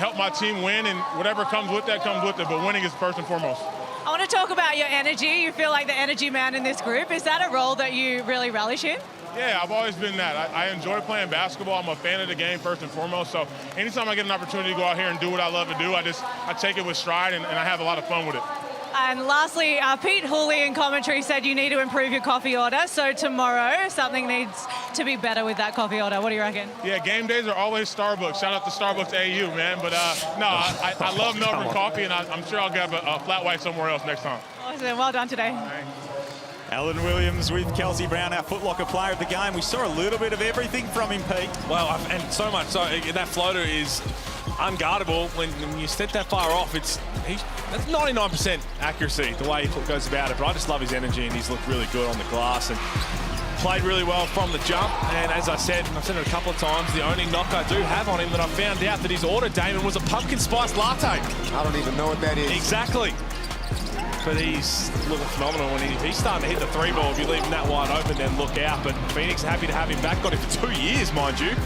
help my team win, and whatever comes with that comes with it, but winning is first and foremost. I want to talk about your energy. You feel like the energy man in this group. Is that a role that you really relish in? Yeah, I've always been that. I enjoy playing basketball. I'm a fan of the game first and foremost, so anytime I get an opportunity to go out here and do what I love to do, I take it with stride and I have a lot of fun with it. And lastly, Pete Hooley in commentary said you need to improve your coffee order. So tomorrow, something needs to be better with that coffee order. What do you reckon? Yeah, game days are always Starbucks. Shout out to Starbucks AU, man. But no, I love Melbourne coffee, and I'm sure I'll get a flat white somewhere else next time. Awesome. Well done today. Thanks. Alan Williams with Kelsey Brown, our Foot Locker player of the game. We saw a little bit of everything from him, Pete. Well, and so much. So that floater is unguardable. When you step that far off, that's 99% accuracy, the way he goes about it. But I just love his energy, and he's looked really good on the glass and played really well from the jump. And as I said, and I've said it a couple of times, the only knock I do have on him that I found out that his order, Damon, was a pumpkin spice latte. I don't even know what that is. Exactly. But he's looking phenomenal when he's starting to hit the three ball. If you leave him that wide open, then look out. But Phoenix are happy to have him back. Got him for 2 years, mind you.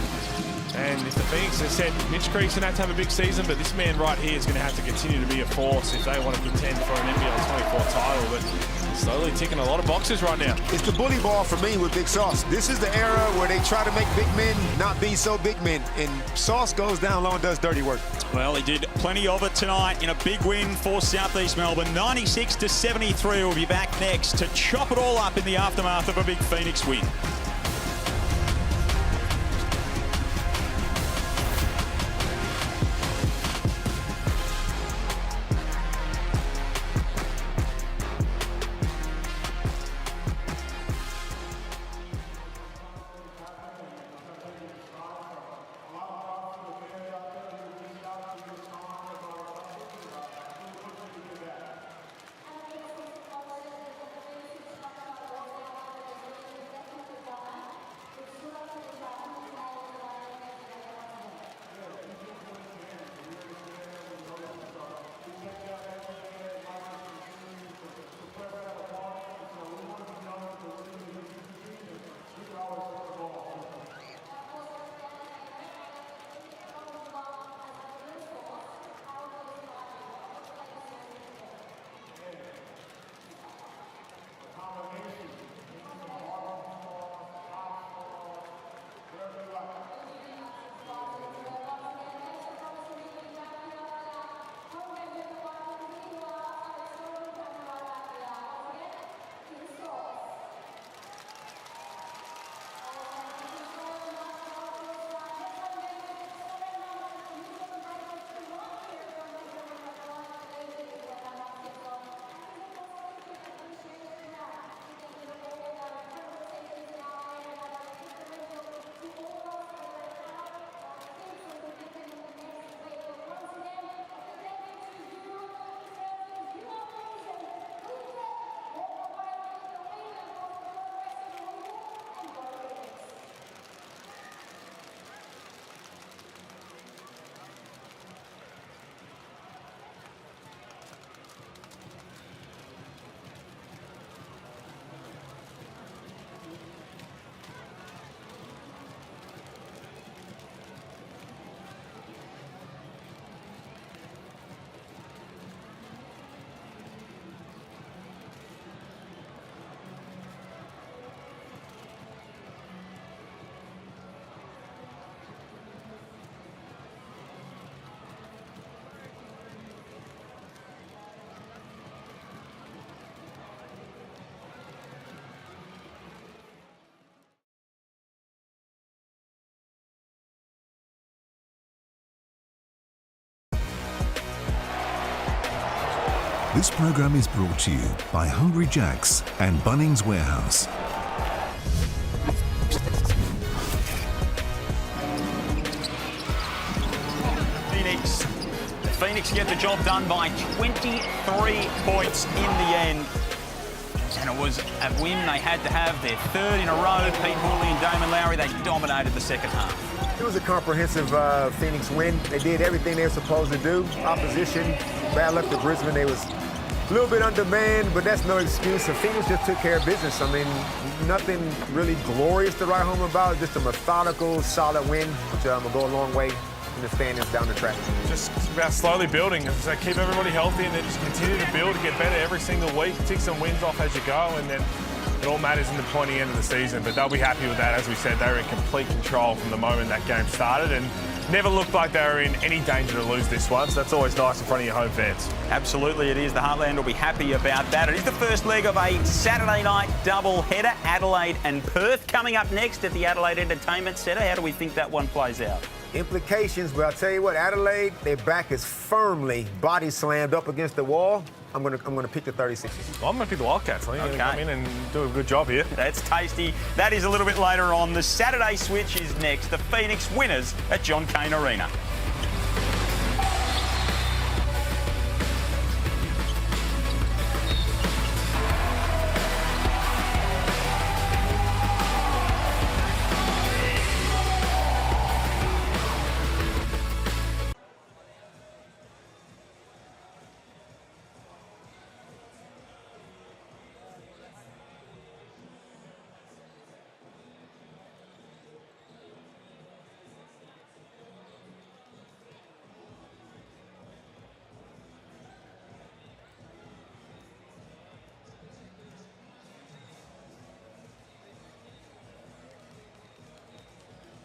And if the Phoenix has said Mitch Creek's going to have to have a big season, but this man right here is going to have to continue to be a force if they want to contend for an NBL24 title. But slowly ticking a lot of boxes right now. It's the bully ball for me with Big Sauce. This is the era where they try to make big men not be so big men, and Sauce goes down low and does dirty work. Well, he did plenty of it tonight in a big win for South East Melbourne. 96-73. We'll be back next to chop it all up in the aftermath of a big Phoenix win. This program is brought to you by Hungry Jack's and Bunnings Warehouse. Phoenix get the job done by 23 points in the end. And it was a win they had to have, their third in a row. Pete Hooley and Damon Lowry, they dominated the second half. It was a comprehensive Phoenix win. They did everything they were supposed to do. Opposition, bad luck to Brisbane. They was a little bit undermanned, but that's no excuse. So Phoenix just took care of business. I mean, nothing really glorious to write home about. Just a methodical, solid win, which will go a long way in the standings down the track. Just about slowly building. So keep everybody healthy and then just continue to build, to get better every single week. Tick some wins off as you go, and then it all matters in the pointy end of the season. But they'll be happy with that. As we said, they were in complete control from the moment that game started and never looked like they were in any danger to lose this one. So that's always nice in front of your home fans. Absolutely it is. The Heartland will be happy about that. It is the first leg of a Saturday night double header. Adelaide and Perth coming up next at the Adelaide Entertainment Centre. How do we think that one plays out? Implications, but I'll tell you what, Adelaide, their back is firmly body slammed up against the wall. I'm gonna pick the 36ers. Well, I'm gonna pick the Wildcats. I think they're gonna come in and do a good job here. That's tasty. That is a little bit later on. The Saturday switch is next. The Phoenix winners at John Cain Arena.